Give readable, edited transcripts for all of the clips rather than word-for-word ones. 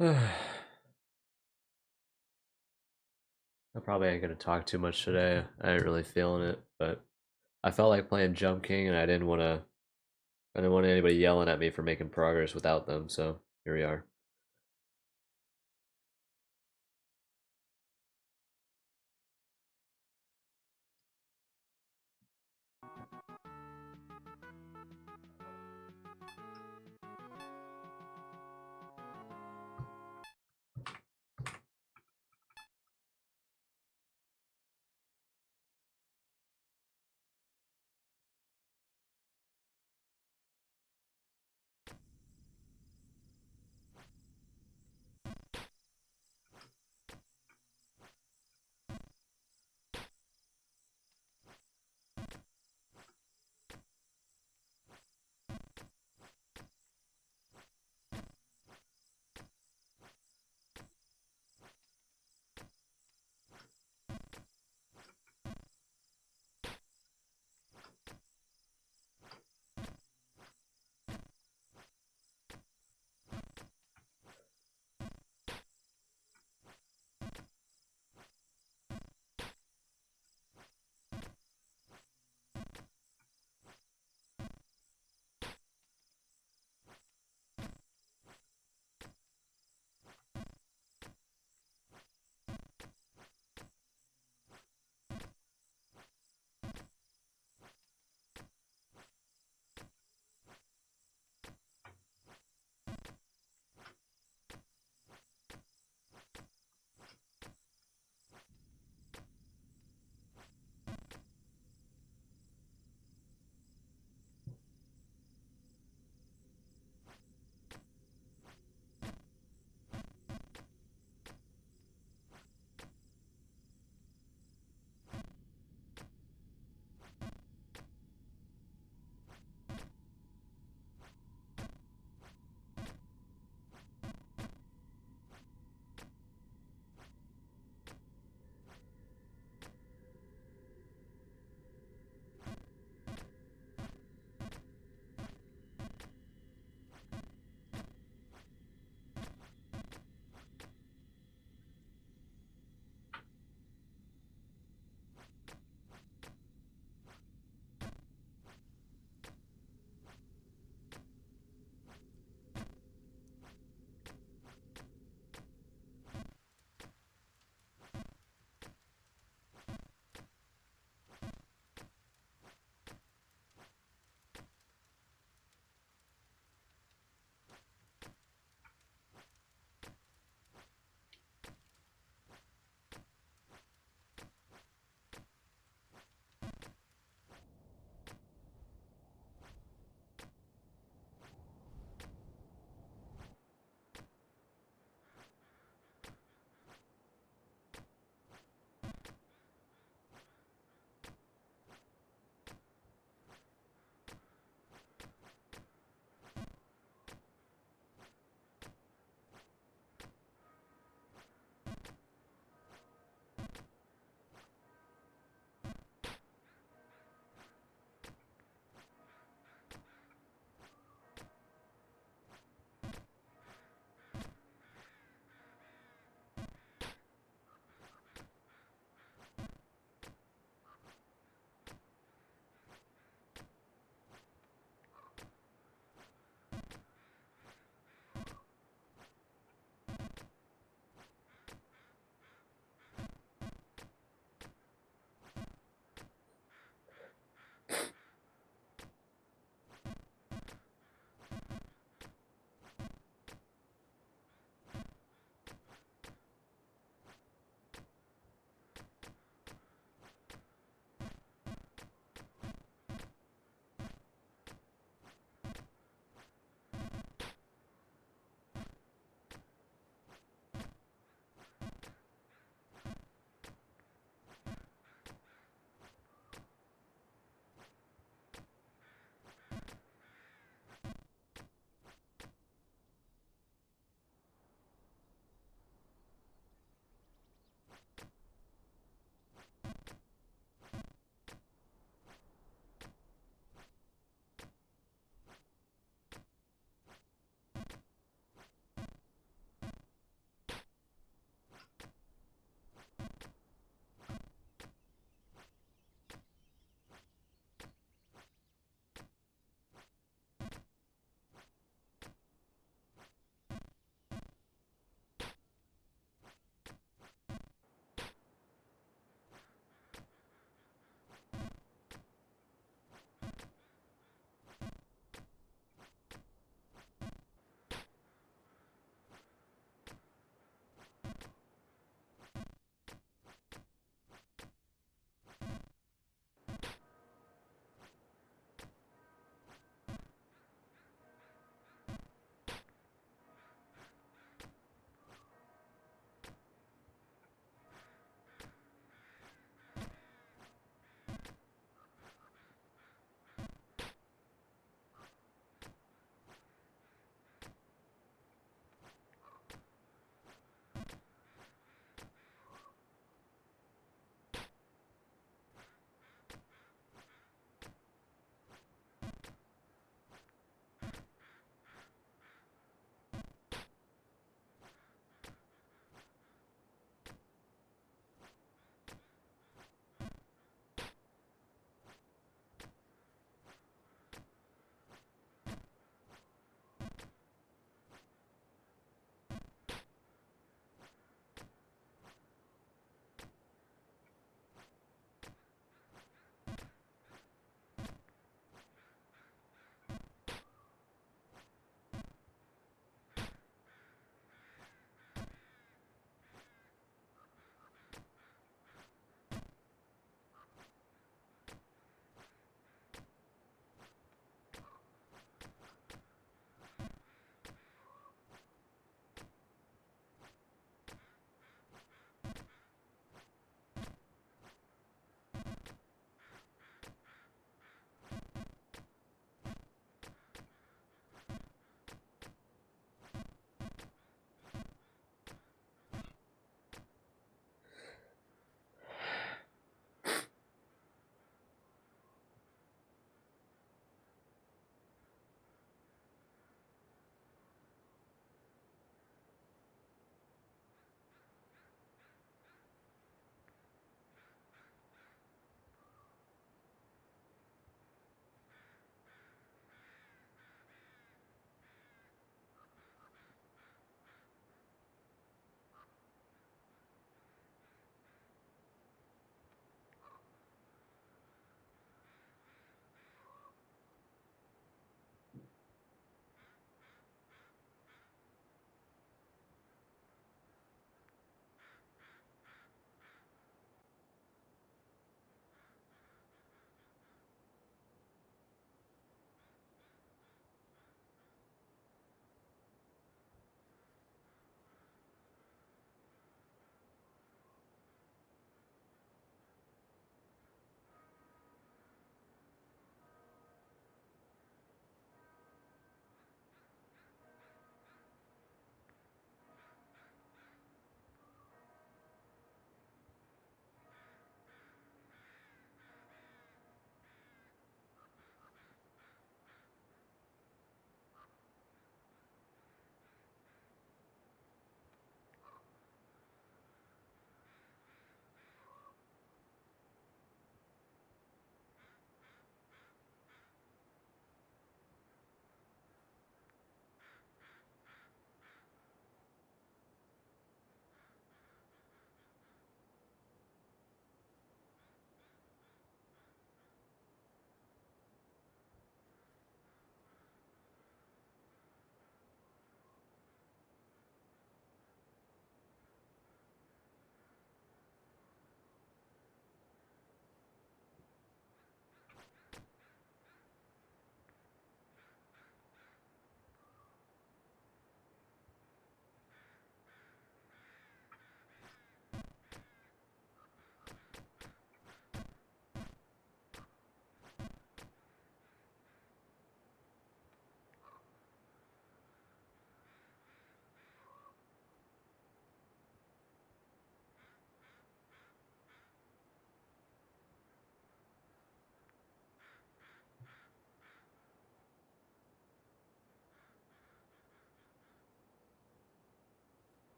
I probably ain't gonna talk too much today. I ain't really feeling it, but I felt like playing Jump King, and I didn't want anybody yelling at me for making progress without them. So here we are.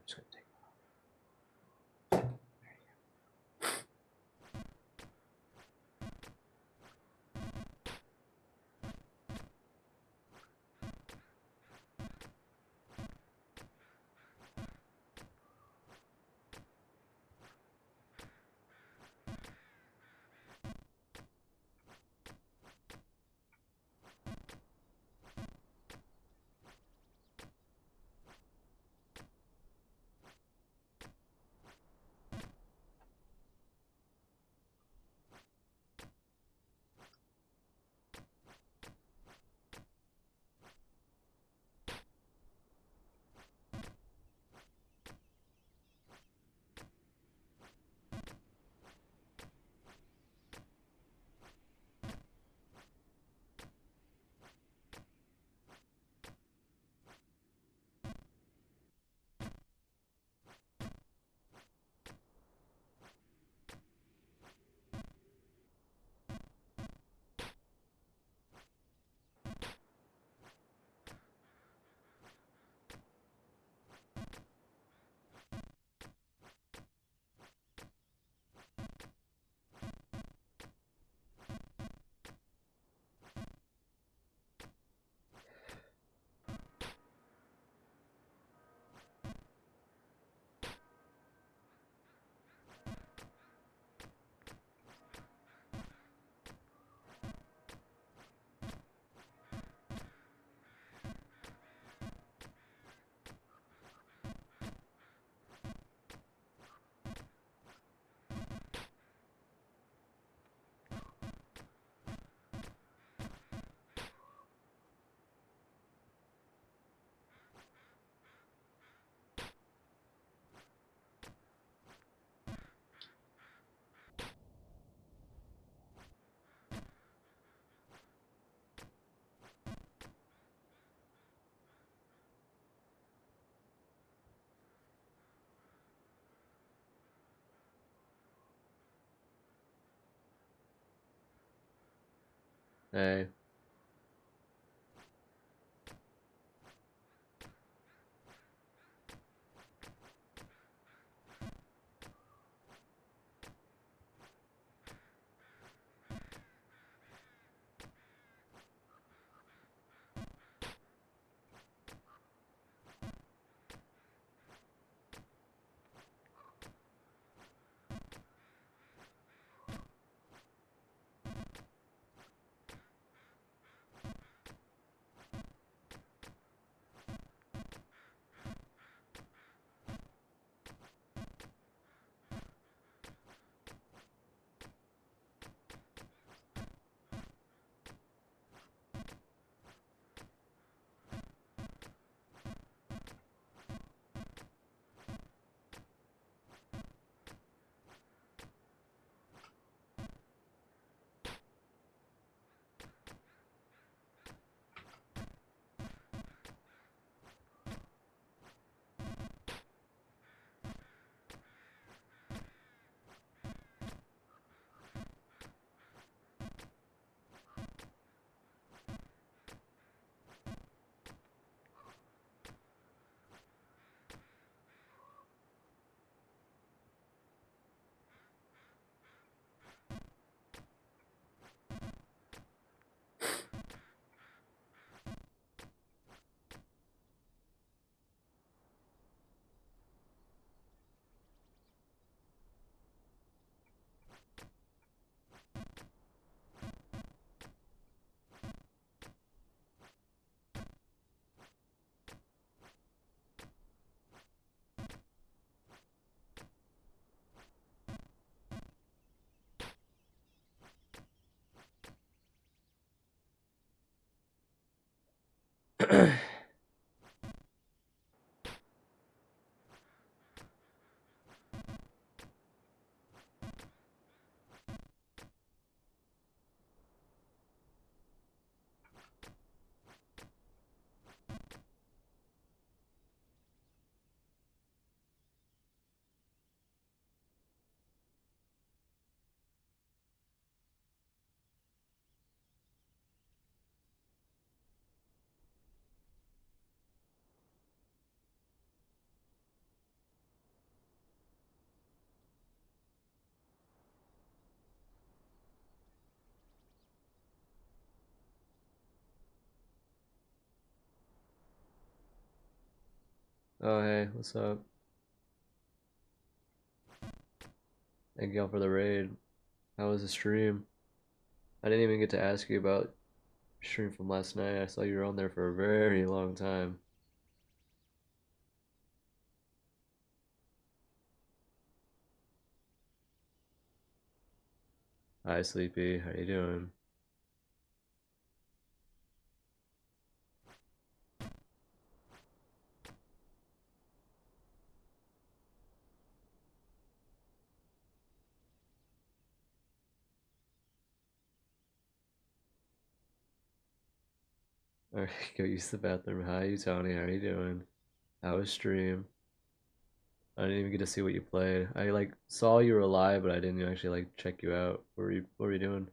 just gonna take Hey. Oh, hey, what's up? Thank y'all for the raid. How was the stream? I didn't even get to ask you about stream from last night. I saw you were on there for a very long time. Hi, Sleepy. How you doing? Alright, go use the bathroom. Hi, you Tony. How you doing? How was stream? I didn't even get to see what you played. I like saw you were alive, but I didn't actually like check you out. What were you doing?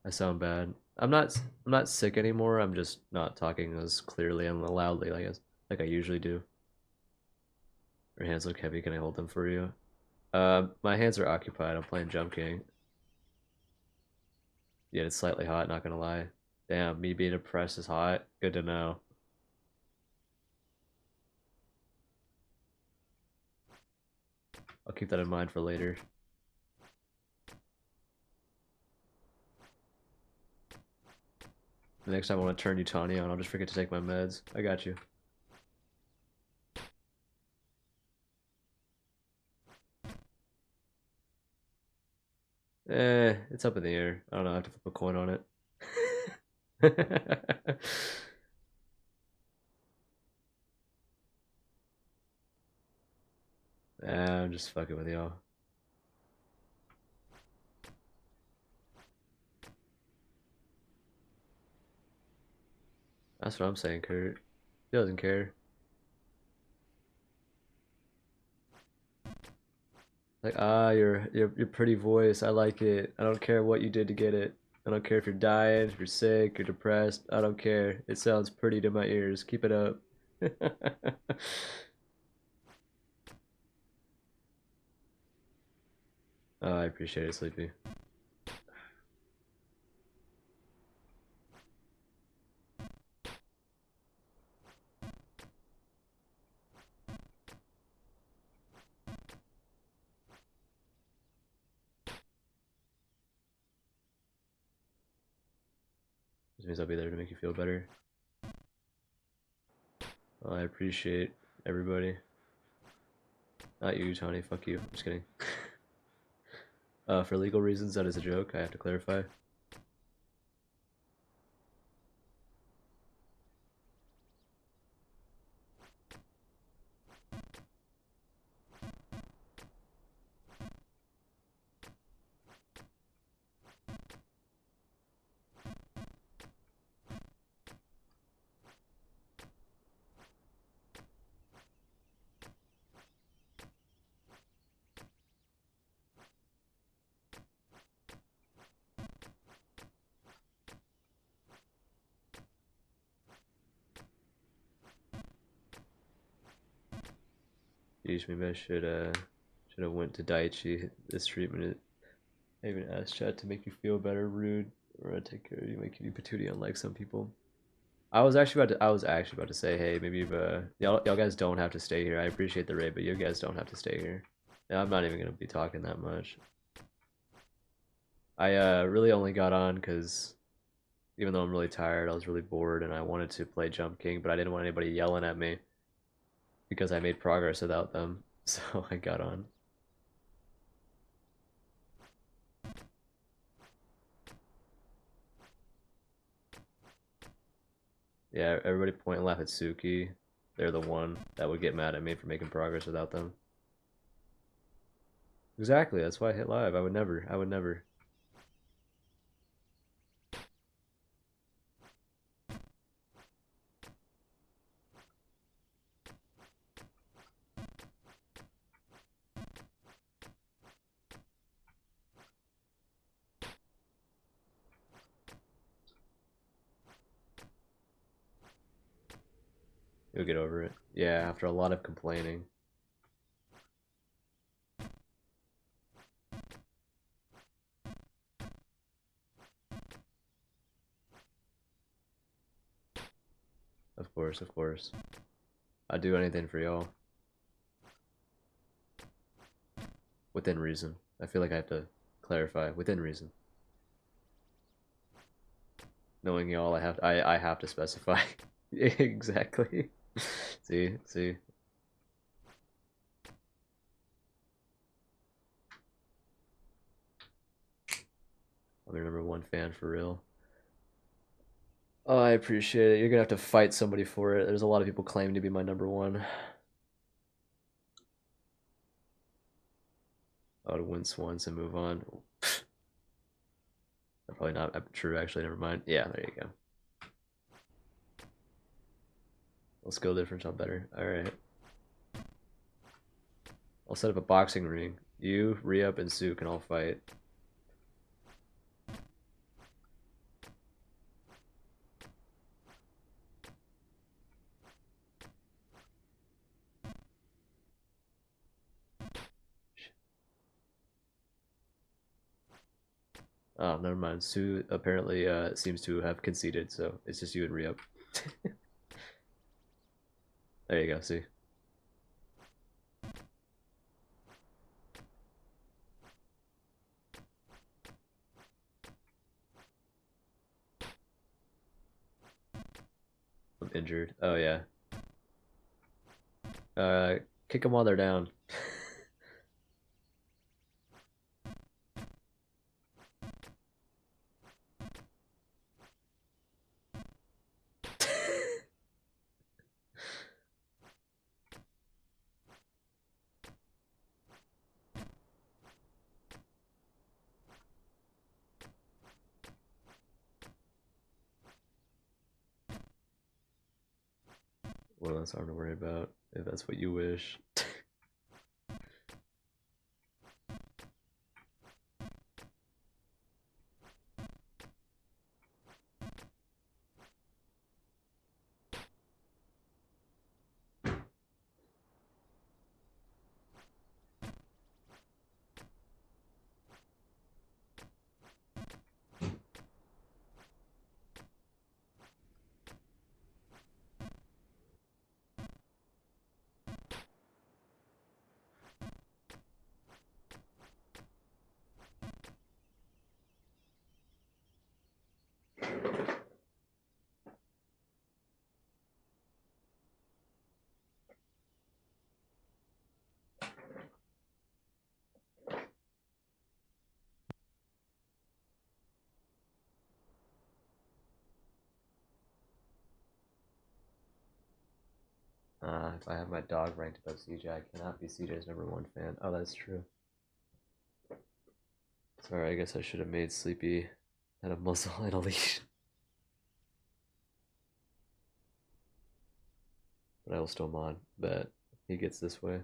I sound bad. I'm not sick anymore. I'm just not talking as clearly and loudly like I usually do. Your hands look heavy. Can I hold them for you? My hands are occupied. I'm playing Jump King. Yeah, it's slightly hot, not gonna lie. Damn, me being depressed is hot. Good to know. I'll keep that in mind for later. The next time I want to turn Utani on, I'll just forget to take my meds. I got you. It's up in the air. I don't know, I have to flip a coin on it. I'm just fucking with y'all. That's what I'm saying, Kurt. He doesn't care. Like, your pretty voice. I like it. I don't care what you did to get it. I don't care if you're dying, if you're sick, you're depressed. I don't care. It sounds pretty to my ears. Keep it up. Oh, I appreciate it, Sleepy. This means I'll be there to make you feel better. Oh, I appreciate everybody. Not you, Tony. Fuck you. I'm just kidding. For legal reasons, that is a joke. I have to clarify. Jeez, maybe I should have went to Daiichi. This treatment. I even asked chat to make you feel better. Rude. Or I take care of you, making you patootie unlike some people. I was actually about to say, hey, maybe y'all guys don't have to stay here. I appreciate the raid, but you guys don't have to stay here. Yeah, I'm not even gonna be talking that much. I really only got on because even though I'm really tired, I was really bored and I wanted to play Jump King, but I didn't want anybody yelling at me because I made progress without them. So I got on. Yeah, everybody point and laugh at Suki. They're the one that would get mad at me for making progress without them. Exactly, that's why I hit live. I would never. You'll get over it. Yeah, after a lot of complaining. of course, of course. I'd do anything for y'all. Within reason. I feel like I have to clarify. Within reason. Knowing y'all, I have to specify. Exactly. See. I'm your #1 fan for real. Oh, I appreciate it. You're gonna have to fight somebody for it. There's a lot of people claiming to be my #1. Oh, to win once and move on. Probably not true, actually. Never mind. Yeah, there you go. Skill difference on better. Alright. I'll set up a boxing ring. You, Re-Up, and Sue can all fight. Oh, never mind. Sue apparently seems to have conceded, so it's just you and Re-Up. There you go, see. I'm injured. Oh, yeah. Kick them while they're down. Well, that's hard to worry about, if that's what you wish. If I have my dog ranked above CJ, I cannot be CJ's #1 fan. Oh, that's true. Sorry, I guess I should have made Sleepy had a muzzle and a leash. But I will still mod. Bet he gets this way.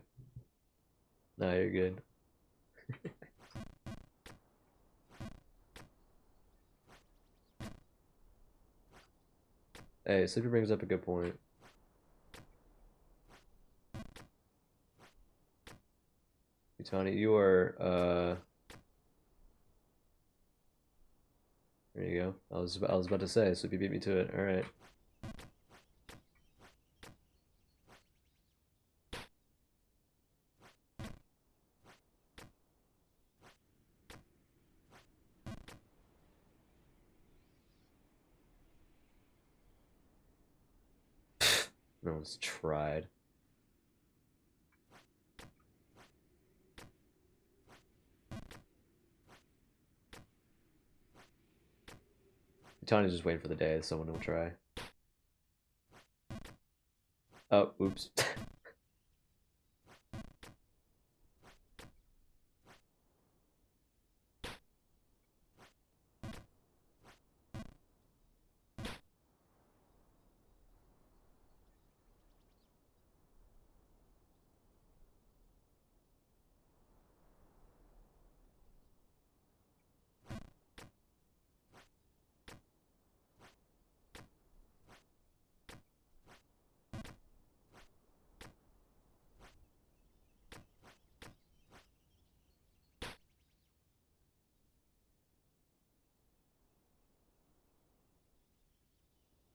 Nah, you're good. Hey, Sleepy brings up a good point. Utani, you are, there you go. I was about to say, Sleepy beat me to it. Alright. No one's tried. Utani's just waiting for the day that someone will try. Oh, oops.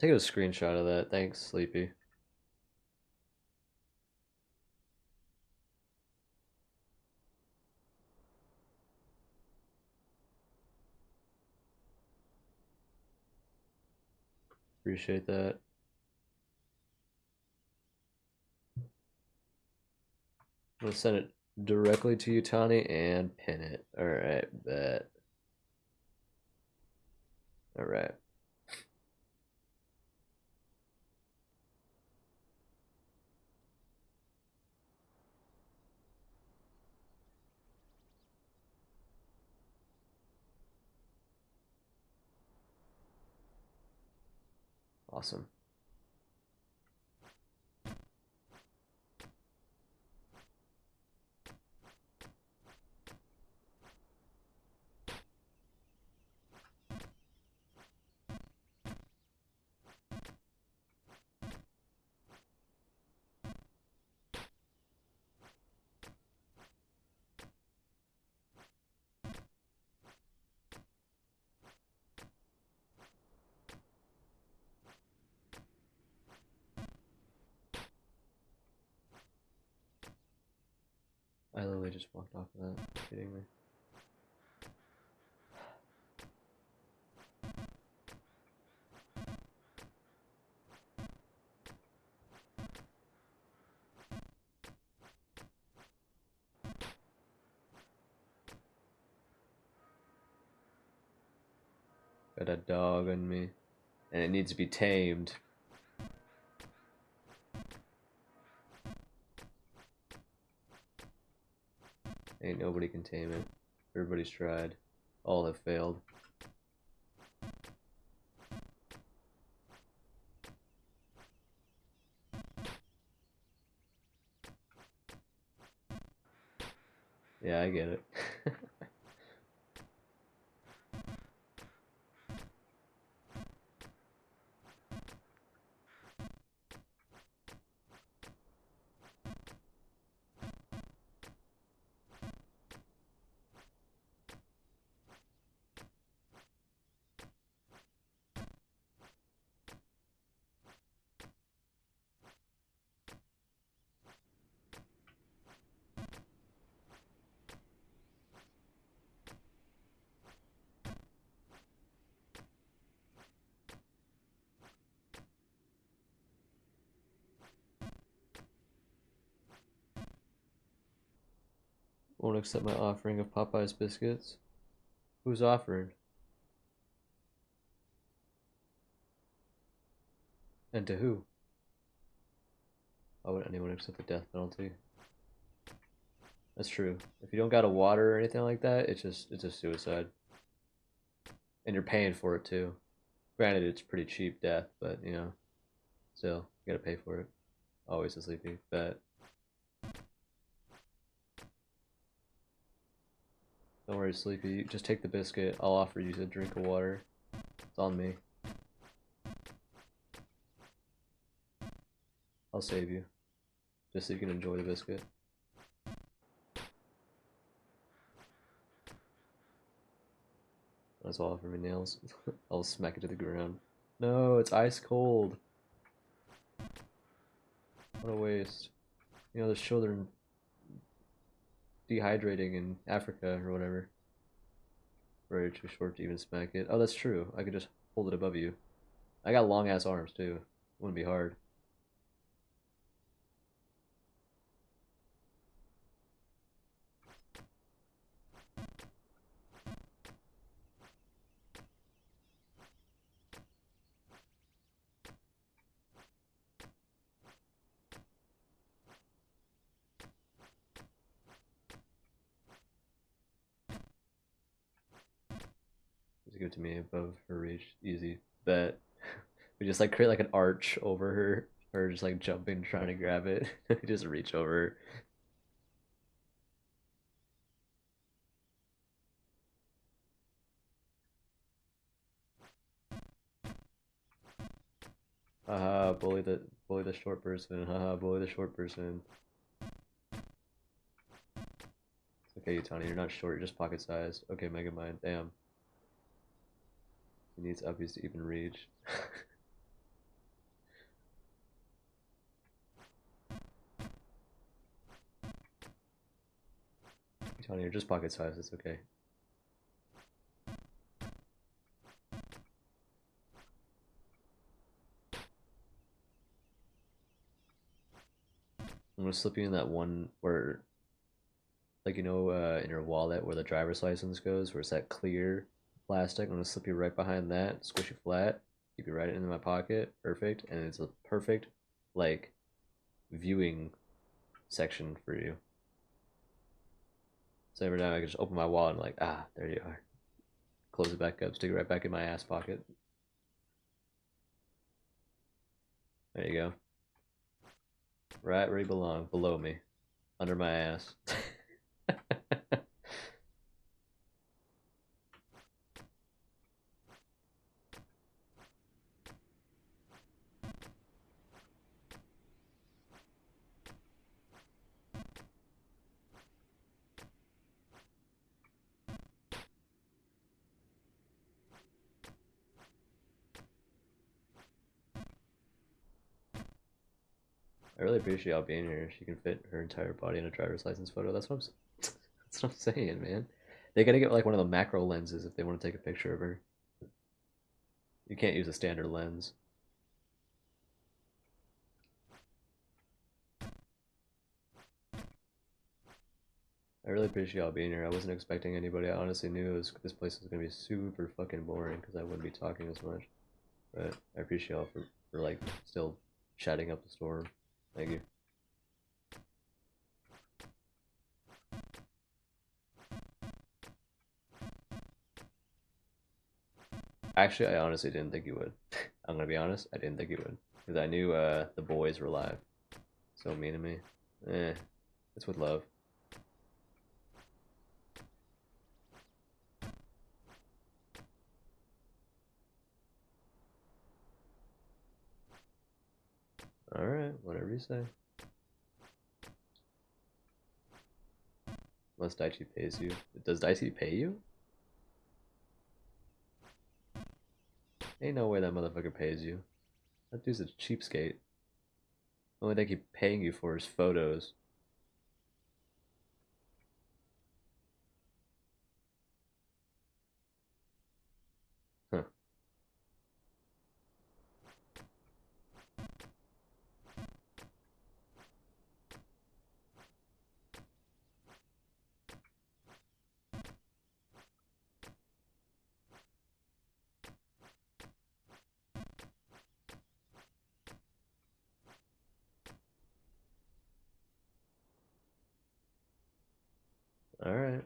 Take a screenshot of that. Thanks, Sleepy. Appreciate that. I'm gonna send it directly to you, Tani, and pin it. Alright, bet. Alright. Awesome. I literally just walked off of that. Are you kidding me? Got a dog on me. And it needs to be tamed. Ain't nobody can tame it. Everybody's tried. All have failed. Yeah, I get it. Won't accept my offering of Popeye's biscuits. Who's offering? And to who? Why would anyone accept the death penalty? That's true. If you don't got a water or anything like that, it's a suicide. And you're paying for it too. Granted, it's pretty cheap death, but you know, still, you gotta pay for it. Always a sleepy bet. Don't worry, Sleepy. Just take the biscuit. I'll offer you a drink of water. It's on me. I'll save you. Just so you can enjoy the biscuit. That's all for me, nails. I'll smack it to the ground. No, it's ice cold. What a waste. You know, there's children dehydrating in Africa or whatever. Very too short to even smack it. Oh, that's true. I could just hold it above you. I got long ass arms too. Wouldn't be hard. Just give it to me above her reach. Easy. Bet. We just like create like an arch over her. Or just like jumping, trying to grab it. We just reach over. Haha, bully the short person. Haha, bully the short person. It's okay, Utani, you're not short, you're just pocket sized. Okay, Megamind, damn. He needs uppies to even reach. Johnny, you're just pocket size, it's okay. I'm gonna slip you in that one where, like, in your wallet where the driver's license goes, where it's that clear plastic. I'm gonna slip you right behind that, squish you flat, keep you right into my pocket, perfect, and it's a perfect, like, viewing section for you. So every time I can just open my wallet and like, ah, there you are. Close it back up, stick it right back in my ass pocket. There you go. Right where you belong, below me, under my ass. I really appreciate y'all being here. She can fit her entire body in a driver's license photo. That's what I'm saying, man. They gotta get like one of the macro lenses if they want to take a picture of her. You can't use a standard lens. I really appreciate y'all being here. I wasn't expecting anybody. I honestly knew this place was gonna be super fucking boring because I wouldn't be talking as much. But I appreciate y'all for like still chatting up the storm. Thank you. Actually, I honestly didn't think you would. I'm gonna be honest, I didn't think you would. Because I knew the boys were live. So mean to me. It's with love. Alright, whatever you say. Unless Daichi pays you. Does Daichi pay you? Ain't no way that motherfucker pays you. That dude's a cheapskate. The only thing he's paying you for is photos. Huh. Alright.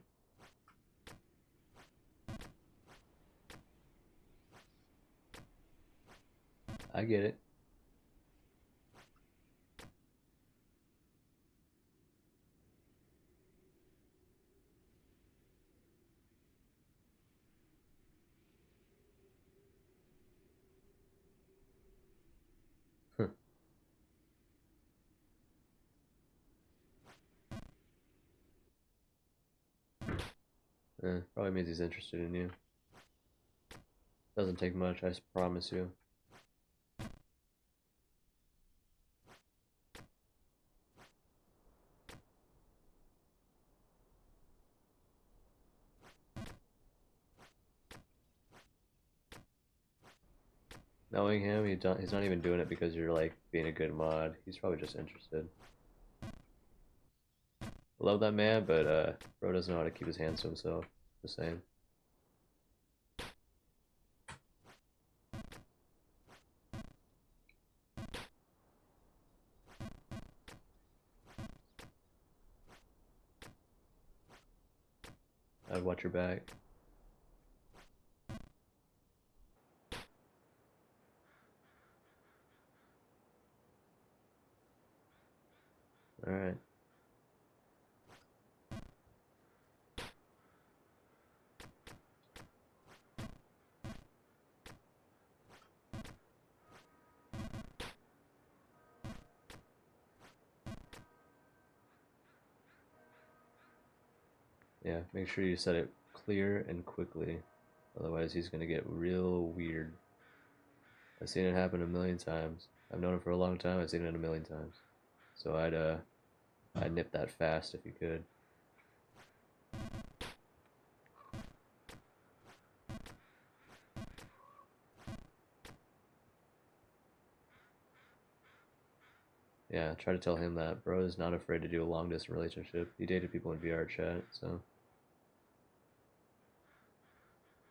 I get it. Huh. Probably means he's interested in you. Doesn't take much, I promise you. Knowing him, he's not even doing it because you're like being a good mod. He's probably just interested. Love that man, but bro doesn't know how to keep his hands to himself. Just saying. I'd watch your back. Alright. Yeah, make sure you set it clear and quickly. Otherwise he's gonna get real weird. I've seen it happen a million times. I've known it for a long time, I've seen it a million times. So I'd nip that fast if you could. Yeah, try to tell him that bro is not afraid to do a long distance relationship. He dated people in VR chat, so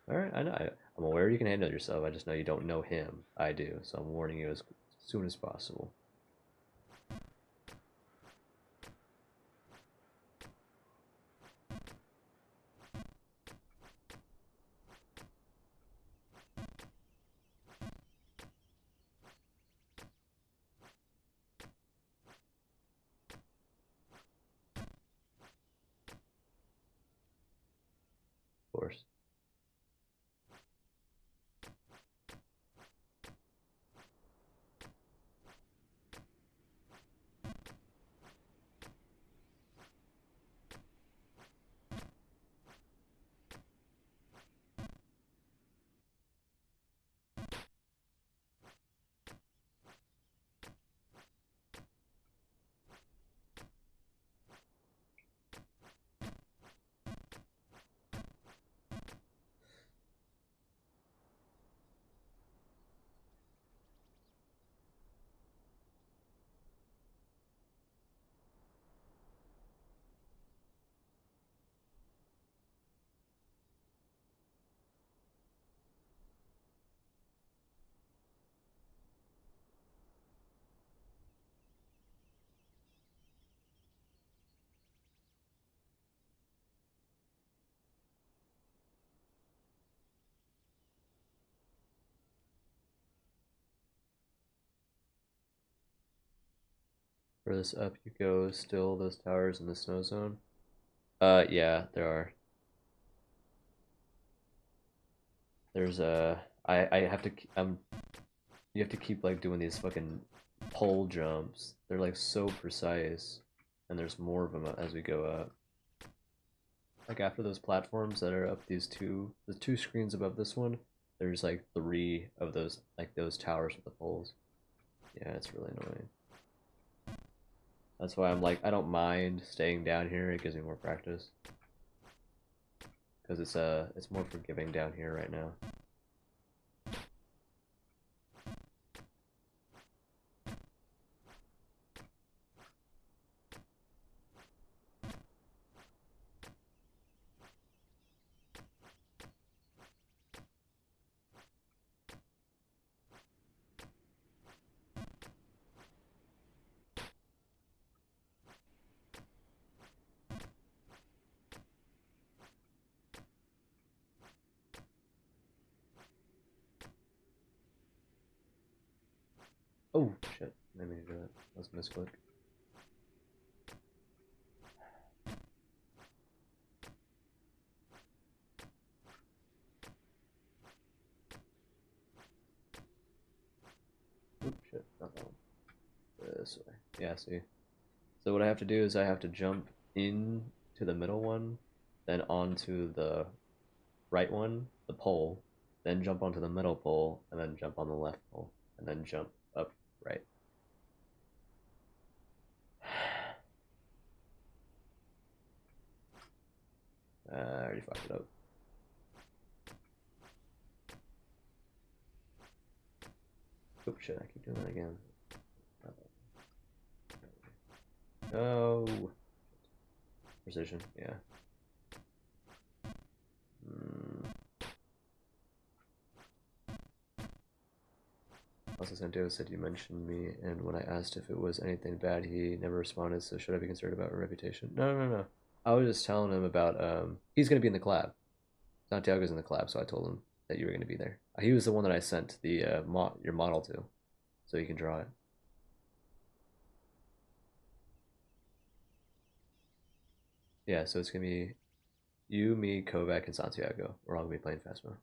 all right. I know. I'm aware you can handle yourself. I just know you don't know him. I do, so I'm warning you as soon as possible. Of course. Furthest up you go, still those towers in the snow zone. Yeah, there are. There's I have to you have to keep like doing these fucking pole jumps. They're like so precise, and there's more of them as we go up. Like after those platforms that are up the two screens above this one, there's like three of those like those towers with the poles. Yeah, it's really annoying. That's why I'm like I don't mind staying down here. It gives me more practice because it's more forgiving down here right now. Oh shit! I didn't mean to do that. That was a misclick. Oh shit! Not that one. This way. Yeah. See. So what I have to do is I have to jump in to the middle one, then onto the right one, the pole, then jump onto the middle pole, and then jump on the left pole, and then jump up right. I already fucked it up. Oh shit, I keep doing that again. Oh. Precision, yeah. Also, Santiago said you mentioned me, and when I asked if it was anything bad, he never responded, so should I be concerned about my reputation? No, no, no, no. I was just telling him about, he's gonna be in the collab. Santiago's in the collab, so I told him that you were gonna be there. He was the one that I sent the, your model to, so you can draw it. Yeah, so it's gonna be you, me, Kovac, and Santiago. We're all gonna be playing Phasmo.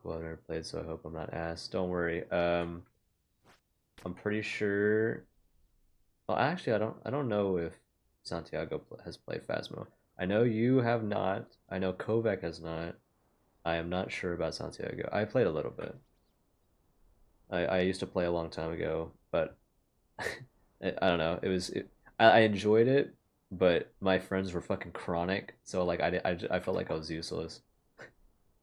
Cool, I've never played, so I hope I'm not asked. Don't worry. I'm pretty sure. Well, actually, I don't know if Santiago has played Phasmo. I know you have not. I know Kovac has not. I am not sure about Santiago. I played a little bit. I used to play a long time ago, but I don't know. I enjoyed it, but my friends were fucking chronic, so like I felt like I was useless.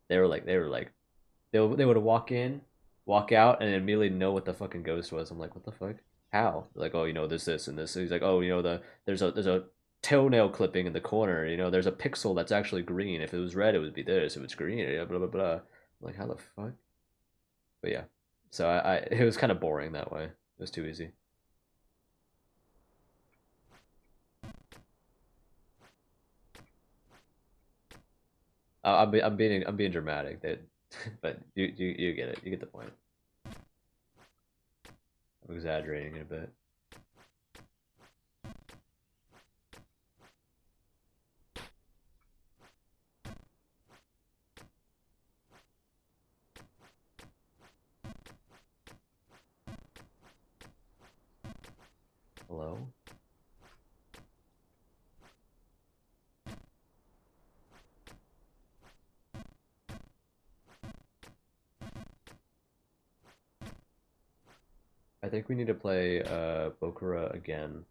They would walk in, walk out, and immediately know what the fucking ghost was. I'm like, what the fuck? How? They're like, oh, you know, this, and this. He's like, oh, you know, there's a toenail clipping in the corner. You know, there's a pixel that's actually green. If it was red, it would be this. If it's green, yeah, blah blah blah. I'm like, how the fuck? But yeah, so I it was kind of boring that way. It was too easy. I'm being dramatic. That, but you get it. You get the point. I'm exaggerating it a bit. Hello. I think we need to play Bokura again.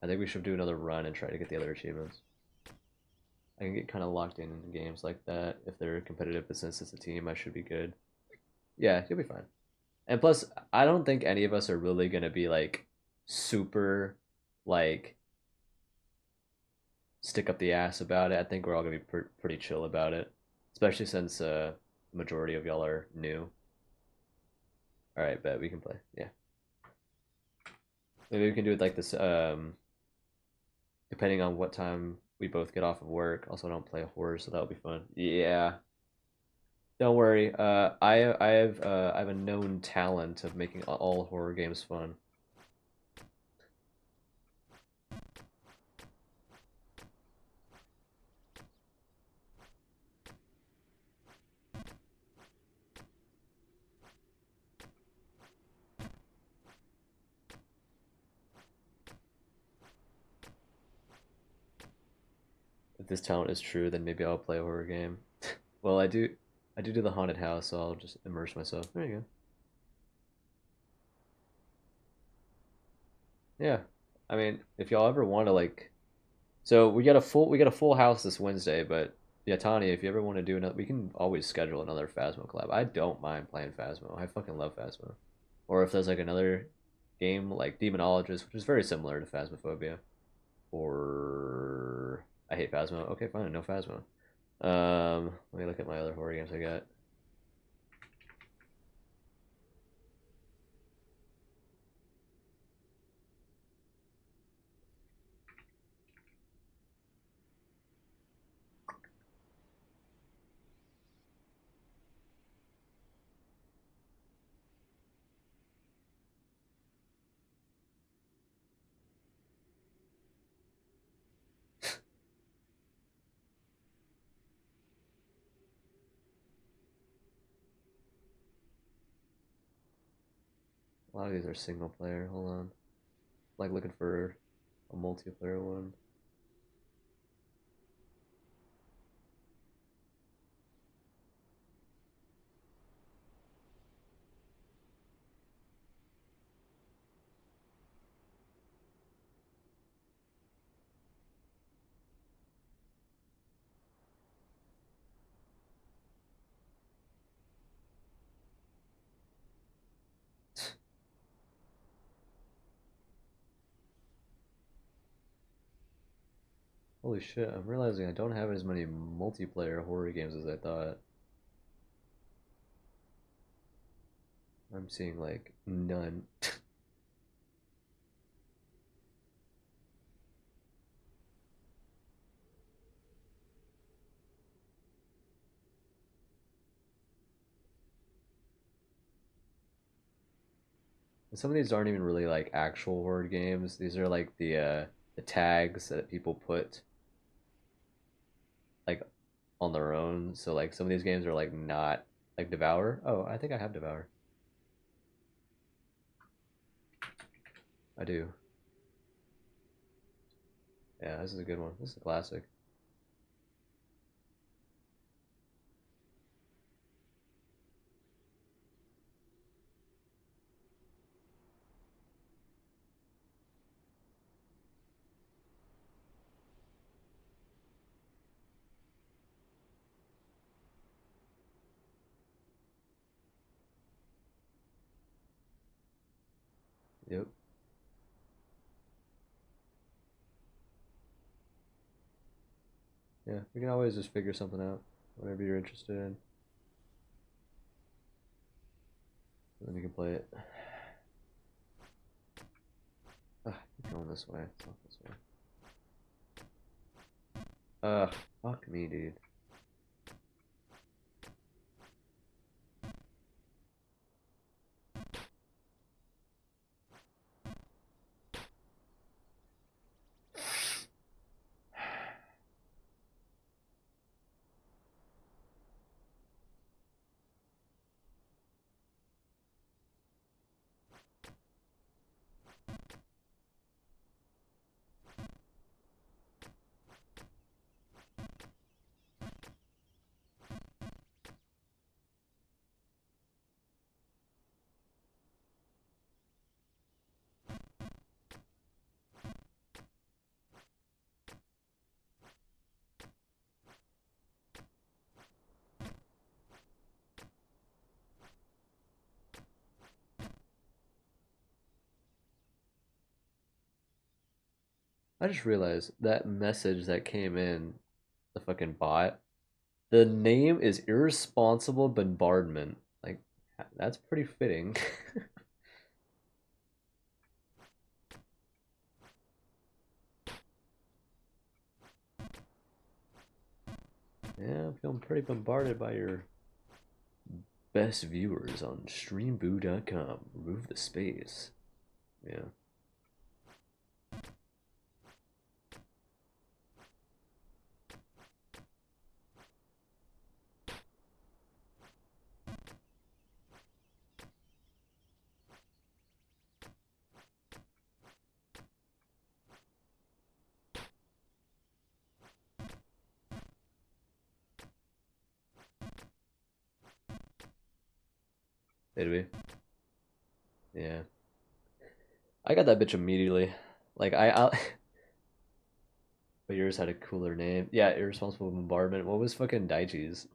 I think we should do another run and try to get the other achievements. I can get kind of locked in games like that if they're competitive, but since it's a team, I should be good. Yeah, you'll be fine. And plus, I don't think any of us are really gonna be like super like stick up the ass about it. I think we're all gonna be pretty chill about it, especially since the majority of y'all are new. All right, bet we can play. Yeah, maybe we can do it like this. Depending on what time we both get off of work. Also, I don't play horror, so that'll be fun. Yeah, don't worry. I have a known talent of making all horror games fun. If this talent is true, then maybe I'll play a horror game. Well, I do the haunted house, so I'll just immerse myself. There you go. Yeah, I mean, if y'all ever want to like, so we got a full house this Wednesday, but yeah, Tani, if you ever want to do another, we can always schedule another Phasmo collab. I don't mind playing Phasmo. I fucking love Phasmo. Or if there's like another game like Demonologist, which is very similar to Phasmophobia, or I hate Phasmo. Okay, fine, no Phasmo. Let me look at my other horror games I got. A lot of these are single player. Hold on, like looking for a multiplayer one. Holy shit! I'm realizing I don't have as many multiplayer horror games as I thought. I'm seeing like none. And some of these aren't even really like actual horror games. These are like the tags that people put like on their own. So like some of these games are like not like Devour. Oh, I think I have Devour. I do. Yeah, this is a good one. This is a classic. Yep. Yeah, we can always just figure something out, whatever you're interested in. And then you can play it. Keep going this way. It's not this way. Fuck me, dude. I just realized that message that came in the fucking bot. The name is Irresponsible Bombardment. Like, that's pretty fitting. Yeah, I'm feeling pretty bombarded by your best viewers on streamboo.com. Remove the space. Yeah. Did we? Yeah. I got that bitch immediately. Like, but yours had a cooler name. Yeah, Irresponsible Bombardment. What was fucking Daichi's?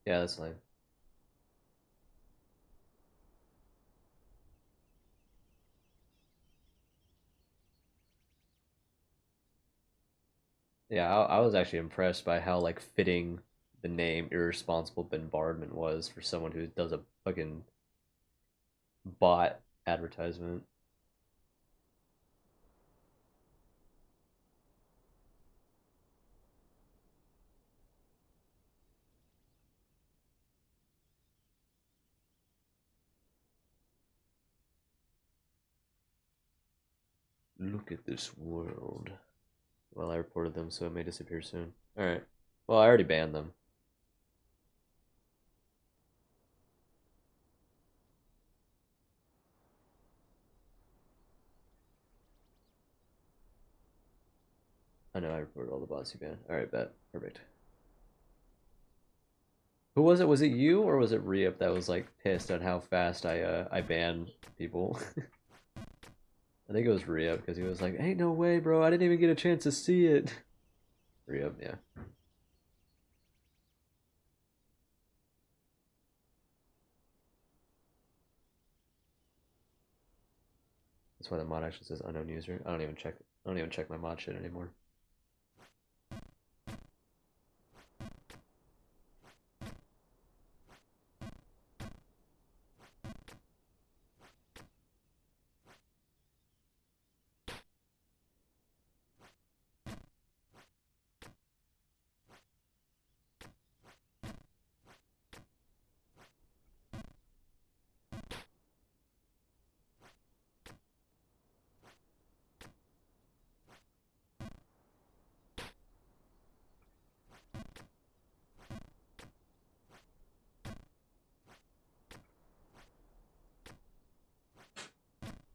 Yeah, that's fine. Yeah, I was actually impressed by how like fitting the name Irresponsible Bombardment was for someone who does a fucking bot advertisement. Look at this world. Well, I reported them, so it may disappear soon. Alright. Well, I already banned them. I know I reported all the bots you banned. Alright, bet. Perfect. Who was it? Was it you or was it Reap that was like pissed at how fast I banned people? I think it was Reap because he was like, "Ain't no way, bro! I didn't even get a chance to see it." Reap, yeah. That's why the mod actually says unknown user. I don't even check. I don't even check my mod shit anymore.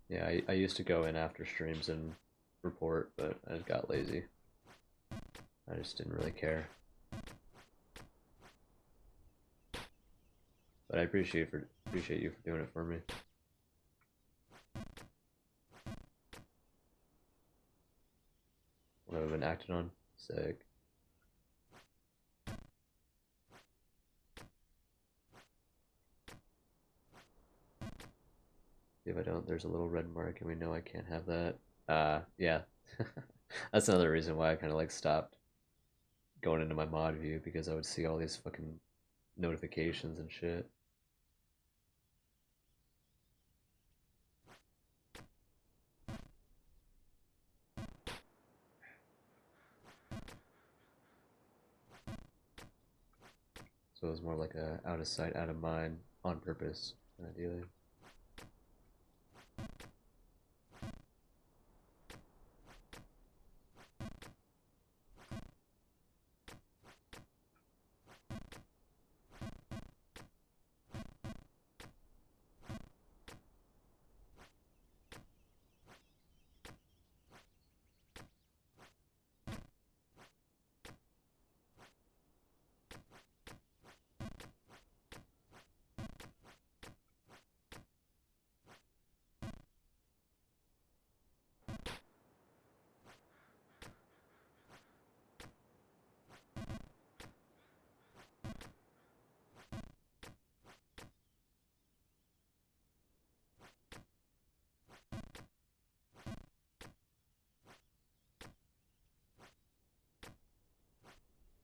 Yeah, I used to go in after streams and report, but I just got lazy. I just didn't really care. But I appreciate you for doing it for me. What have I been acting on? Sick. If I don't, there's a little red mark, and we know I can't have that. Yeah. That's another reason why I kind of like stopped going into my mod view because I would see all these fucking notifications and shit. So it was more like a out of sight, out of mind, on purpose, ideally.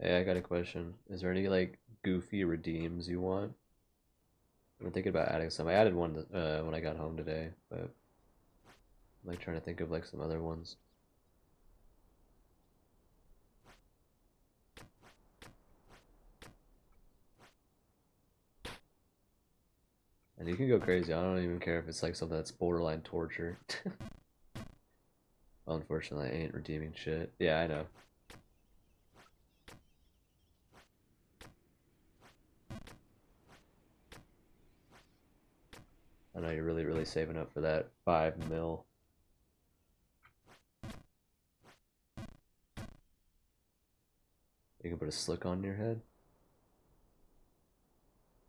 Hey, I got a question. Is there any like goofy redeems you want? I'm thinking about adding some. I added one when I got home today, but I'm like trying to think of like some other ones. And you can go crazy. I don't even care if it's like something that's borderline torture. Well, unfortunately, I ain't redeeming shit. Yeah, I know. I know you're really, really saving up for that 5 mil. You can put a slick on your head.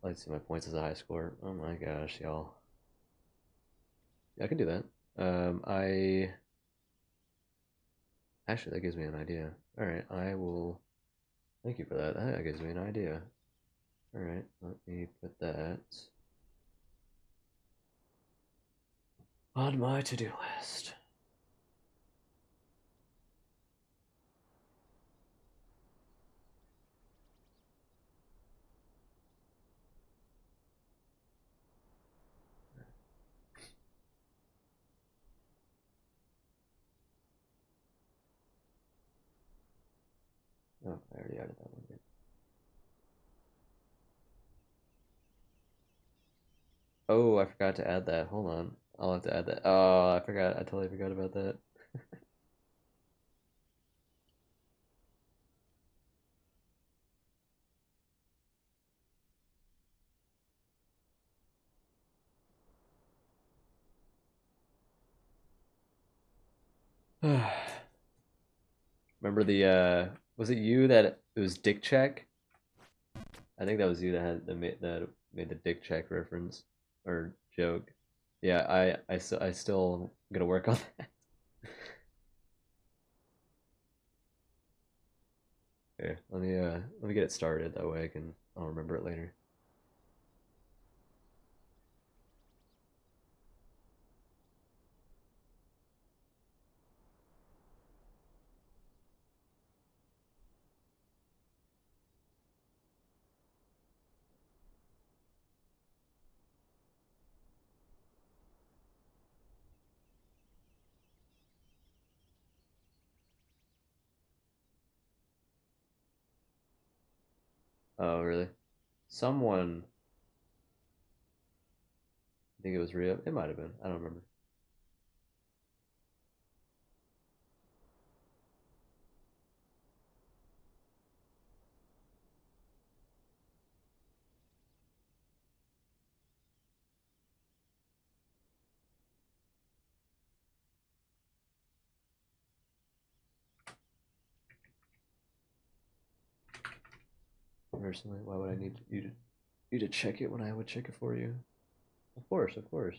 I like to see my points as a high score. Oh my gosh, y'all. Yeah, I can do that. I actually that gives me an idea. All right, I will. Thank you for that. That gives me an idea. All right, let me put that on my to-do list. Oh, I already added that one. Oh, I forgot to add that. Hold on. I'll have to add that. Oh, I forgot. I totally forgot about that. Remember the was it you that it was Dick Check? I think that was you that had that made the Dick Check reference or joke. Yeah, I still gonna work on that. Here, let me get it started. That way I'll remember it later. Oh, really? Someone, I think it was Rio. It might have been. I don't remember. Personally, why would I need you to check it when I would check it for you? Of course, of course.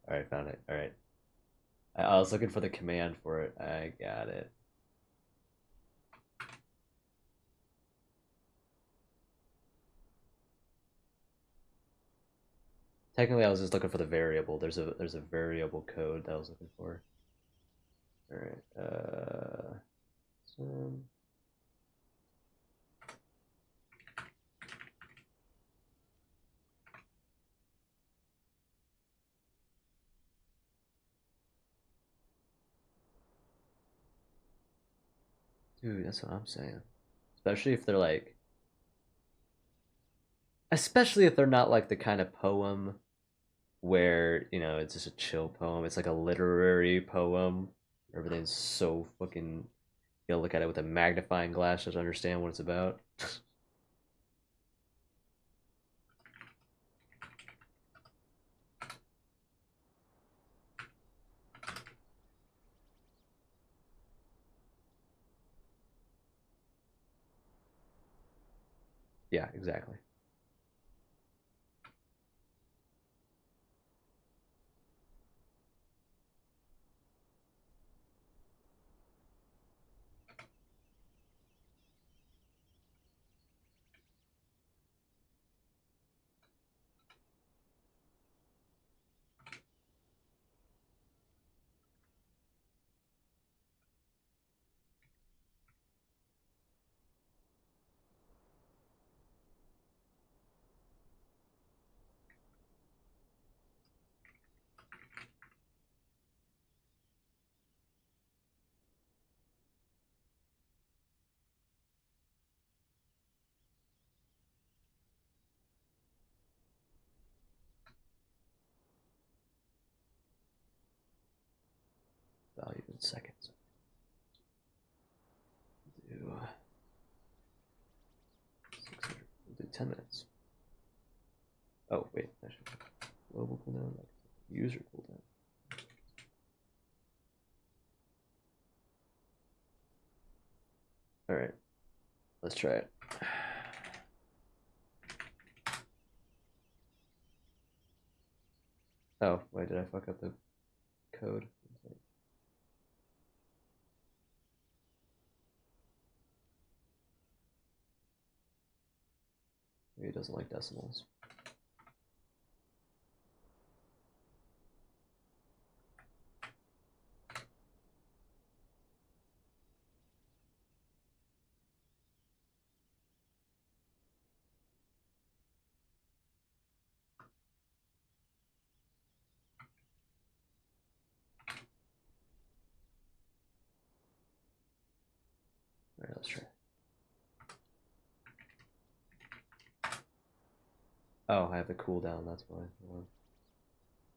All right, found it. All right. I was looking for the command for it. I got it. Technically, I was just looking for the variable. There's a variable code that I was looking for. All right. So, dude, that's what I'm saying. Especially if they're like, especially if they're not like the kind of poem where it's just a chill poem. It's like a literary poem. Everything's so fucking. You gotta look at it with a magnifying glass to understand what it's about. Yeah, exactly. Value in seconds. Do 600. We'll do 10 minutes. Oh wait, actually, global cooldown, like user cooldown. All right, let's try it. Oh wait, did I fuck up the code? Maybe he doesn't like decimals. Alright, let's try. Oh, I have the cooldown, that's why. Let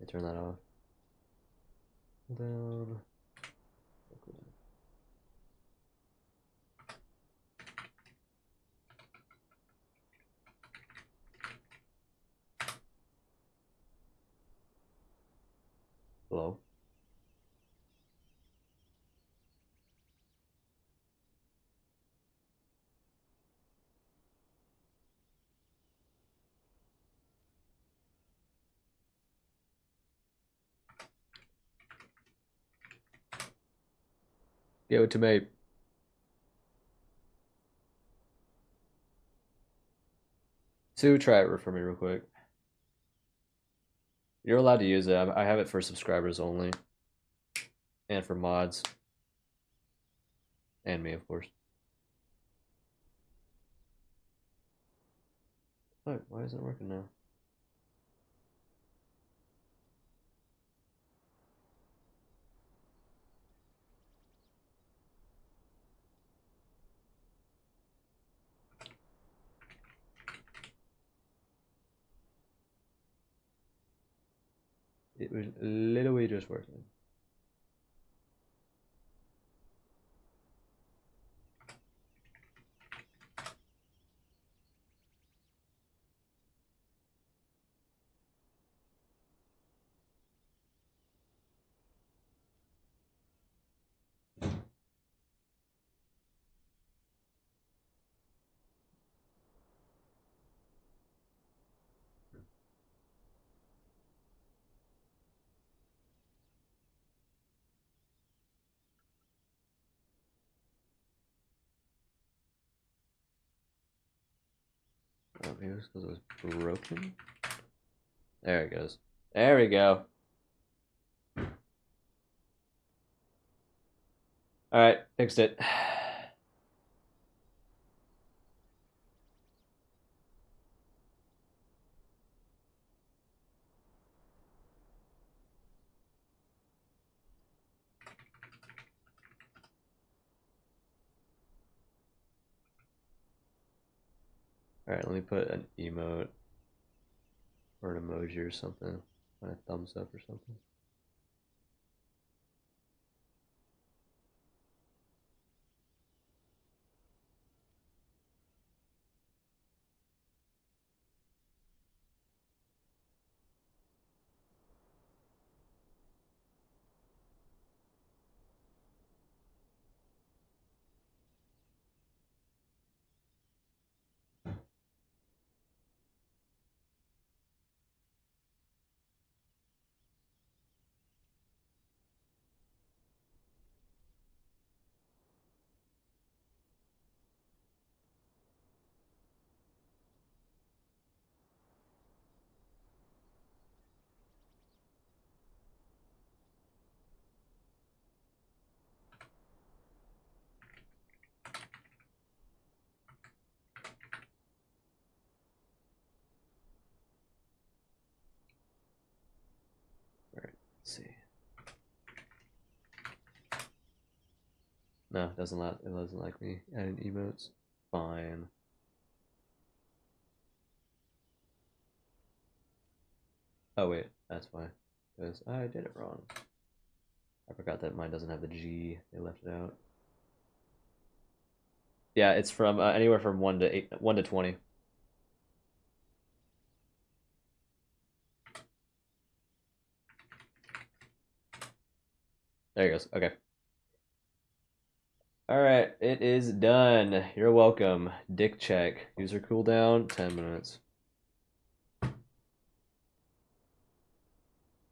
me turn that off. Cooldown. Cooldown. Hello? Give it to me. Sue, try it for me real quick. You're allowed to use it. I have it for subscribers only. And for mods. And me, of course. What? Why isn't it working now? It was literally just working. Oh, maybe it's because it was broken? There it goes. There we go. Alright, fixed it. Alright, let me put an emote or an emoji or something. A thumbs up or something. Alright, let's see. No, it doesn't like me adding emotes. Fine. Oh wait, that's why. Because I did it wrong. I forgot that mine doesn't have the G. They left it out. Yeah, it's from anywhere from 1 to 8, 1 to 20. There he goes. Okay. Alright, it is done. You're welcome. Dick check. User cooldown, 10 minutes.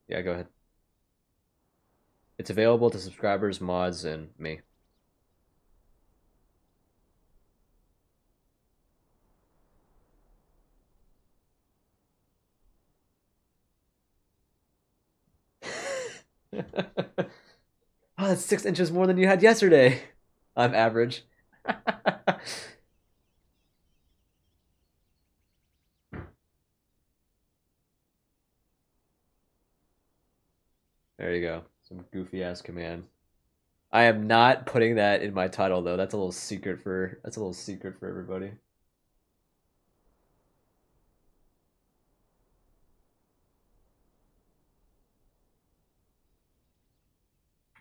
Yeah, go ahead. It's available to subscribers, mods, and me. Oh, that's 6 inches more than you had yesterday. I'm average. There you go. Some goofy ass command. I am not putting that in my title though. That's a little secret for everybody.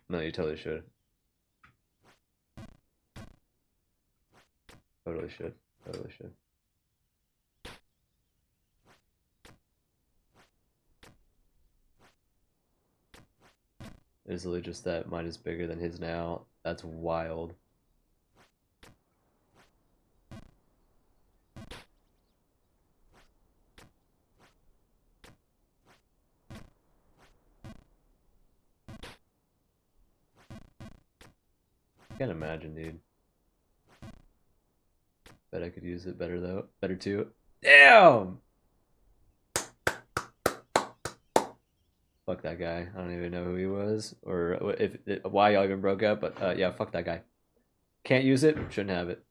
No, you totally should. Totally should. Totally should. It's literally just that mine is bigger than his now. That's wild. Can't imagine, dude. Bet I could use it better though. Better too. Damn! Fuck that guy. I don't even know who he was or if why y'all even broke up, but yeah, fuck that guy. Can't use it, shouldn't have it.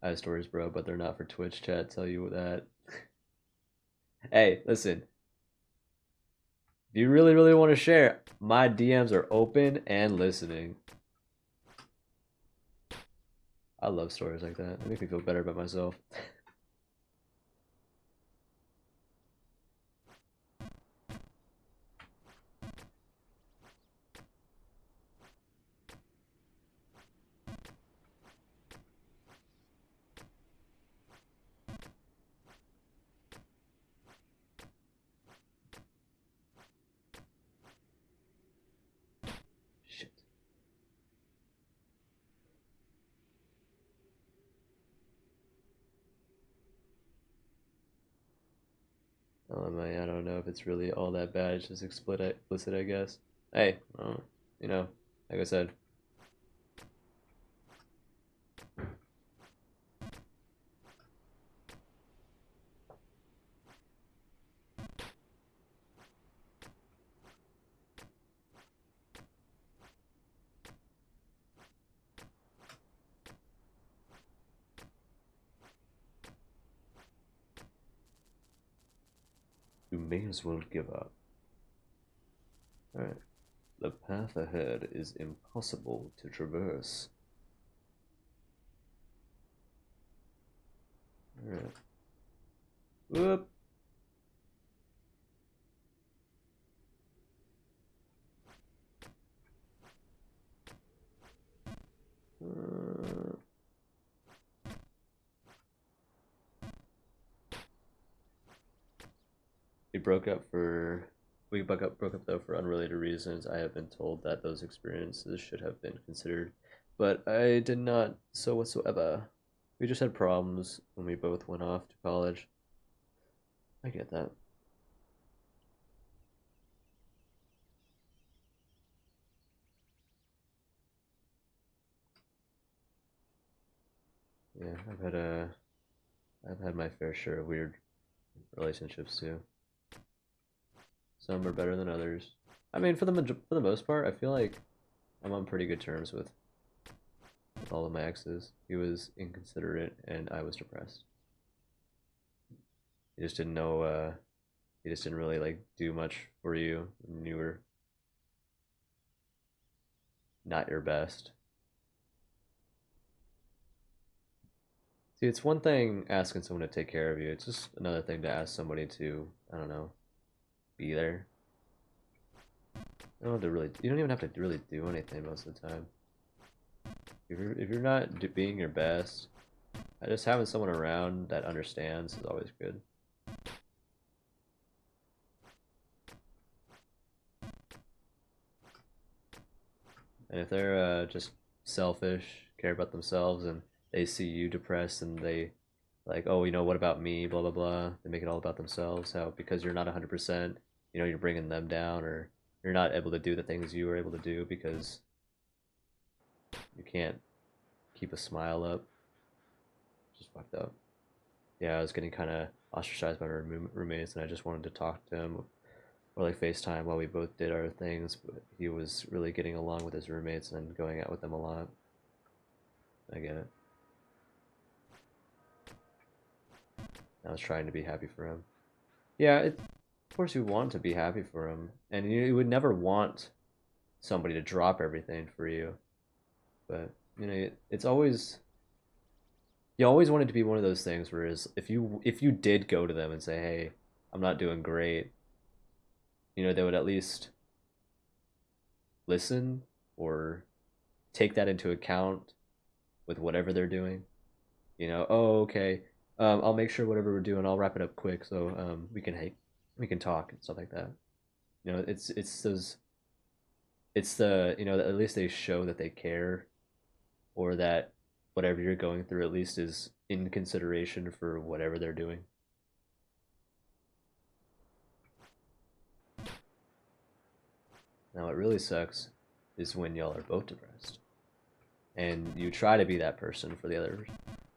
I have stories, bro, but they're not for Twitch chat, tell you that. Hey, listen. If you really, really want to share, my DMs are open and listening. I love stories like that. They make me feel better about myself. Shit. Oh man, I don't know if it's really all that bad. It's just explicit, I guess. Hey, you know, like I said, you may as well give up. Alright. The path ahead is impossible to traverse. Alright. Whoop. Uh, we broke up for we broke up though for unrelated reasons. I have been told that those experiences should have been considered, but I did not so whatsoever. We just had problems when we both went off to college. I get that. Yeah, I've had my fair share of weird relationships too. Some are better than others. I mean, for the most part, I feel like I'm on pretty good terms with all of my exes. He was inconsiderate, and I was depressed. He just didn't know. He just didn't really like do much for you, and you were not your best. See, it's one thing asking someone to take care of you. It's just another thing to ask somebody to, I don't know, be there. You don't have to really. You don't even have to really do anything most of the time. If you're not being your best, just having someone around that understands is always good. And if they're just selfish, care about themselves, and they see you depressed, and they like, oh, what about me? Blah blah blah. They make it all about themselves. How because you're not 100%, you're bringing them down, or you're not able to do the things you were able to do because you can't keep a smile up. Just fucked up. Yeah, I was getting kind of ostracized by my roommates, and I just wanted to talk to him or like FaceTime while we both did our things. But he was really getting along with his roommates and going out with them a lot. I get it. I was trying to be happy for him. Yeah, of course you want to be happy for him, and you would never want somebody to drop everything for you. But you know, it's always you always want it to be one of those things where is if you did go to them and say, "Hey, I'm not doing great," you know, they would at least listen or take that into account with whatever they're doing. You know, oh, okay, I'll make sure whatever we're doing, I'll wrap it up quick so we can talk and stuff like that. You know, it's those it's the you know at least they show that they care or that whatever you're going through at least is in consideration for whatever they're doing. Now, what really sucks is when y'all are both depressed and you try to be that person for the others,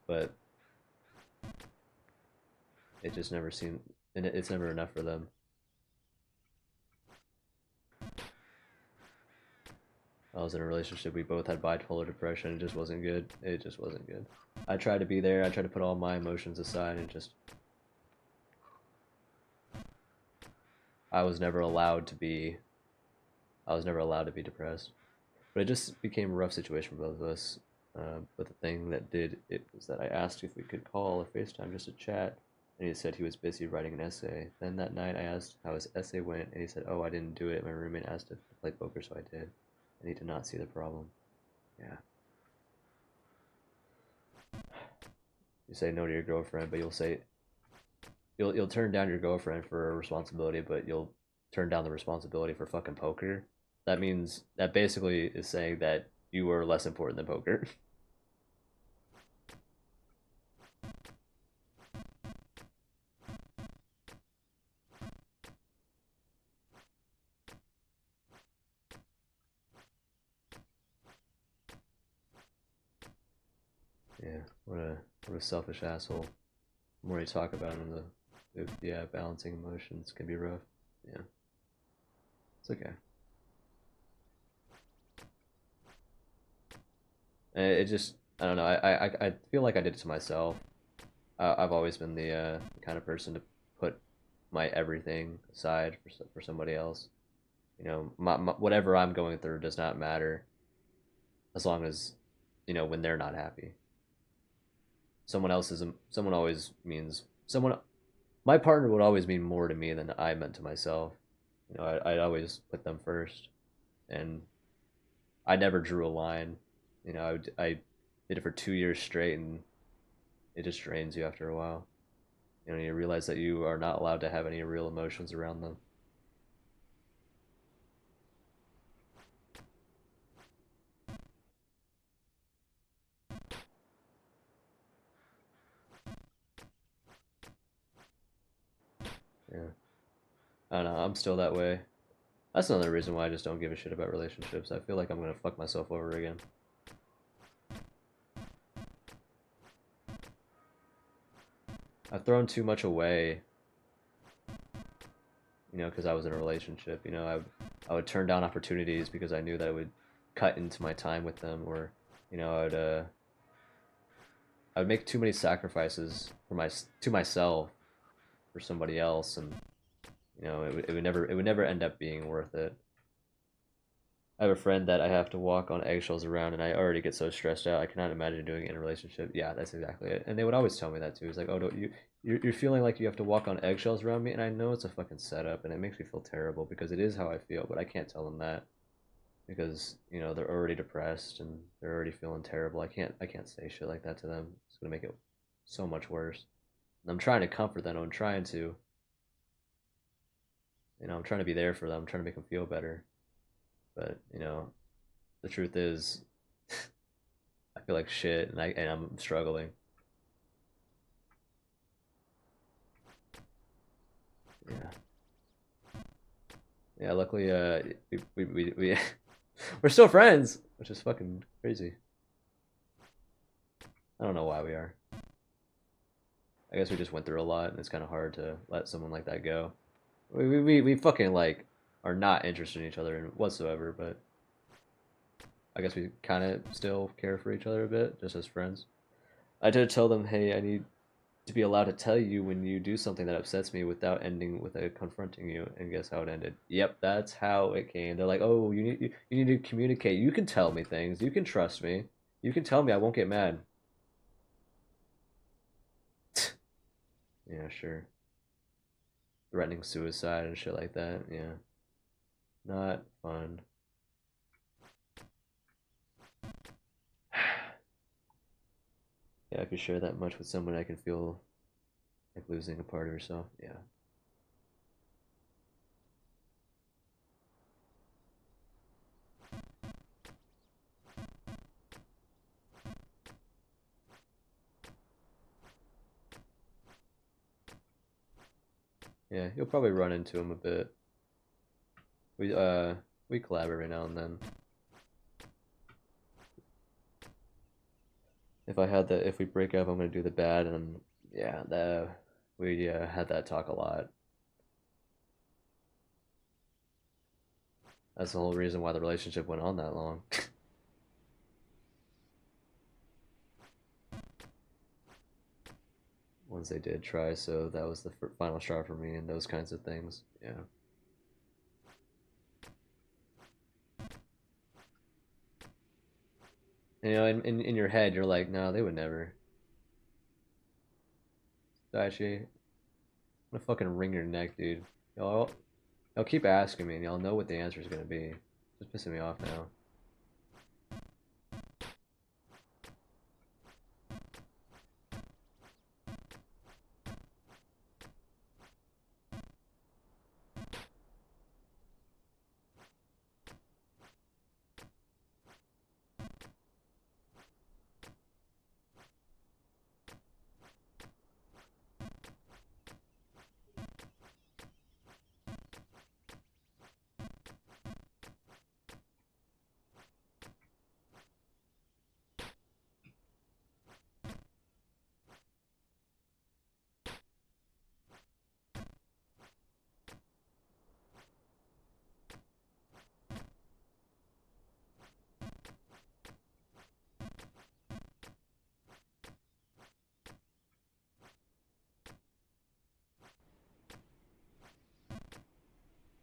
but it just never seems, and it's never enough for them. I was in a relationship, we both had bipolar depression, it just wasn't good. It just wasn't good. I tried to be there, I tried to put all my emotions aside, and just, I was never allowed to be, I was never allowed to be depressed. But it just became a rough situation for both of us. But the thing that did it was that I asked if we could call or FaceTime just to chat, and he said he was busy writing an essay. Then that night I asked how his essay went, and he said, "Oh, I didn't do it. My roommate asked if to play poker, so I did." And he did not see the problem. Yeah. You say no to your girlfriend, but you'll turn down your girlfriend for a responsibility, but you'll turn down the responsibility for fucking poker. That means that basically is saying that you are less important than poker. Yeah, what a selfish asshole. The more you talk about him, yeah, balancing emotions can be rough. Yeah, it's okay. It just I don't know. I feel like I did it to myself. I've always been the kind of person to put my everything aside for somebody else. You know, whatever I'm going through does not matter as long as you know when they're not happy. Someone always means someone. My partner would always mean more to me than I meant to myself. You know, I'd always put them first, and I never drew a line. You know, I did it for 2 years straight, and it just drains you after a while. You know, you realize that you are not allowed to have any real emotions around them. Yeah, I don't know. I'm still that way. That's another reason why I just don't give a shit about relationships. I feel like I'm gonna fuck myself over again. I've thrown too much away, you know, because I was in a relationship. You know, I would turn down opportunities because I knew that it would cut into my time with them, or you know, I would make too many sacrifices for to myself for somebody else, and you know, it would never end up being worth it. I have a friend that I have to walk on eggshells around, and I already get so stressed out. I cannot imagine doing it in a relationship. Yeah, that's exactly it. And they would always tell me that too. It's like, oh, don't you're feeling like you have to walk on eggshells around me, and I know it's a fucking setup, and it makes me feel terrible because it is how I feel, but I can't tell them that because you know they're already depressed and they're already feeling terrible. I can't say shit like that to them. It's gonna make it so much worse. And I'm trying to comfort them. I'm trying to, you know, I'm trying to be there for them. I'm trying to make them feel better. But you know, the truth is, I feel like shit, and I'm struggling. Yeah, Yeah, luckily, we we're still friends, which is fucking crazy. I don't know why we are. I guess we just went through a lot, and it's kind of hard to let someone like that go. We fucking like are not interested in each other whatsoever, but I guess we kind of still care for each other a bit, just as friends. I did tell them, hey, I need to be allowed to tell you when you do something that upsets me without ending with a confronting you. And guess how it ended? Yep, that's how it came. They're like, oh, you need to communicate. You can tell me things. You can trust me. You can tell me. I won't get mad. Yeah, sure. Threatening suicide and shit like that. Yeah, not fun. Yeah, if you share that much with someone, I can feel like losing a part of yourself. Yeah. Yeah, you'll probably run into him a bit. We uh we collab every now and then. If we break up, I'm gonna do the bad, and yeah, the we had that talk a lot. That's the whole reason why the relationship went on that long. Once they did try, so that was the final straw for me, and those kinds of things. Yeah. You know, in your head, you're like, no, they would never. Actually, I'm gonna fucking wring your neck, dude. Y'all keep asking me, and y'all know what the answer is gonna be. Just pissing me off now.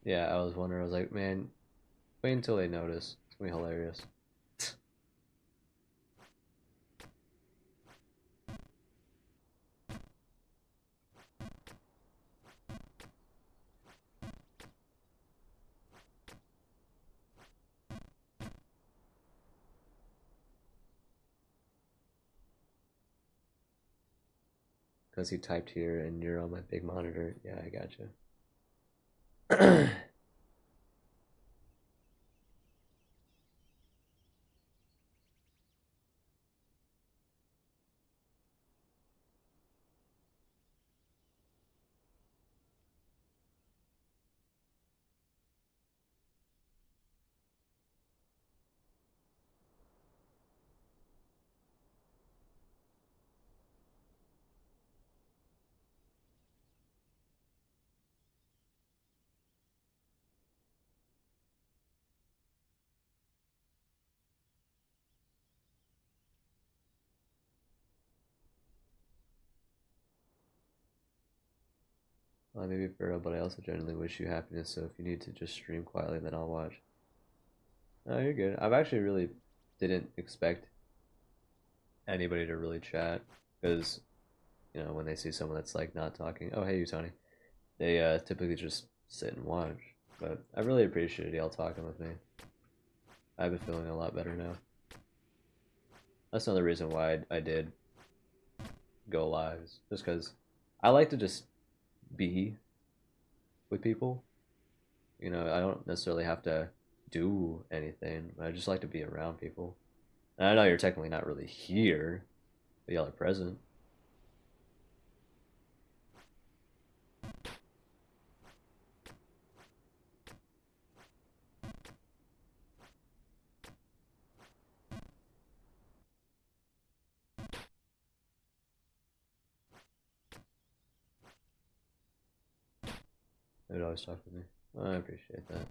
Yeah, I was wondering. I was like, man, wait until they notice. It's gonna be hilarious. Because he typed here and you're on my big monitor. Yeah, I gotcha. Well, I may be feral, but I also genuinely wish you happiness. So if you need to just stream quietly, then I'll watch. No, you're good. I've actually really didn't expect anybody to really chat because when they see someone that's like not talking, oh hey, you Tony, they typically just sit and watch. But I really appreciated y'all talking with me. I've been feeling a lot better now. That's another reason why I did go lives, just because I like to just be with people. I don't necessarily have to do anything. I just like to be around people. And I know you're technically not really here, but y'all are present. They would always talk to me. Well, I appreciate that.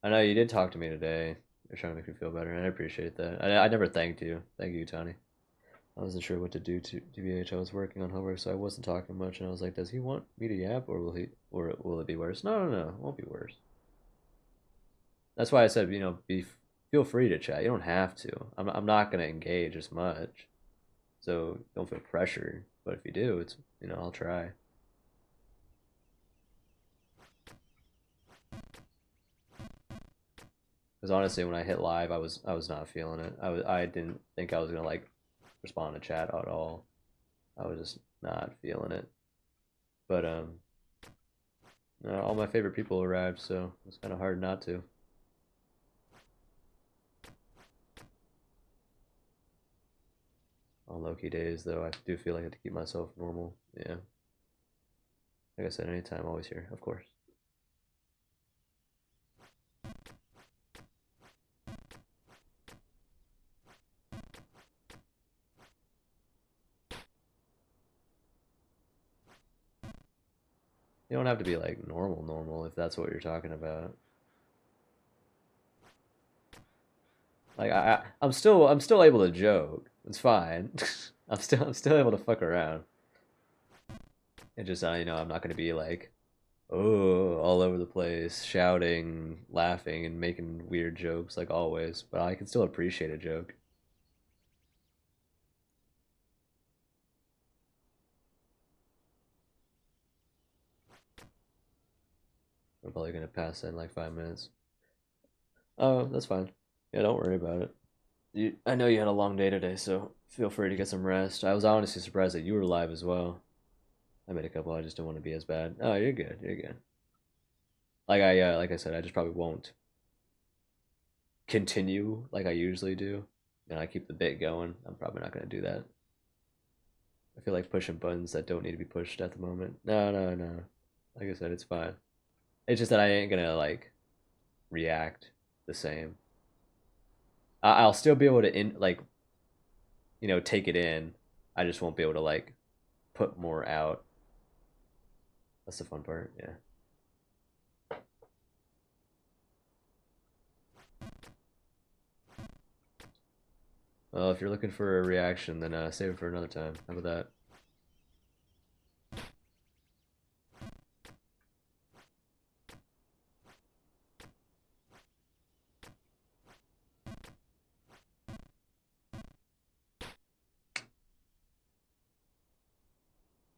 I know you did talk to me today. You're trying to make me feel better, and I appreciate that. I never thanked you. Thank you, Tony. I wasn't sure what to do to DBH. I was working on homework, so I wasn't talking much, and I was like, does he want me to yap, or will it be worse? No, no, no, it won't be worse. That's why I said, feel free to chat. You don't have to. I'm not gonna engage as much, so don't feel pressured. But if you do, I'll try. Because honestly, when I hit live, I was not feeling it. I didn't think I was gonna like respond to chat at all. I was just not feeling it. But all my favorite people arrived, so it's kind of hard not to. On Loki days, though, I do feel like I have to keep myself normal. Yeah. Like I said, anytime, always here, of course. You don't have to be like normal if that's what you're talking about. Like I'm still able to joke. It's fine. I'm still able to fuck around. It just I'm not gonna be like all over the place, shouting, laughing, and making weird jokes like always. But I can still appreciate a joke. We're probably gonna pass in like 5 minutes. Oh, that's fine. Yeah, don't worry about it. I know you had a long day today, so feel free to get some rest. I was honestly surprised that you were live as well. I made a couple. I just didn't want to be as bad. Oh, you're good. You're good. Like I said, I just probably won't continue like I usually do. I keep the bit going. I'm probably not gonna do that. I feel like pushing buttons that don't need to be pushed at the moment. No, no, no. Like I said, it's fine. It's just that I ain't gonna like react the same. I'll still be able to take it in. I just won't be able to like put more out. That's the fun part. Yeah. Well, if you're looking for a reaction, then save it for another time. How about that?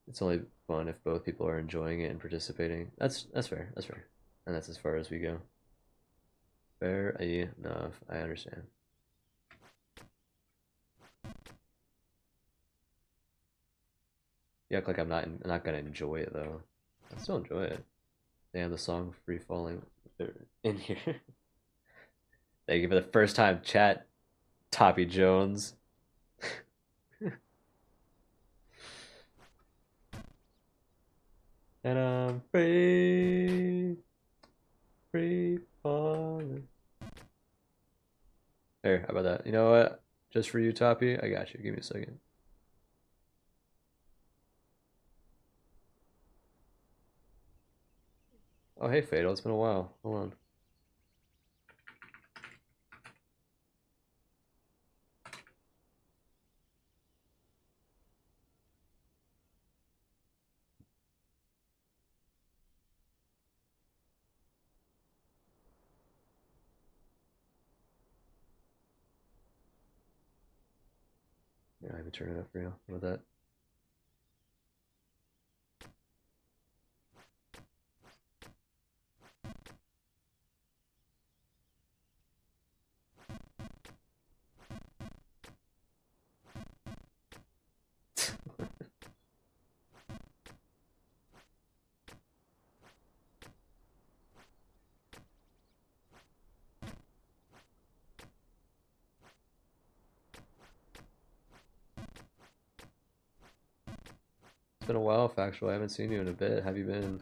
It's only fun if both people are enjoying it and participating. That's fair. That's fair. And that's as far as we go. Fair enough. I understand. You act like I'm not gonna enjoy it though. I still enjoy it. Damn, the song "Free Falling" in here. Thank you for the first time chat, Toppy Jones. And I'm free falling. Here, how about that? You know what? Just for you, Toppy, I got you. Give me a second. Oh, hey, Fatal. It's been a while. Hold on. Yeah, I haven't turned it up for you. How about that? It's been a while, Factual. I haven't seen you in a bit. Have you been?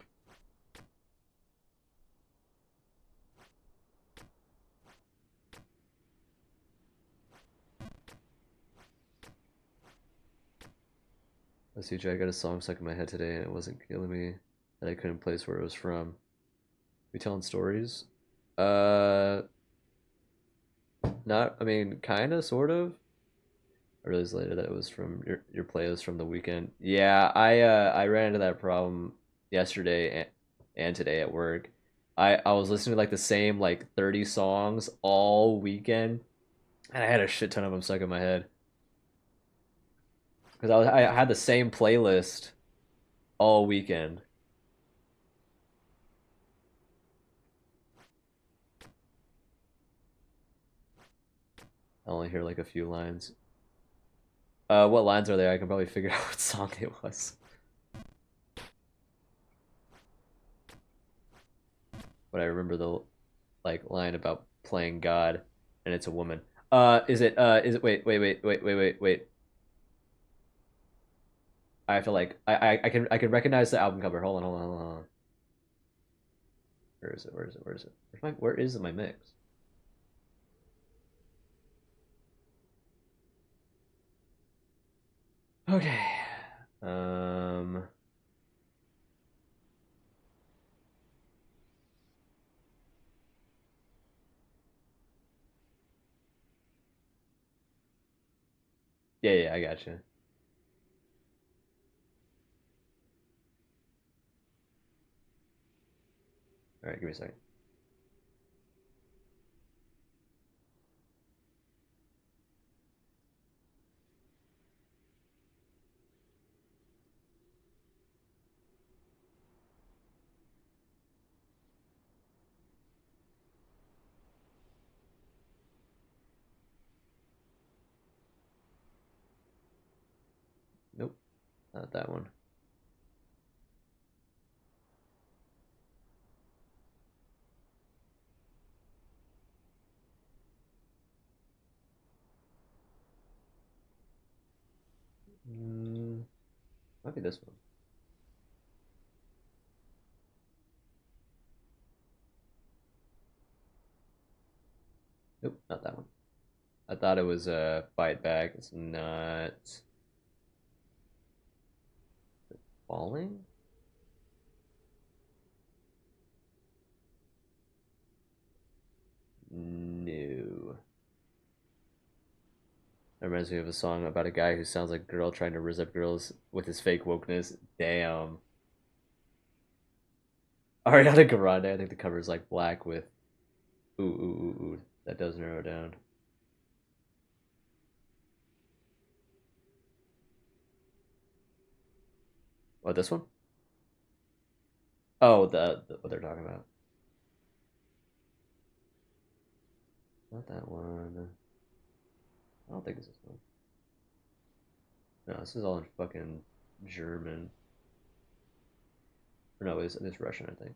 Let's see, I got a song stuck in my head today, and it wasn't killing me, and I couldn't place where it was from. We telling stories? Uh, not. I mean, kind of, sort of. I realized later that it was from your playlist from the weekend. Yeah, I ran into that problem yesterday and today at work. I was listening to like the same like 30 songs all weekend, and I had a shit ton of them stuck in my head because I had the same playlist all weekend. I only hear like a few lines. What lines are there? I can probably figure out what song it was. But I remember the like line about playing God and it's a woman. Is it wait. I have to like I can recognize the album cover. Hold on. Where is it? Where is my mix? Okay. Um yeah, I got you. All right, give me a second. Nope, not that one. Mm, might be this one. Nope, not that one. I thought it was Fight Back. It's not. Falling? No. That reminds me of a song about a guy who sounds like a girl trying to rizz up girls with his fake wokeness. Damn. Ariana Grande, I think the cover is like black with ooh. That does narrow down. What, this one? Oh, the what they're talking about. Not that one. I don't think it's this one. No, this is all in fucking German. Or no, it's Russian, I think.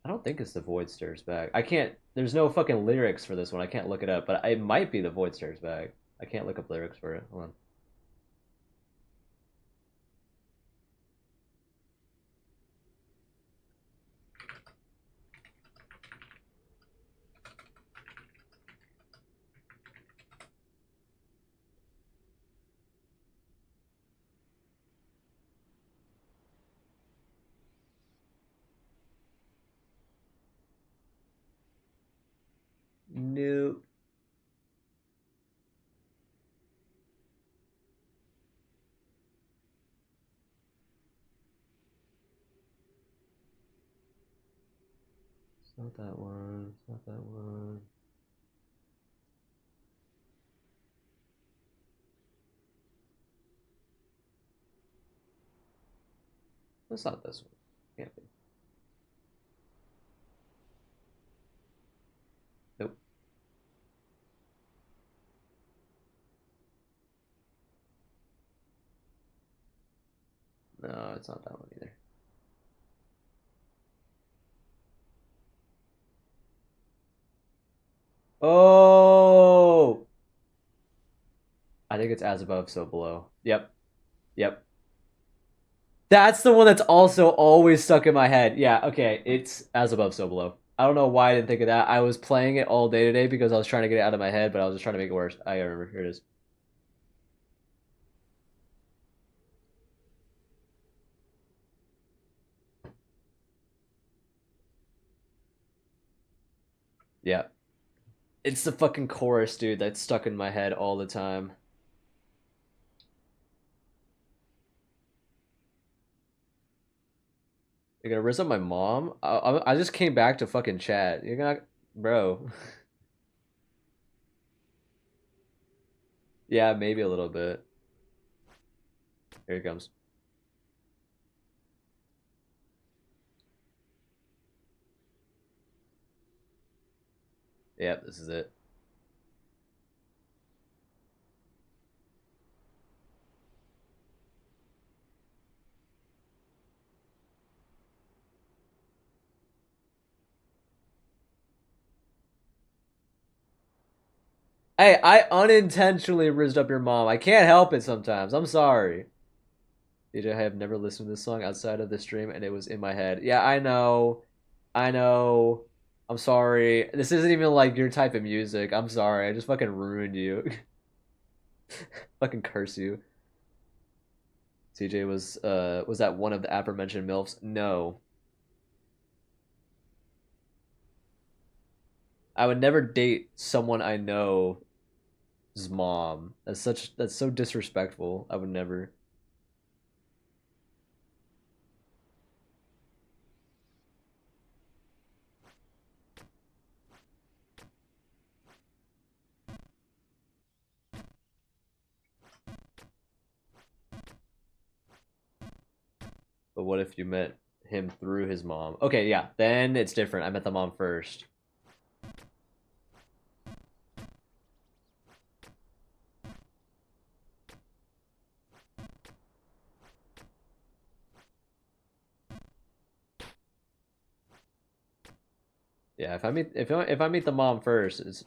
I don't think it's the Void Stares Back. I can't. There's no fucking lyrics for this one. I can't look it up, but it might be the Void Stares Back. I can't look up lyrics for it. Hold on. No, it's not that one. It's not that one. It's not this one. Can't be. Nope. No, it's not that one either. Oh, I think it's as above, so below. Yep. Yep. That's the one that's also always stuck in my head. Yeah, okay, it's As Above, So Below. I don't know why I didn't think of that. I was playing it all day today because I was trying to get it out of my head, but I was just trying to make it worse. I remember. Here it is. Yeah. It's the fucking chorus, dude, that's stuck in my head all the time. You're gonna riz up my mom? I just came back to fucking chat. You're gonna, bro. Yeah, maybe a little bit. Here it comes. Yep, this is it. Hey, I unintentionally rizzed up your mom. I can't help it sometimes. I'm sorry. DJ, I have never listened to this song outside of the stream, and it was in my head. Yeah, I know. I know. I'm sorry. This isn't even like your type of music. I'm sorry. I just fucking ruined you. Fucking curse you. CJ was that one of the aforementioned MILFs? No. I would never date someone I know's mom. That's so disrespectful. I would never. But what if you met him through his mom? Okay, yeah, then it's different. I met the mom first. Yeah, if I meet the mom first, it's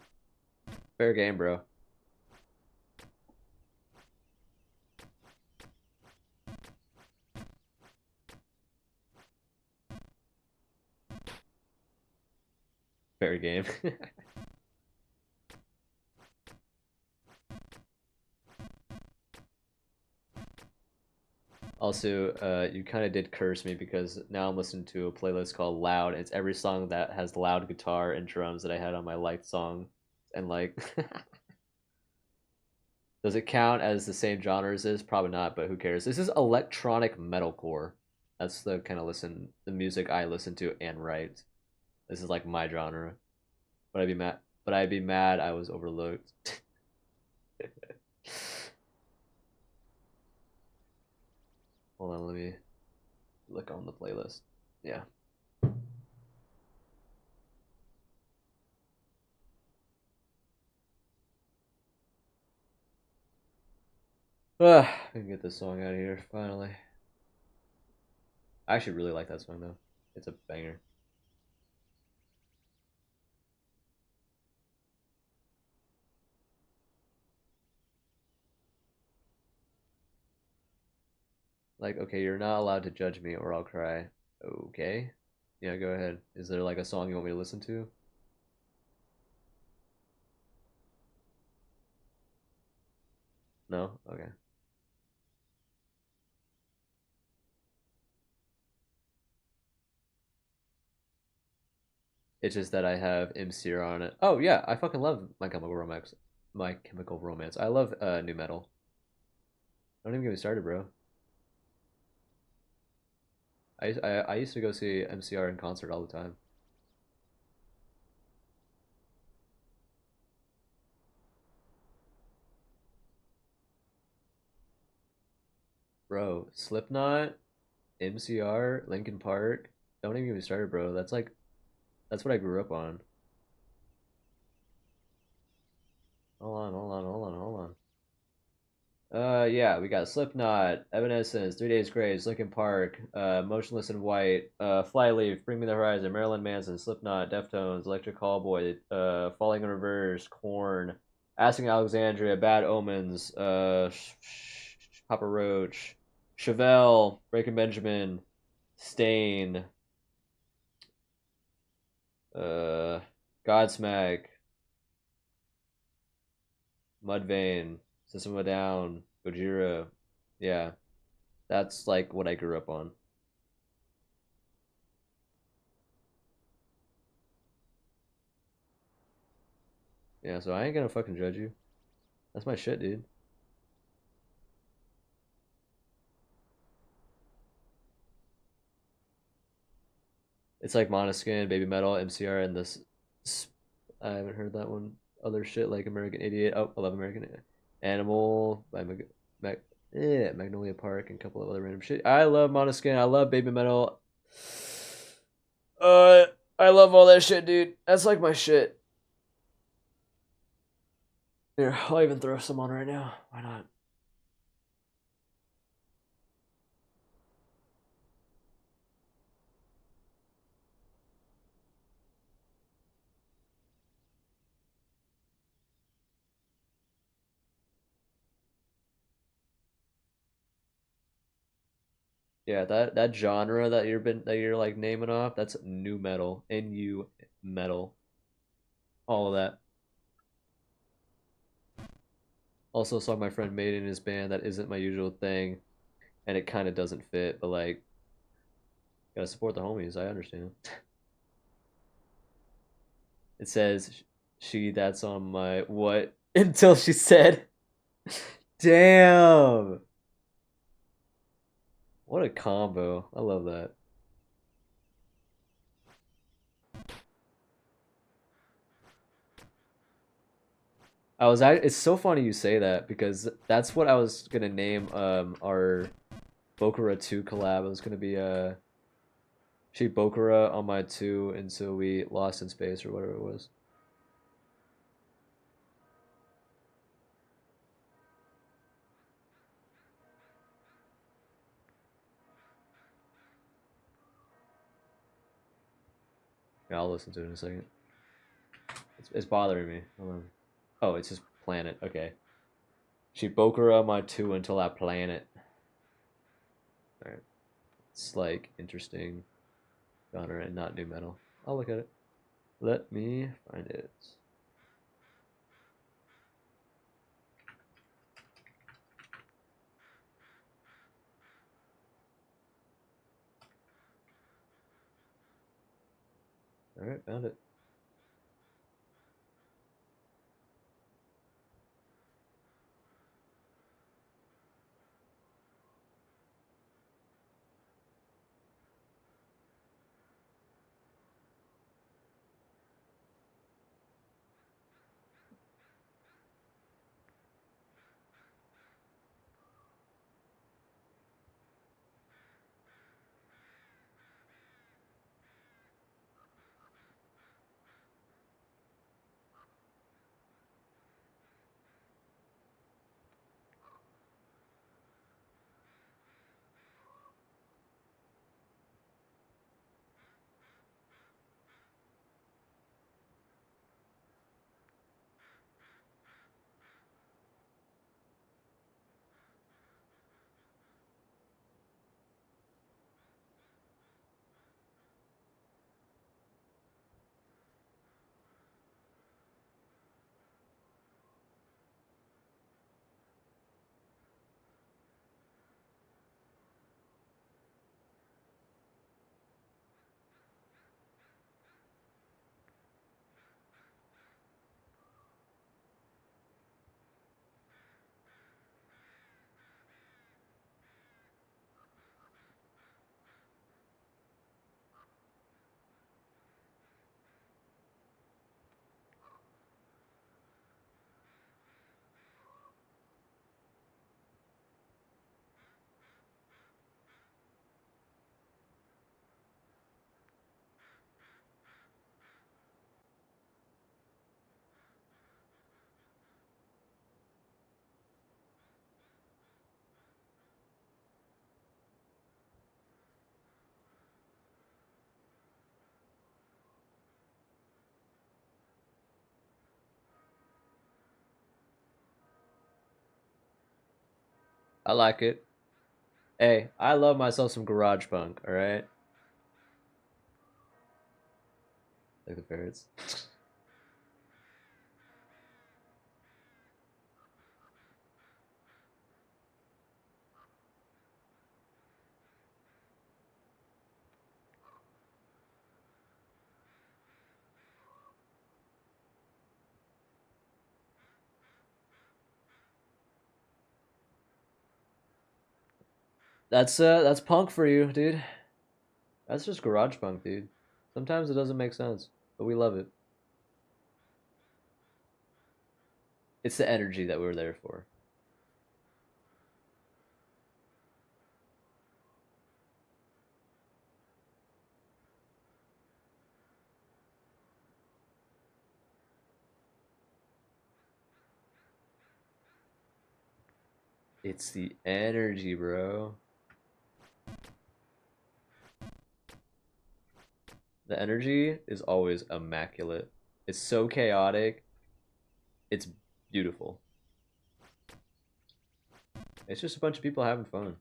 fair game, bro. Fair game. Also, you kind of did curse me because now I'm listening to a playlist called Loud. It's every song that has loud guitar and drums that I had on my liked song, and like, does it count as the same genre as this? Probably not, but who cares? This is electronic metalcore. That's the kind of the music I listen to and write. This is like my genre. But I'd be mad. But I'd be mad I was overlooked. Hold on, let me look on the playlist. Yeah. We can get this song out of here finally. I actually really like that song though. It's a banger. Like, okay, you're not allowed to judge me or I'll cry. Okay. Yeah, go ahead. Is there like a song you want me to listen to? No? Okay. It's just that I have MCR on it. Oh yeah, I fucking love My Chemical Romance. My Chemical Romance. I love new metal. Don't even get me started, bro. I used to go see MCR in concert all the time. Bro, Slipknot, MCR, Linkin Park. Don't even get me started, bro. That's what I grew up on. Hold on. Yeah, we got Slipknot, Evanescence, Three Days Grace, Linkin Park, Motionless in White, Flyleaf, Bring Me the Horizon, Marilyn Manson, Slipknot, Deftones, Electric Callboy, Falling in Reverse, Korn, Asking Alexandria, Bad Omens, Papa Roach, Chevelle, Breaking Benjamin, Stain, uh, Godsmack, Mudvayne, System of a Down, Gojira. Yeah, that's like what I grew up on. Yeah, so I ain't gonna fucking judge you. That's my shit, dude. It's like Monoskin, Baby Metal, MCR, and this. I haven't heard that one. Other shit like American Idiot. Oh, I love American Animal by Magnolia Park and a couple of other random shit. I love Monoskin. I love Baby Metal. Uh, I love all that shit, dude. That's like my shit. Here, I'll even throw some on right now. Why not? Yeah, that genre that you're like naming off, that's new metal. NU metal. All of that. Also saw my friend made in his band that isn't my usual thing, and it kind of doesn't fit, but like gotta support the homies. I understand. It says she that's on my what until she said, "Damn, what a combo! I love that." It's so funny you say that because that's what I was gonna name our Bokura 2 collab. It was gonna be she Bokura on my 2 until we lost in space or whatever it was. Yeah, I'll listen to it in a second. It's bothering me. Hold on. Oh, it's just planet. Okay. She Bokura my 2 until that planet. Alright. It's like interesting genre and not new metal. I'll look at it. Let me find it. Alright, found it. I like it. Hey, I love myself some garage punk, alright? Like the ferrets. That's punk for you, dude. That's just garage punk, dude. Sometimes it doesn't make sense, but we love it. It's the energy that we're there for. It's the energy, bro. The energy is always immaculate. It's so chaotic. It's beautiful. It's just a bunch of people having fun.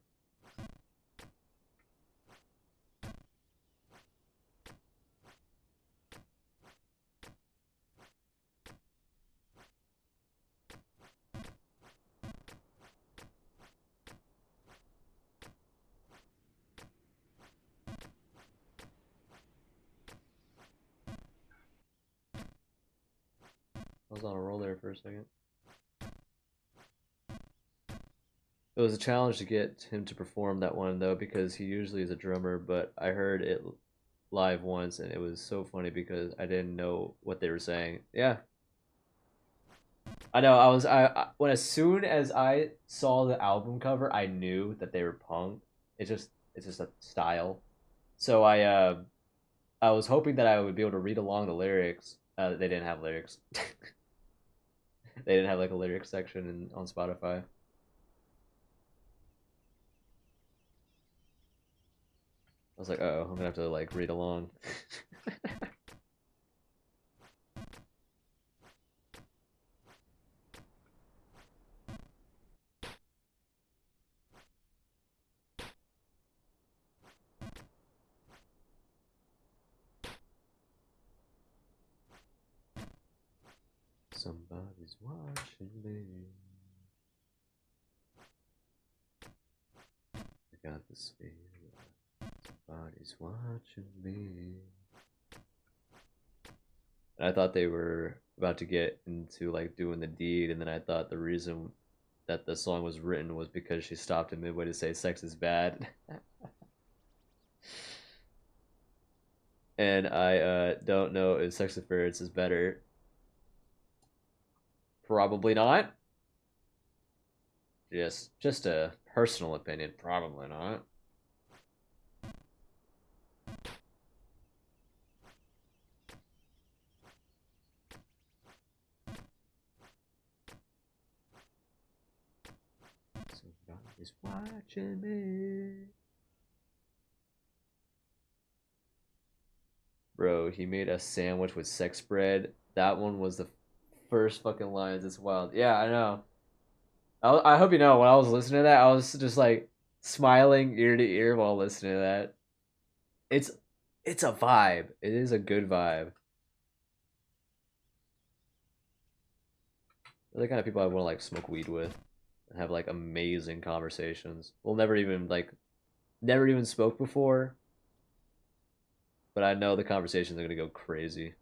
I was on a roll there for a second. It was a challenge to get him to perform that one though, because he usually is a drummer, but I heard it live once and it was so funny because I didn't know what they were saying. Yeah. I know, I when as soon as I saw the album cover, I knew that they were punk. It's just a style. So I was hoping that I would be able to read along the lyrics. They didn't have lyrics. They didn't have like a lyrics section on Spotify. I was like, oh, I'm gonna have to like read along. Somebody's watching me. I got this feeling. Somebody's watching me. And I thought they were about to get into like doing the deed, and then I thought the reason that the song was written was because she stopped in midway to say sex is bad. And I don't know if Sex and Ferrets is better. Probably not. Just a personal opinion. Probably not. Somebody's watching me. Bro, he made a sandwich with sex bread. That one was the first fucking lines. It's wild. Yeah, I know. I hope you know when I was listening to that, I was just like smiling ear to ear while listening to that. It's it's a vibe. It is a good vibe. They're the kind of people I want to like smoke weed with and have like amazing conversations. We'll never even spoke before, but I know the conversations are gonna go crazy.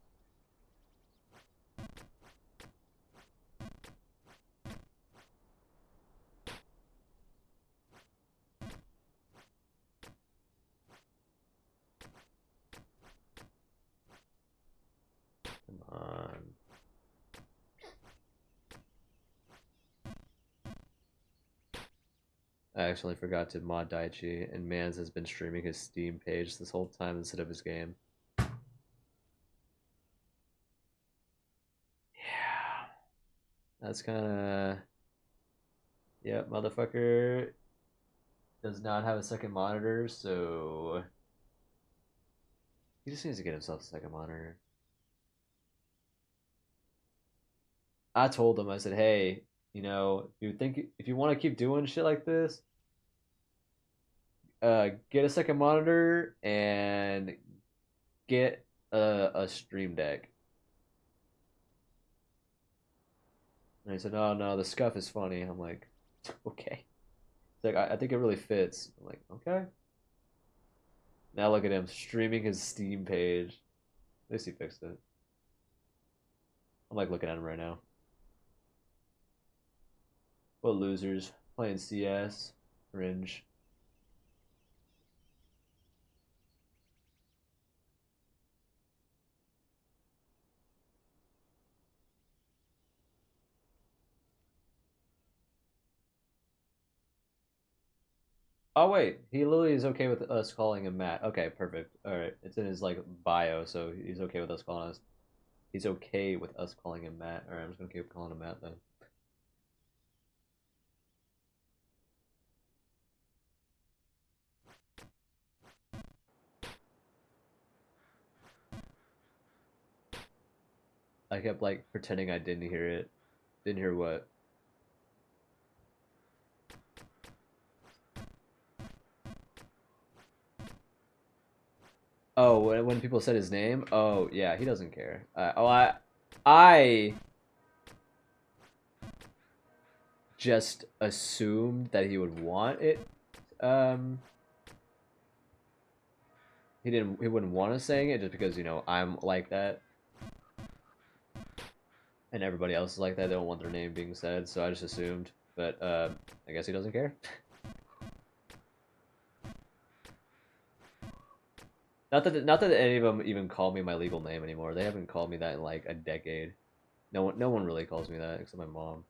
Come on. I actually forgot to mod Daichi, and Mans has been streaming his Steam page this whole time instead of his game. Yeah, that's kind of. Yep, motherfucker does not have a second monitor, so he just needs to get himself a second monitor. I told him, I said, hey, if you want to keep doing shit like this, get a second monitor and get a stream deck. And he said, no, no, the scuff is funny. I'm like, okay. It's like, I think it really fits. I'm like, okay. Now look at him streaming his Steam page. At least he fixed it. I'm like looking at him right now. What losers playing CS? Cringe. Oh wait, he literally is okay with us calling him Matt. Okay, perfect. All right, it's in his like bio, so he's okay with us calling us. He's okay with us calling him Matt. All right, I'm just gonna keep calling him Matt then. I kept like pretending I didn't hear it. Didn't hear what? Oh, when people said his name? Oh yeah, he doesn't care. I just assumed that he would want it. Um, he wouldn't want us saying it just because I'm like that, and everybody else is like that. They don't want their name being said, so I just assumed. But I guess he doesn't care. Not that any of them even call me my legal name anymore. They haven't called me that in like a decade. No one really calls me that except my mom.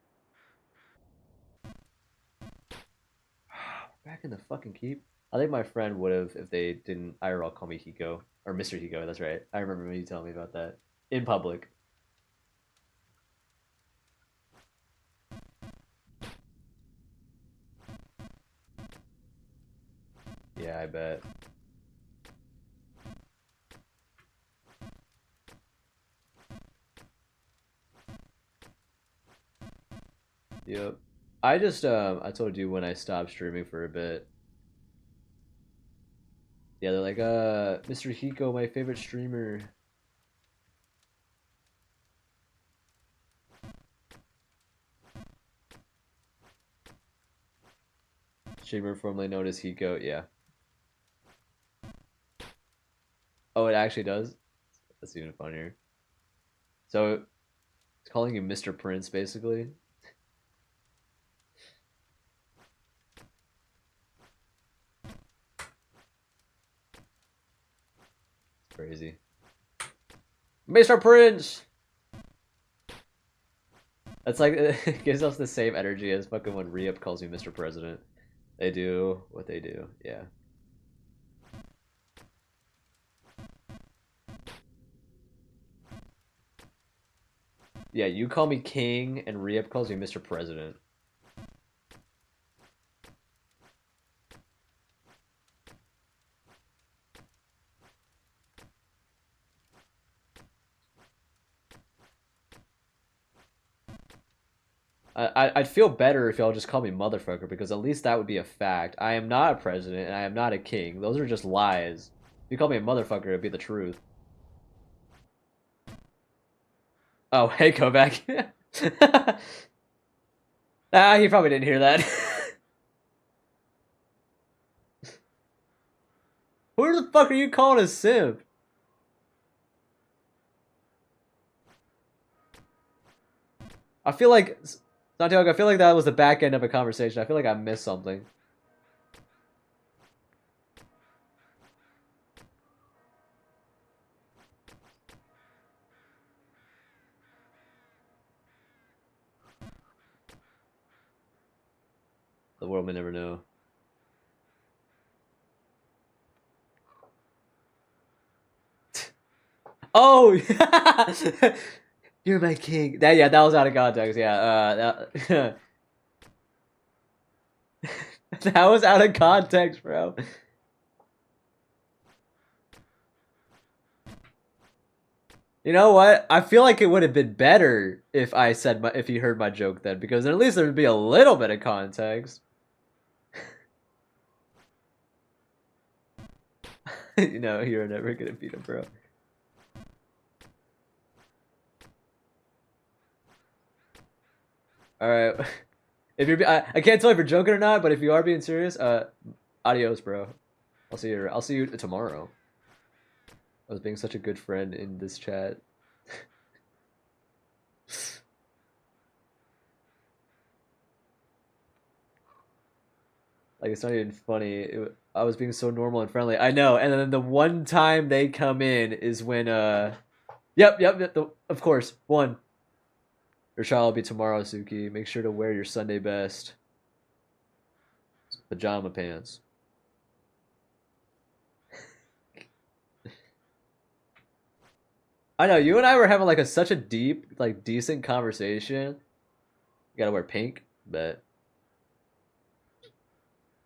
Back in the fucking keep. I think my friend would have if they didn't IRL call me Hiko or Mr. Hiko. That's right. I remember you telling me about that in public. Yeah, I bet. Yep. I told you when I stopped streaming for a bit. Yeah, they're like, Mr. Hiko, my favorite streamer. Streamer formerly known as Hiko, yeah. Oh, it actually does? That's even funnier. So it's calling you Mr. Prince basically. It's crazy. Mr. Prince! That's like it gives us the same energy as fucking when Re-Up calls me Mr. President. They do what they do, yeah. Yeah, you call me King and Re-Up calls me Mr. President. I'd feel better if y'all just call me motherfucker because at least that would be a fact. I am not a president and I am not a king. Those are just lies. If you call me a motherfucker, it'd be the truth. Oh, hey, Kovac. He probably didn't hear that. Who the fuck are you calling a simp? I feel like, Santiago, I feel like that was the back end of a conversation. I feel like I missed something. The world may never know. Oh, you're my king. That was out of context. Yeah, that was out of context, bro. You know what? I feel like it would have been better if if he heard my joke then, because at least there would be a little bit of context. You know, you're never gonna beat him, bro. All right. If you're, I can't tell if you're joking or not, but if you are being serious, adios, bro. I'll see you tomorrow. I was being such a good friend in this chat. Like, it's not even funny. I was being so normal and friendly. I know. And then the one time they come in is when yep, of course. One. Your child will be tomorrow, Suki. Make sure to wear your Sunday best. Pajama pants. I know, you and I were having like such a deep, like decent conversation. You gotta wear pink, but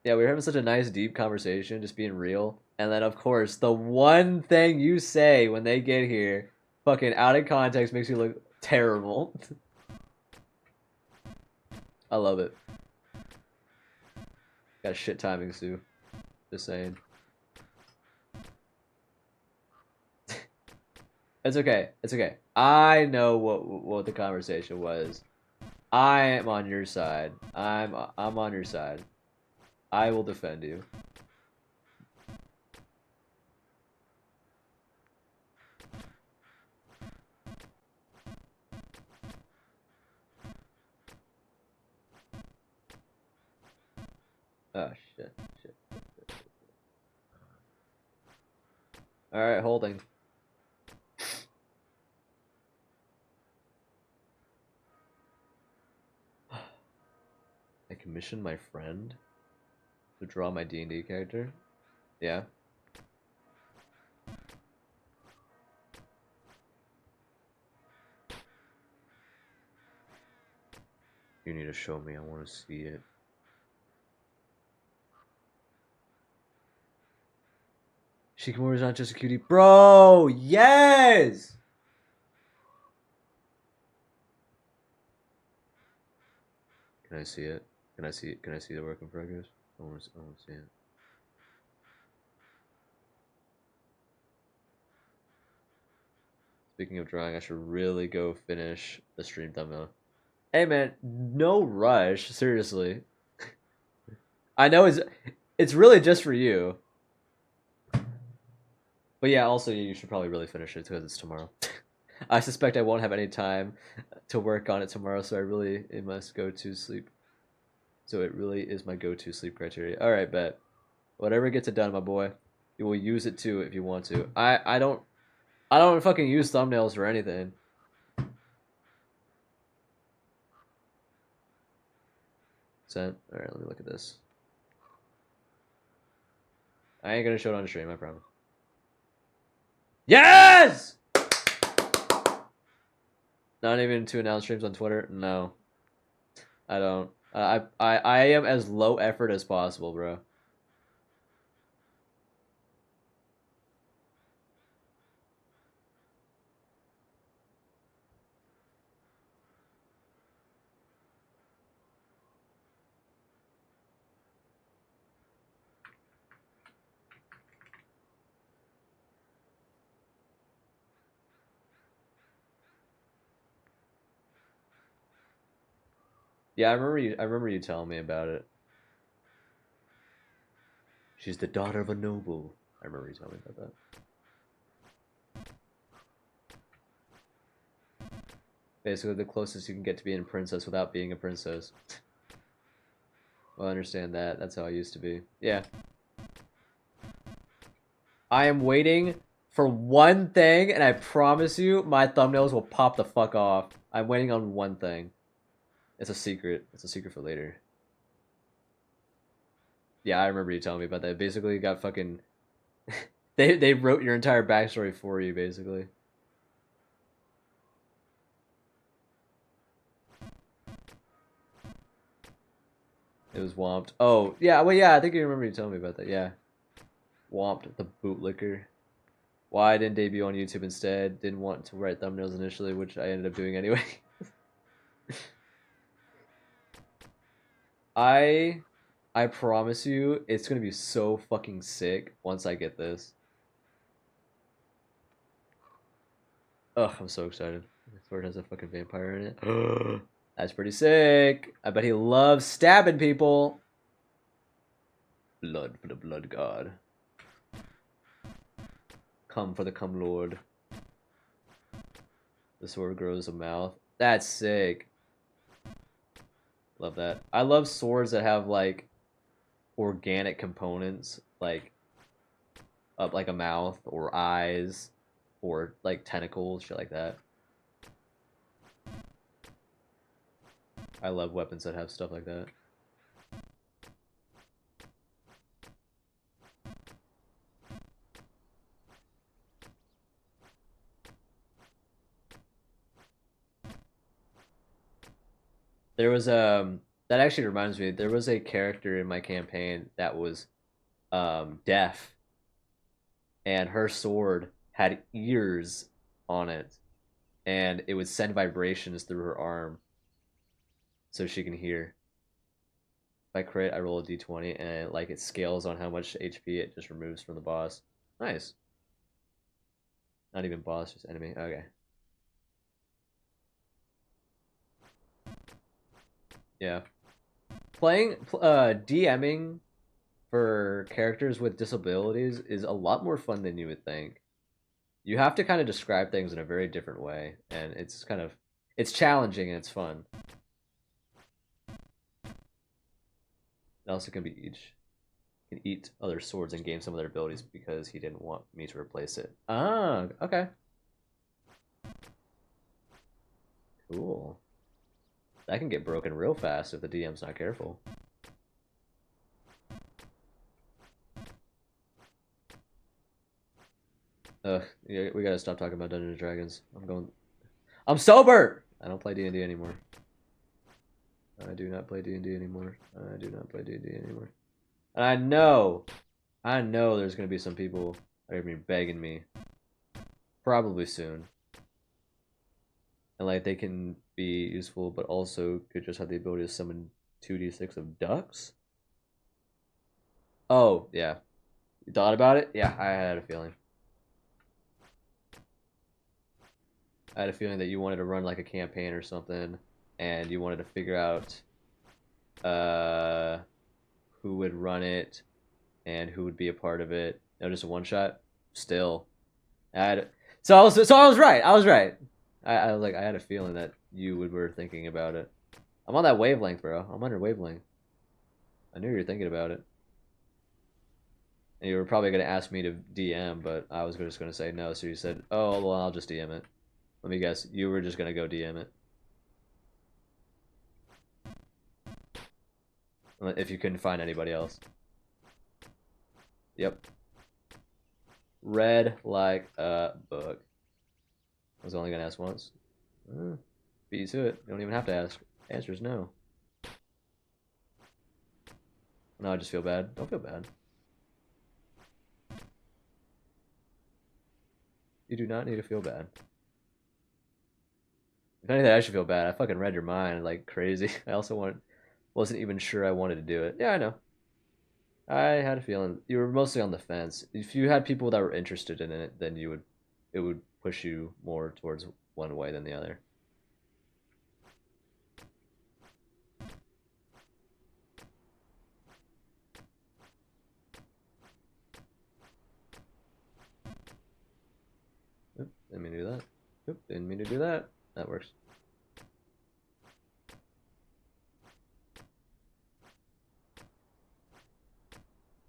yeah, we were having such a nice deep conversation, just being real. And then of course, the one thing you say when they get here, fucking out of context, makes you look terrible. I love it. Got shit timing, Sue. Just saying. It's okay. It's okay. I know what the conversation was. I am on your side. I'm on your side. I will defend you. Oh shit. Shit. All right, holding. I commissioned my friend to draw my D&D character. Yeah. You need to show me. I want to see it. Shikimori's not just a cutie. Bro, yes! Can I see it? Can I see it? Can I see the work in progress? I want to see it. Speaking of drawing, I should really go finish the stream thumbnail. Hey man, no rush, seriously. I know it's really just for you. But yeah, also you should probably really finish it because it's tomorrow. I suspect I won't have any time to work on it tomorrow, so it must go to sleep. So it really is my go-to sleep criteria. All right, bet. Whatever gets it done, my boy. You will use it too if you want to. I don't fucking use thumbnails for anything. Sent. All right, let me look at this. I ain't gonna show it on stream, I promise. Yes! Not even to announce streams on Twitter? No. I don't. I am as low effort as possible, bro. Yeah, I remember you telling me about it. She's the daughter of a noble. I remember you telling me about that. Basically, the closest you can get to being a princess without being a princess. Well, I understand that. That's how I used to be. Yeah. I am waiting for one thing, and I promise you, my thumbnails will pop the fuck off. I'm waiting on one thing. It's a secret. It's a secret for later. Yeah, I remember you telling me about that. Basically, you got fucking... they wrote your entire backstory for you, basically. It was Womped. Oh, yeah, well, yeah, I think you remember you telling me about that, yeah. Womped, the bootlicker. Why I didn't debut on YouTube instead. Didn't want to write thumbnails initially, which I ended up doing anyway. I promise you, it's gonna be so fucking sick once I get this. Ugh, I'm so excited. My sword has a fucking vampire in it. That's pretty sick. I bet he loves stabbing people. Blood for the blood god. Come for the cum lord. The sword grows a mouth. That's sick. Love that. I love swords that have like organic components, like like a mouth or eyes or like tentacles, shit like that. I love weapons that have stuff like that. There was that actually reminds me, there was a character in my campaign that was deaf, and her sword had ears on it, and it would send vibrations through her arm so she can hear. If I crit, I roll a d20, and like it scales on how much HP it just removes from the boss. Nice. Not even boss, just enemy. Okay. Yeah. Playing DMing for characters with disabilities is a lot more fun than you would think. You have to kind of describe things in a very different way, and it's challenging and it's fun. It also can eat other swords and gain some of their abilities because he didn't want me to replace it. Ah, okay. Cool. That can get broken real fast if the DM's not careful. Ugh, yeah, we gotta stop talking about Dungeons and Dragons. I'm sober! I don't play D&D anymore. I do not play D&D anymore. I do not play D&D anymore. And I know there's gonna be some people that are gonna be begging me. Probably soon. And like they can be useful, but also could just have the ability to summon 2d6 of ducks. Oh, yeah. You thought about it? Yeah, I had a feeling. I had a feeling that you wanted to run like a campaign or something, and you wanted to figure out uh who would run it and who would be a part of it. No, just a one shot. Still, I had so I was right. I was right. I was like I had a feeling that you were thinking about it. I'm on that wavelength, bro. I'm on your wavelength. I knew you were thinking about it. And you were probably gonna ask me to DM, but I was just gonna say no. So you said, "Oh, well, I'll just DM it." Let me guess. You were just gonna go DM it if you couldn't find anybody else. Yep. Read like a book. I was only gonna ask once. Beat you to it. You don't even have to ask. Answer is no. No, I just feel bad. Don't feel bad. You do not need to feel bad. If anything, I should feel bad. I fucking read your mind like crazy. I also wasn't even sure I wanted to do it. Yeah, I know. I had a feeling you were mostly on the fence. If you had people that were interested in it, then it would push you more towards one way than the other. Oop, didn't mean to do that. Oop, didn't mean to do that. That works.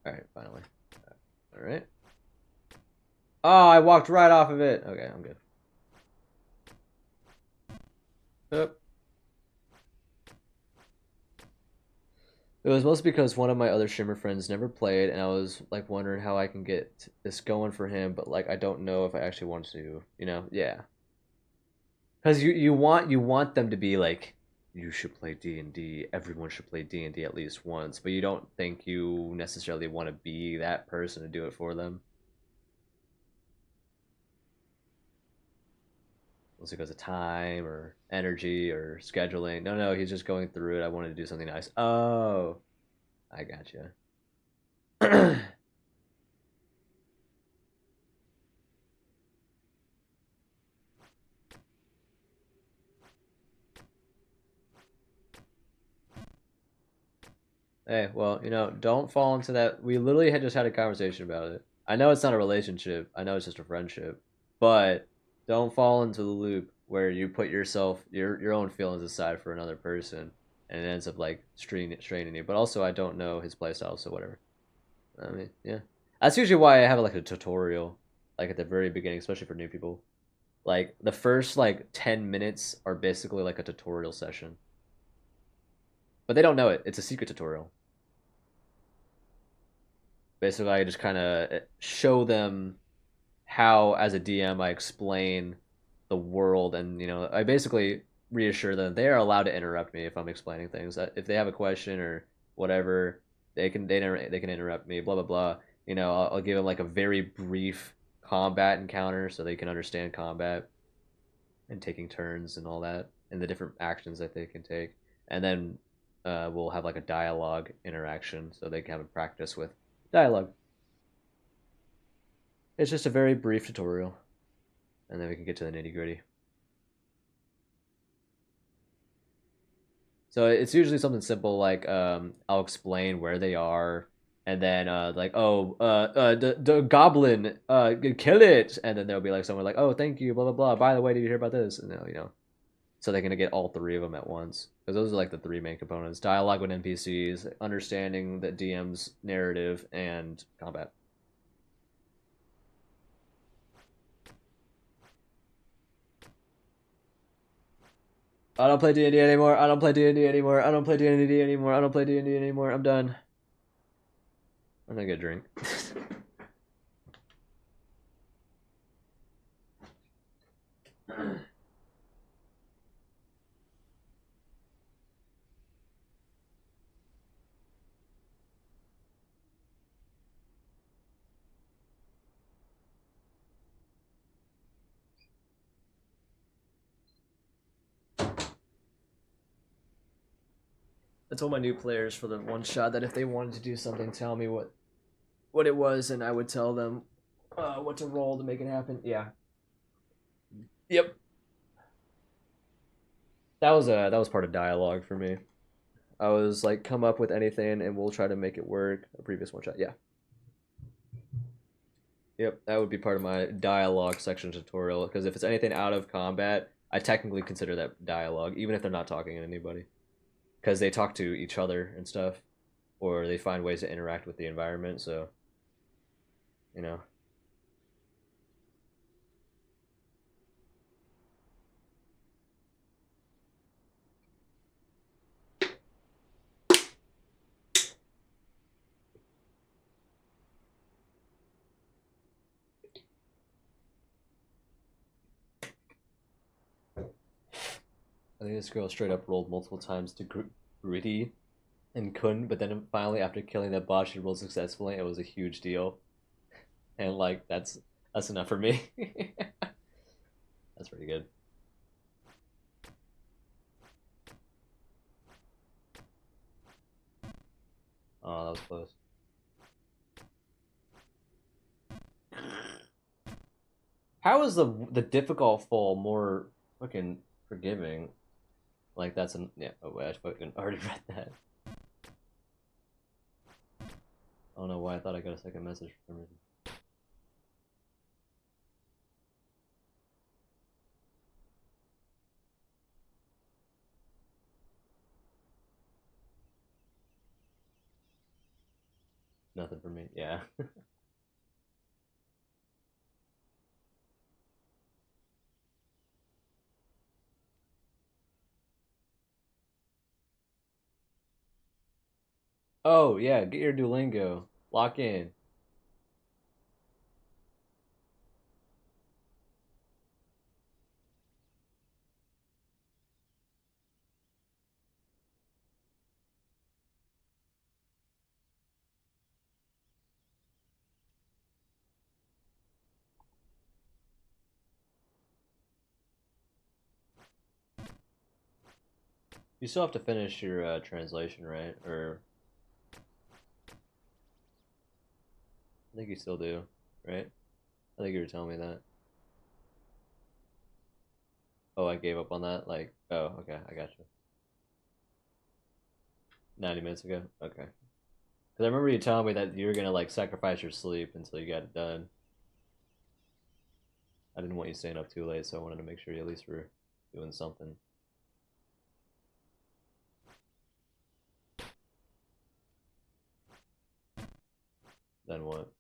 All right, finally. All right. Oh, I walked right off of it. Okay, I'm good. Oop. It was mostly because one of my other streamer friends never played, and I was like wondering how I can get this going for him, but like I don't know if I actually want to, you know? Yeah. Because you want them to be like, you should play D&D. Everyone should play D&D at least once, but you don't think you necessarily want to be that person to do it for them. Unless it goes to time or energy or scheduling. No, no, he's just going through it. I wanted to do something nice. Oh, I got you. Hey, well, don't fall into that. We literally had just had a conversation about it. I know it's not a relationship. I know it's just a friendship. But don't fall into the loop where you put your own feelings aside for another person, and it ends up like straining you. But also, I don't know his playstyle, so whatever. I mean, yeah, that's usually why I have like a tutorial, like at the very beginning, especially for new people. Like the first like 10 minutes are basically like a tutorial session, but they don't know it. It's a secret tutorial. Basically, I just kind of show them how, as a DM, I explain the world, and I basically reassure them they are allowed to interrupt me if I'm explaining things. If they have a question or whatever, they can interrupt me. Blah blah blah. I'll give them like a very brief combat encounter so they can understand combat and taking turns and all that, and the different actions that they can take, and then we'll have like a dialogue interaction so they can have a practice with dialogue. It's just a very brief tutorial, and then we can get to the nitty gritty. So it's usually something simple like I'll explain where they are, and then like the goblin kill it, and then there'll be like someone like oh thank you blah blah blah. By the way, did you hear about this? And so they're gonna get all three of them at once because those are like the three main components: dialogue with NPCs, understanding the DM's narrative, and combat. I don't play D&D anymore. I don't play D&D anymore. I don't play D&D anymore. I don't play D&D anymore. I'm done. I'm gonna get a drink. I told my new players for the one shot that if they wanted to do something, tell me what it was, and I would tell them what to roll to make it happen. Yeah. Yep. That was part of dialogue for me. I was like, come up with anything, and we'll try to make it work. A previous one shot. Yeah. Yep. That would be part of my dialogue section tutorial because if it's anything out of combat, I technically consider that dialogue, even if they're not talking to anybody, because they talk to each other and stuff, or they find ways to interact with the environment. So, you know. I think this girl straight up rolled multiple times to gritty and couldn't, but then finally after killing that boss, she rolled successfully. It was a huge deal, and like that's enough for me. That's pretty good. Oh, that was close. How is the difficult fall more fucking forgiving? Like that's an yeah. Oh wait, I fucking already read that. I don't know why I thought I got a second message for some reason. Nothing for me. Yeah. Oh yeah, get your Duolingo. Lock in. You still have to finish your translation, right? Or I think you still do, right? I think you were telling me that. Oh, I gave up on that. Like, oh, okay, I got you. 90 minutes ago. Okay. Because I remember you telling me that you were gonna like sacrifice your sleep until you got it done. I didn't want you staying up too late, so I wanted to make sure you at least were doing something. Then what?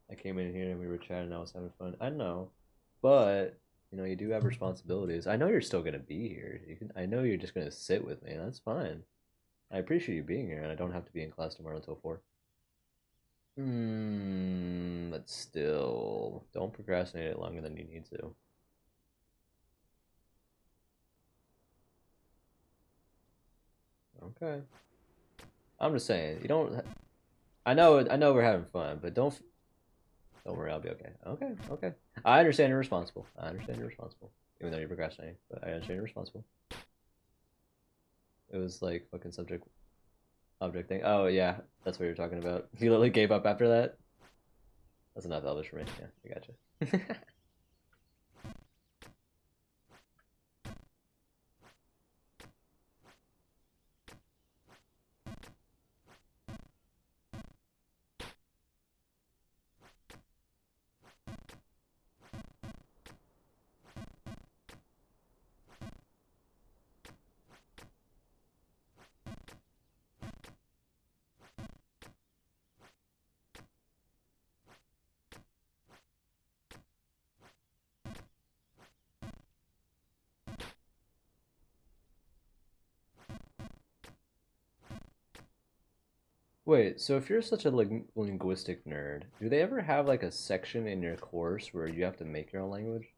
I came in here and we were chatting. I was having fun. I know, but you know you do have responsibilities. I know you're still gonna be here. You can. I know you're just gonna sit with me. That's fine. I appreciate you being here, and I don't have to be in class tomorrow until 4. But still, don't procrastinate it longer than you need to. Okay. I'm just saying, you don't. I know we're having fun, but don't worry, I'll be okay. Okay, okay. I understand you're responsible. I understand you're responsible, even though you're procrastinating. But I understand you're responsible. It was like fucking subject object thing. Oh yeah, that's what you're talking about. He literally gave up after that. That's enough Elvish for me. Yeah, I gotcha. Wait, so if you're such a linguistic nerd, do they ever have like a section in your course where you have to make your own language?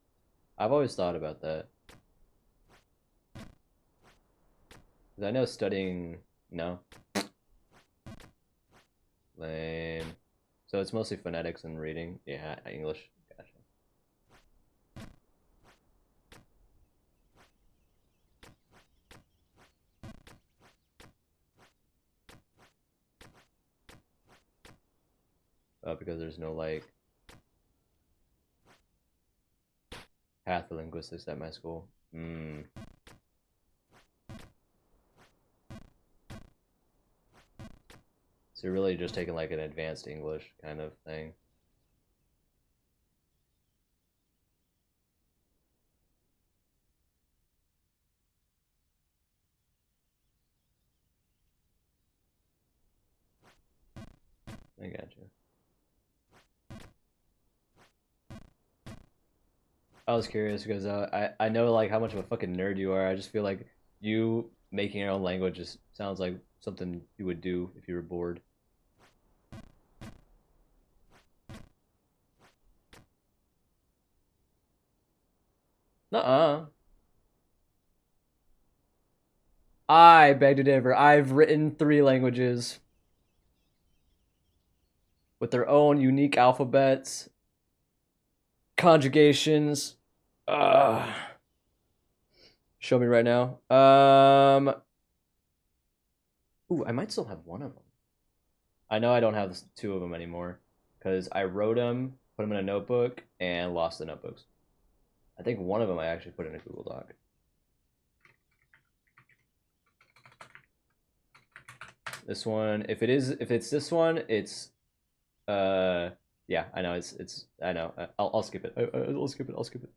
I've always thought about that. 'Cause I know studying, no, lame. So it's mostly phonetics and reading. Yeah, English. Gotcha. Because there's no like path of linguistics at my school. So you're really just taking like an advanced English kind of thing. I gotcha. I was curious because I know like how much of a fucking nerd you are. I just feel like you making your own language just sounds like something you would do if you were bored. Nuh-uh. I beg to differ. I've written 3 languages with their own unique alphabets, conjugations. Show me right now. Ooh, I might still have one of them. I know I don't have 2 of them anymore because I wrote them, put them in a notebook, and lost the notebooks. I think one of them I actually put in a Google Doc. This one, if it's this one, it's yeah, I know I know. I'll skip it. I'll skip it. I'll skip it.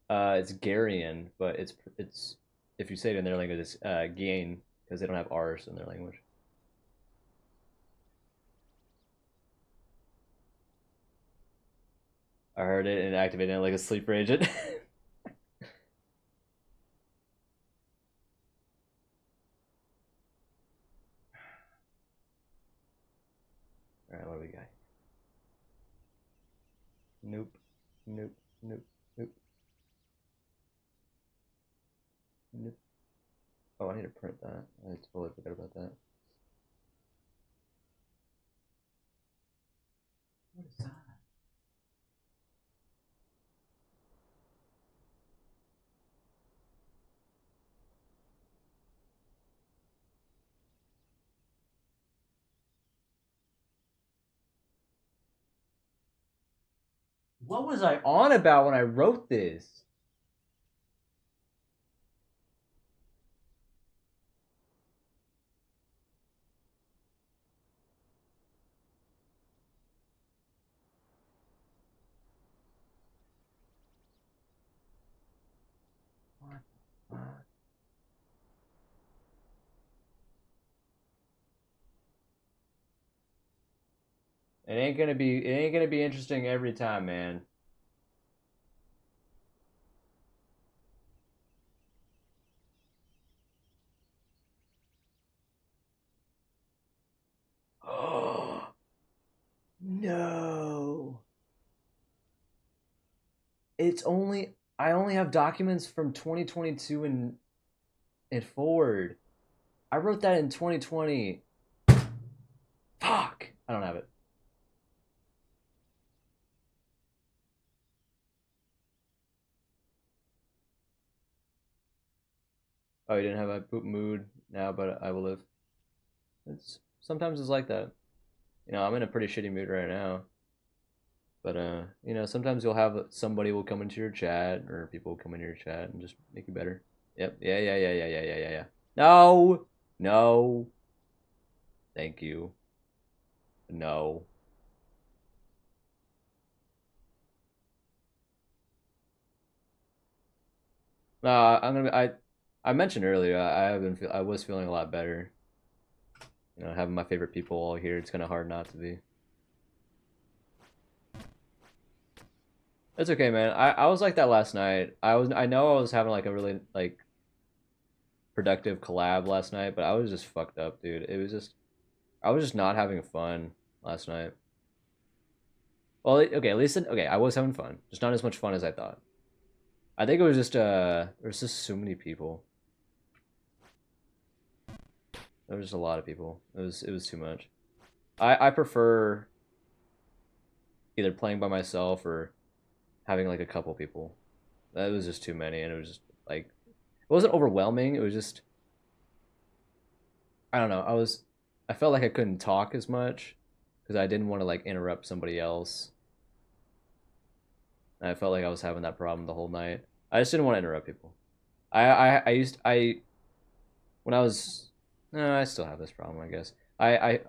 It's Garian, but it's if you say it in their language, it's Gain because they don't have R's in their language. I heard it and activated it like a sleeper agent. All right, what do we got? Nope, nope, nope, nope, nope. Oh, I need to print that. I totally forgot about that. What is that? What was I on about when I wrote this? It ain't gonna be interesting every time, man. Oh no. I only have documents from 2022 and forward. I wrote that in 2020. Fuck. I don't have it. Oh, you didn't have a poop mood now, but I will live. It's sometimes it's like that. I'm in a pretty shitty mood right now. But sometimes you'll have somebody will come into your chat or people will come into your chat and just make you better. Yep. Yeah, yeah, yeah, yeah, yeah, yeah, yeah, yeah. No. No. Thank you. No. I'm gonna. I mentioned earlier. I was feeling a lot better. Having my favorite people all here. It's kind of hard not to be. It's okay, man. I was like that last night. I know I was having like a really like productive collab last night, but I was just fucked up, dude. I was just not having fun last night. Well, okay, at least okay, I was having fun, just not as much fun as I thought. I think it was just there's just so many people. There was just a lot of people. It was too much. I prefer either playing by myself or having like a couple people. That was just too many, and it was just like it wasn't overwhelming. It was just I don't know. I felt like I couldn't talk as much because I didn't want to like interrupt somebody else. And I felt like I was having that problem the whole night. I just didn't want to interrupt people. I used I when I was no, I still have this problem, I guess. I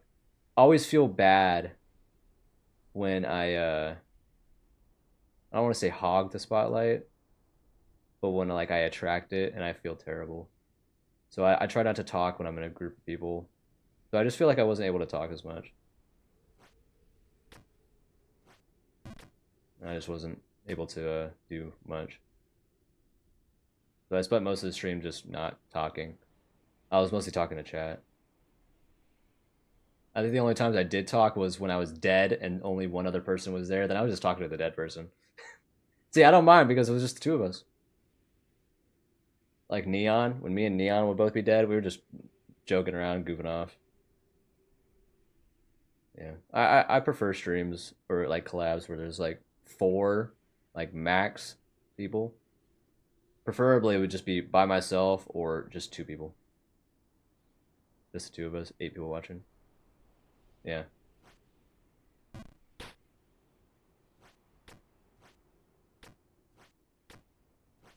always feel bad when I don't want to say hog the spotlight, but when like I attract it and I feel terrible. So I try not to talk when I'm in a group of people. So I just feel like I wasn't able to talk as much. I just wasn't able to do much. So I spent most of the stream just not talking. I was mostly talking to chat. I think the only times I did talk was when I was dead and only one other person was there. Then I was just talking to the dead person. See, I don't mind because it was just the two of us. Like Neon, when me and Neon would both be dead, we were just joking around, goofing off. Yeah, I prefer streams or like collabs where there's like four, like max people. Preferably it would just be by myself or just two people. Just the two of us, 8 people watching. Yeah.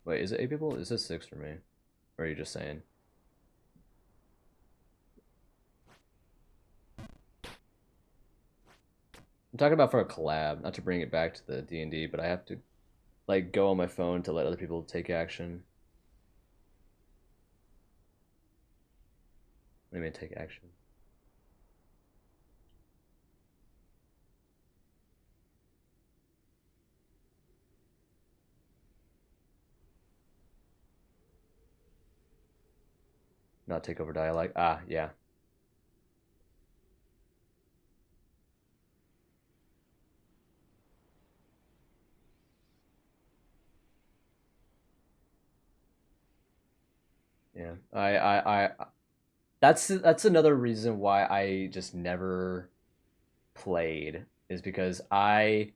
Wait, is it 8 people? Is this six for me? Or are you just saying? I'm talking about for a collab, not to bring it back to the D&D, but I have to like go on my phone to let other people take action. What do you mean take action? Not take over dialogue. Ah, yeah. Yeah. That's another reason why I just never played is because I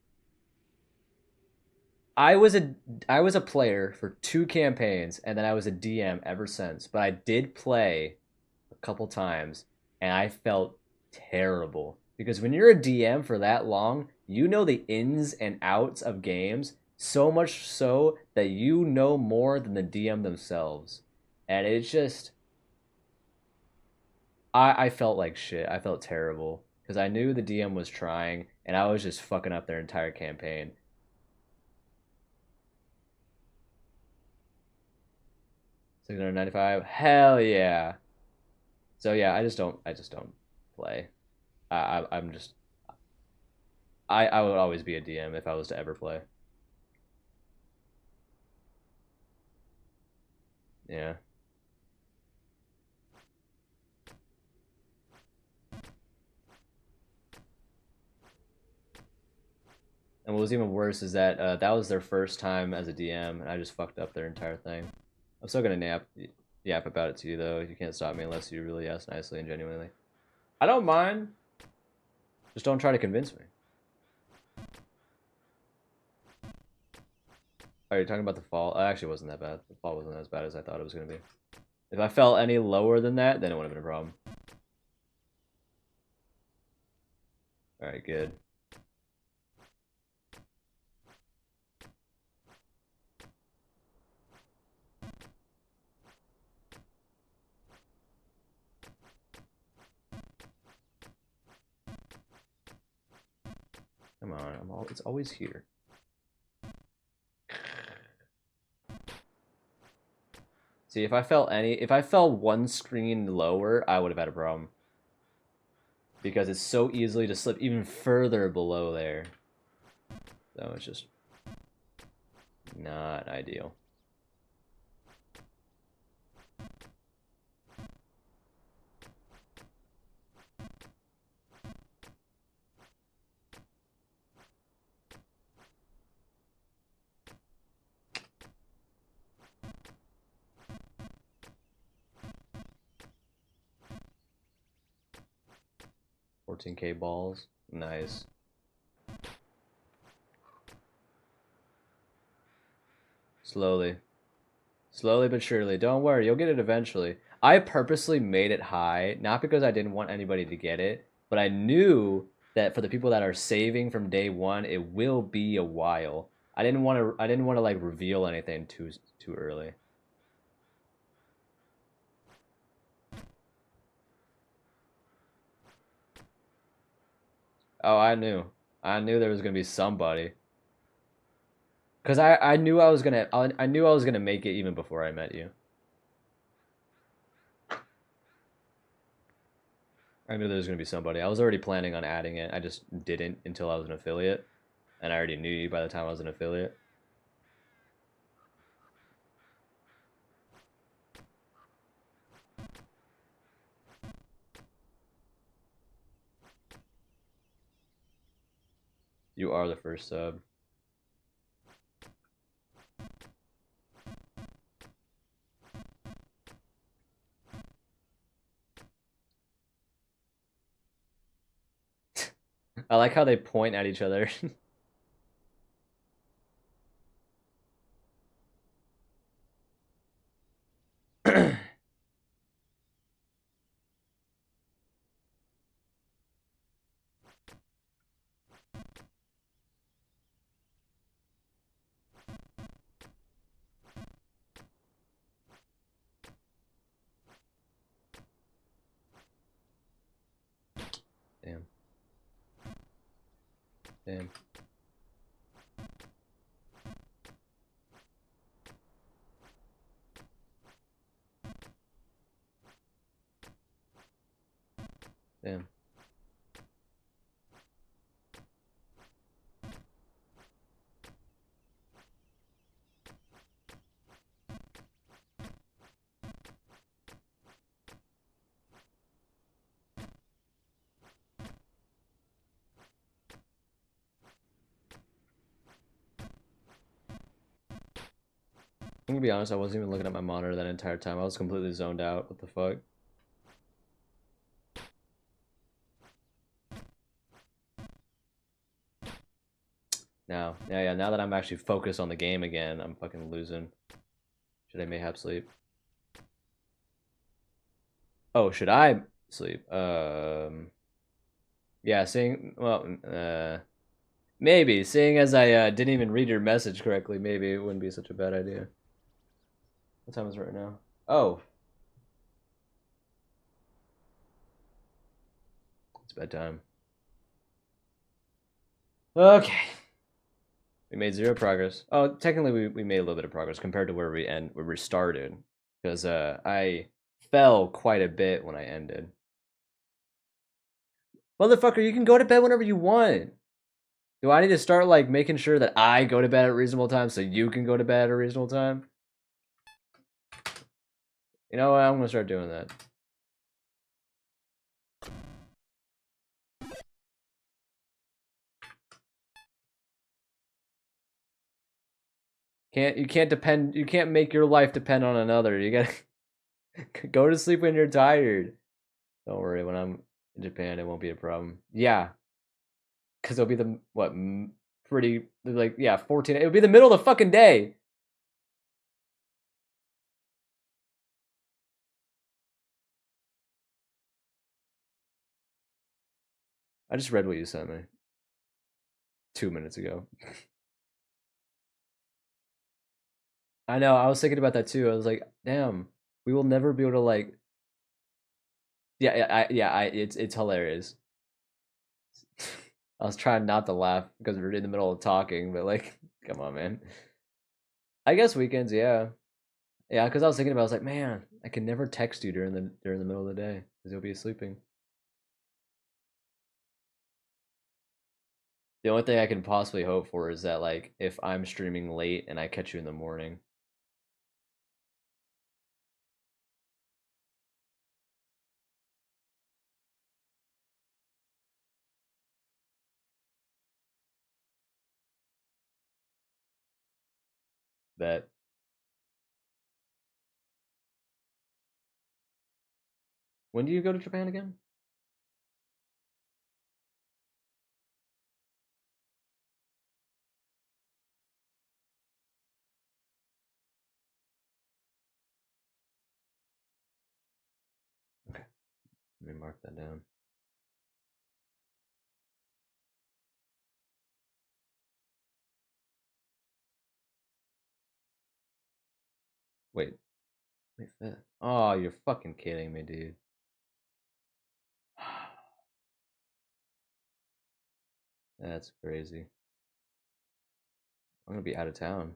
was a player for 2 campaigns and then I was a DM ever since. But I did play a couple times and I felt terrible because when you're a DM for that long, you know the ins and outs of games so much so that you know more than the DM themselves. And it's just I felt like shit. I felt terrible because I knew the DM was trying and I was just fucking up their entire campaign. 695. Hell yeah. So yeah, I just don't play. I'm just I would always be a DM if I was to ever play. Yeah. And what was even worse is that that was their first time as a DM, and I just fucked up their entire thing. I'm still gonna yap about it to you though. You can't stop me unless you really ask nicely and genuinely. I don't mind. Just don't try to convince me. Are you talking about the fall? It actually wasn't that bad. The fall wasn't as bad as I thought it was gonna be. If I fell any lower than that, then it would have been a problem. All right, good. Come on, it's always here. See, if I fell one screen lower, I would have had a problem. Because it's so easily to slip even further below there. So it's just not ideal. $14K balls. Nice. Slowly. Slowly but surely. Don't worry, you'll get it eventually. I purposely made it high, not because I didn't want anybody to get it, but I knew that for the people that are saving from day one, it will be a while. I didn't want to like reveal anything too early. Oh, I knew. I knew there was gonna be somebody. Cause I knew I knew I was gonna make it even before I met you. I knew there was gonna be somebody. I was already planning on adding it. I just didn't until I was an affiliate, and I already knew you by the time I was an affiliate. You are the first sub. I like how they point at each other. Damn. Damn. Damn. I'm gonna be honest, I wasn't even looking at my monitor that entire time. I was completely zoned out. What the fuck? Now, yeah, now that I'm actually focused on the game again, I'm fucking losing. Should I mayhap sleep? Oh, should I sleep? Yeah, maybe. Seeing as I didn't even read your message correctly, maybe it wouldn't be such a bad idea. What time is it right now? Oh, it's bedtime. Okay. We made zero progress. Oh, technically we made a little bit of progress compared to where we started. because I fell quite a bit when I ended. Motherfucker, you can go to bed whenever you want. Do I need to start like making sure that I go to bed at a reasonable time so you can go to bed at a reasonable time? You know what? I'm gonna start doing that. You can't make your life depend on another. You gotta go to sleep when you're tired. Don't worry, when I'm in Japan, it won't be a problem. Yeah, because it'll be the what pretty like yeah 14. It'll be the middle of the fucking day. I just read what you sent me 2 minutes ago. I know. I was thinking about that too. I was like, damn, we will never be able to like. It's hilarious. I was trying not to laugh because we were in the middle of talking, but like, come on, man. I guess weekends, yeah. Yeah, because I was thinking about, I was like, man, I can never text you during the middle of the day because you'll be sleeping. The only thing I can possibly hope for is that like if I'm streaming late and I catch you in the morning. That when do you go to Japan again? Okay, let me mark that down. Wait, wait, that. Oh, you're fucking kidding me, dude. That's crazy. I'm gonna be out of town.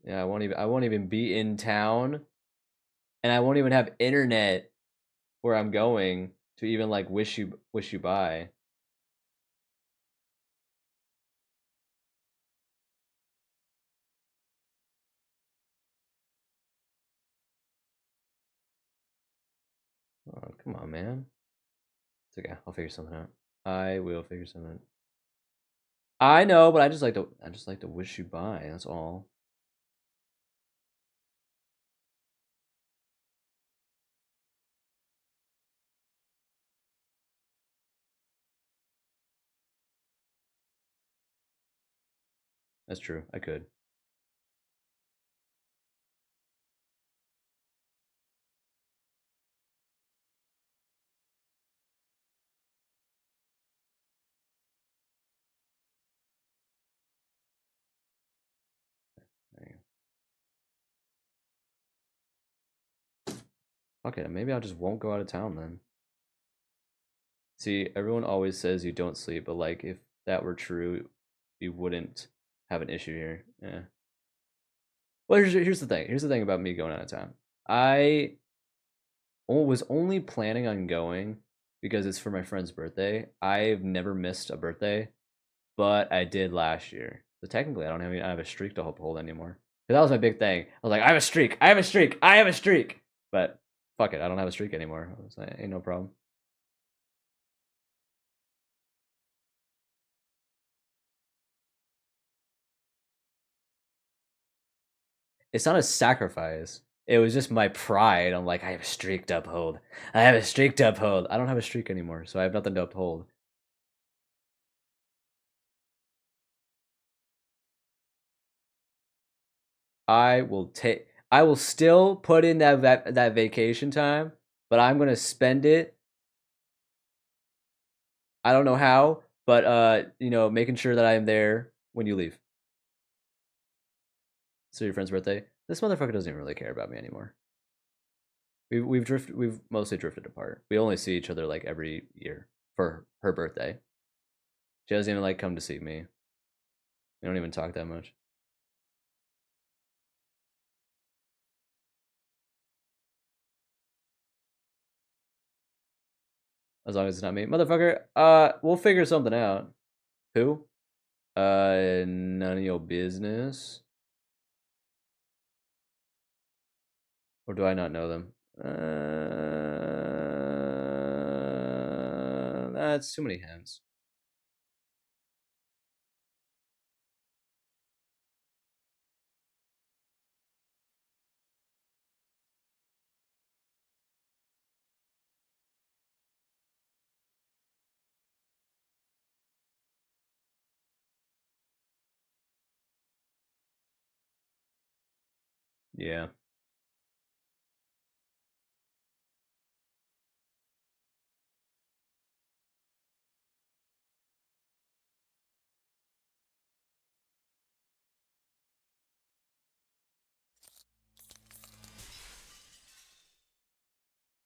Yeah, I won't even be in town, and I won't even have internet where I'm going to even like wish you bye. Oh, come on, man. It's okay. I'll figure something out. I will figure something out. I know, but I just like to wish you bye. That's all. That's true. I could. There you go. Okay, maybe I just won't go out of town then. See, everyone always says you don't sleep, but like if that were true, you wouldn't have an issue here. Yeah. Well, here's the thing. Here's the thing about me going out of town. I was only planning on going because it's for my friend's birthday. I've never missed a birthday, but I did last year. So technically, I have a streak to uphold anymore. 'Cause that was my big thing. I was like, I have a streak. I have a streak. I have a streak. But fuck it, I don't have a streak anymore. I was like, ain't no problem. It's not a sacrifice. It was just my pride. I'm like, I have a streak to uphold. I have a streak to uphold. I don't have a streak anymore, so I have nothing to uphold. I will still put in that vacation time, but I'm gonna spend it. I don't know how, but making sure that I am there when you leave. So your friend's birthday. This motherfucker doesn't even really care about me anymore. We've mostly drifted apart. We only see each other like every year for her birthday. She doesn't even like come to see me. We don't even talk that much. As long as it's not me, motherfucker. We'll figure something out. Who? None of your business. Or do I not know them? That's too many hints. Yeah.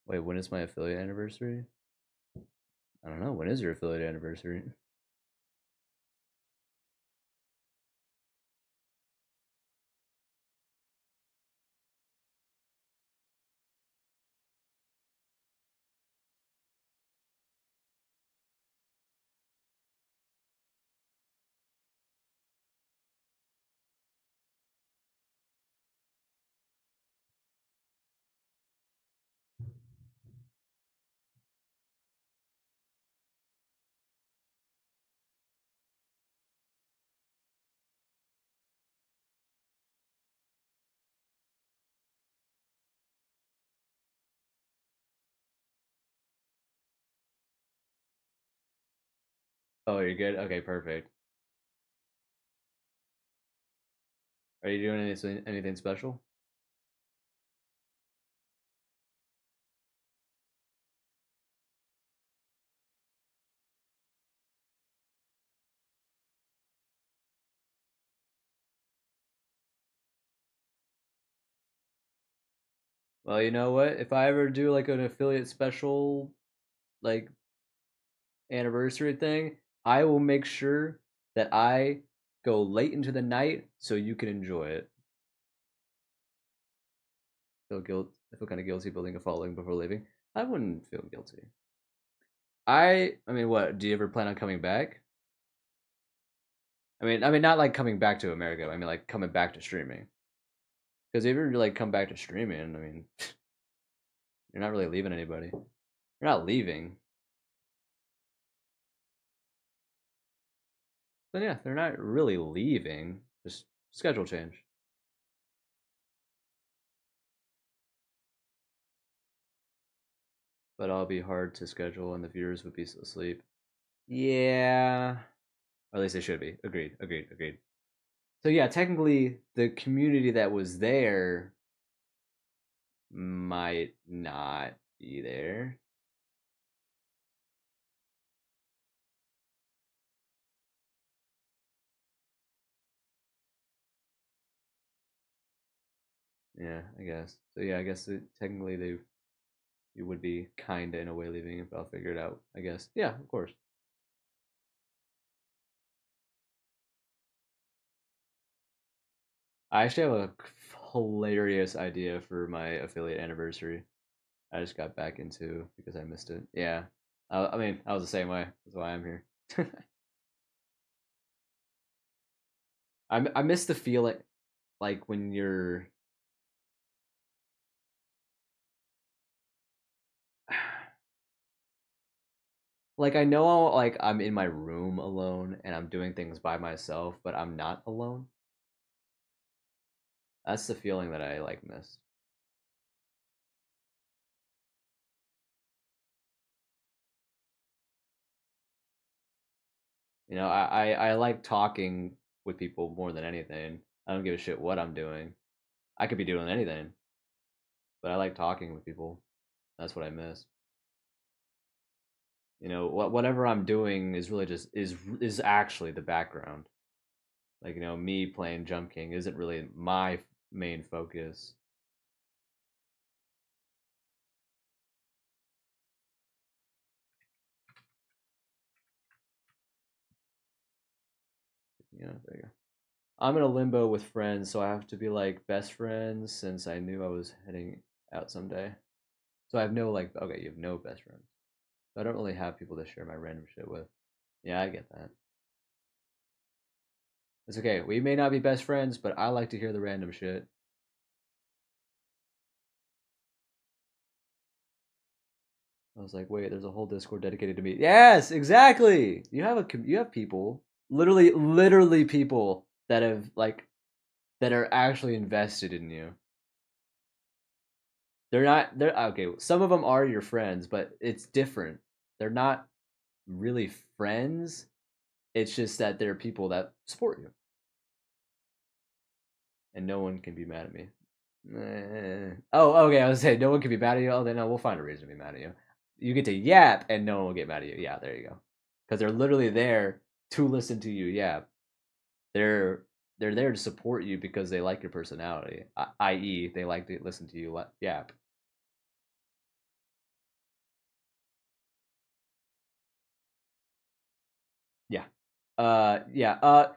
Wait, when is my affiliate anniversary? I don't know. When is your affiliate anniversary? Oh, you're good? Okay, perfect. Are you doing anything special? Well, you know what? If I ever do like an affiliate special, like anniversary thing, I will make sure that I go late into the night so you can enjoy it. I feel kind of guilty building a following before leaving. I wouldn't feel guilty. I mean, what? Do you ever plan on coming back? I mean, not like coming back to America. I mean, like coming back to streaming. Because if you like come back to streaming, I mean, you're not really leaving anybody. You're not leaving. But yeah, they're not really leaving. Just schedule change. But I'll be hard to schedule, and the viewers would be asleep. Yeah, or at least they should be. Agreed. Agreed. Agreed. So yeah, technically, the community that was there might not be there. Yeah, I guess. So yeah, I guess technically they you would be kinda in a way leaving it, but I'll figure it out. I guess. Yeah, of course. I actually have a hilarious idea for my affiliate anniversary. I just got back into because I missed it. Yeah, I mean, I was the same way. That's why I'm here. I miss the feeling like when you're like I know like I'm in my room alone and I'm doing things by myself, but I'm not alone. That's the feeling that I like missed. You know, I like talking with people more than anything. I don't give a shit what I'm doing. I could be doing anything, but I like talking with people. That's what I miss. You know, whatever I'm doing is really just is actually the background. Like, you know, me playing Jump King isn't really my main focus. there you go. I'm in a limbo with friends, so I have to be like best friends since I knew I was heading out someday. So I have no like okay, you have no best friends. So I don't really have people to share my random shit with. Yeah, I get that. It's okay. We may not be best friends, but I like to hear the random shit. I was like, wait, there's a whole Discord dedicated to me. Yes, exactly. You have people, literally people that have like that are actually invested in you. They're okay. Some of them are your friends, but it's different. They're not really friends. It's just that they're people that support you, and no one can be mad at me. Oh, okay. I was saying no one can be mad at you. Oh, then no, we'll find a reason to be mad at you. You get to yap, and no one will get mad at you. Yeah, there you go. Because they're literally there to listen to you yap. They're they're there to support you because they like your personality. I.e., they like to listen to you yap. Yeah. Yeah.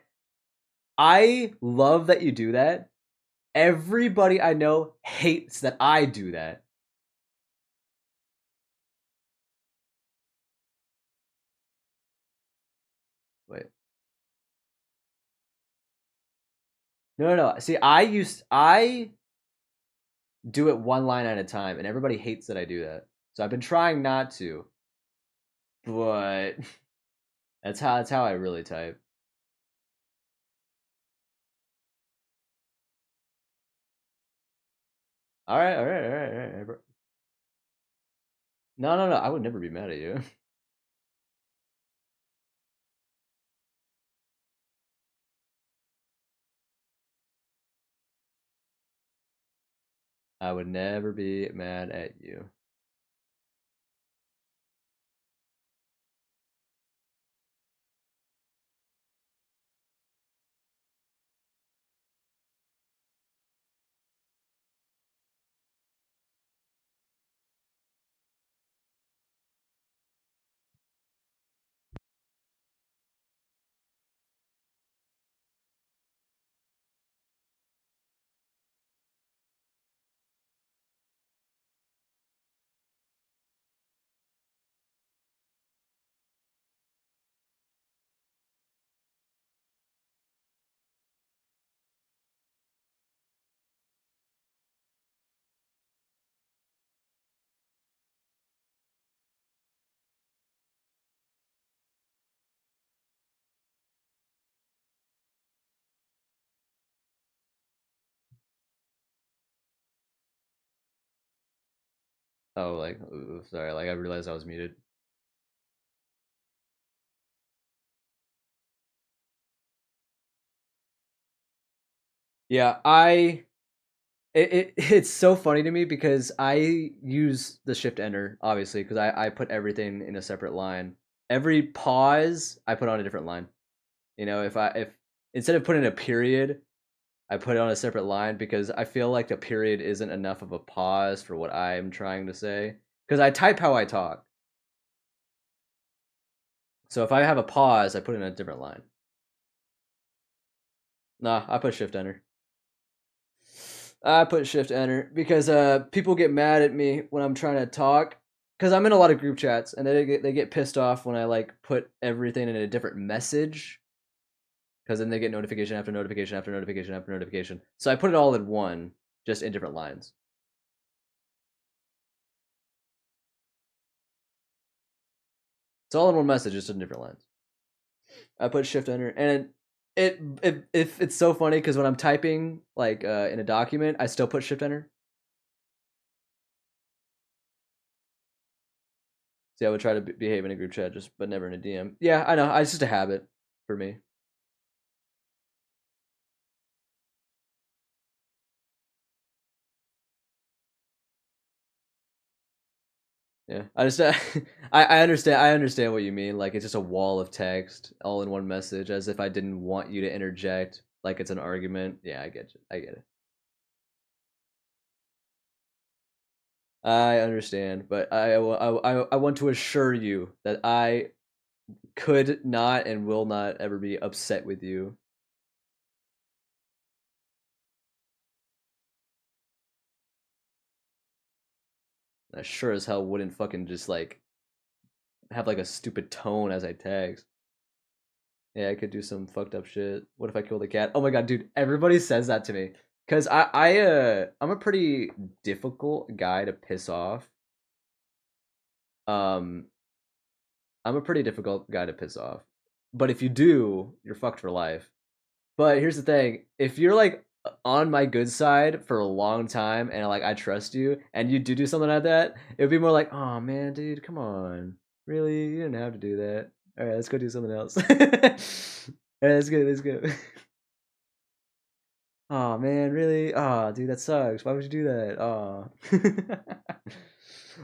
I love that you do that. Everybody I know hates that I do that. Wait. No. See, I do it one line at a time, and everybody hates that I do that. So I've been trying not to, but that's how I really type. All right, bro. No. I would never be mad at you. I would never be mad at you. Oh, like, ooh, sorry. Like, I realized I was muted. Yeah, it's so funny to me because I use the shift enter obviously because I put everything in a separate line. Every pause I put on a different line. If instead of putting a period, I put it on a separate line because I feel like a period isn't enough of a pause for what I'm trying to say. Because I type how I talk. So if I have a pause, I put it in a different line. Nah, I put shift enter. I put shift enter because people get mad at me when I'm trying to talk because I'm in a lot of group chats and they get pissed off when I like put everything in a different message because then they get notification after notification after notification after notification. So I put it all in one, just in different lines. It's all in one message, just in different lines. I put shift enter, and it's so funny because when I'm typing like in a document, I still put shift enter. See, I would try to behave in a group chat, just but never in a DM. Yeah, I know. It's just a habit for me. Yeah, I just I understand what you mean. Like it's just a wall of text all in one message, as if I didn't want you to interject. Like it's an argument. Yeah, I get you. I get it. I understand, but I want to assure you that I could not and will not ever be upset with you I sure as hell wouldn't fucking just like have like a stupid tone as I text. Yeah, I could do some fucked up shit. What if I killed a cat? Oh my god, dude, everybody says that to me. Cause I'm a pretty difficult guy to piss off. Um I'm a pretty difficult guy to piss off. But if you do, you're fucked for life. But here's the thing: if you're like on my good side for a long time, and like I trust you, and you do something like that, it would be more like, "Oh man, dude, come on, really? You didn't have to do that. All right, let's go do something else. All right, let's go, let's go." Oh man, really? Oh, dude, that sucks. Why would you do that? Oh.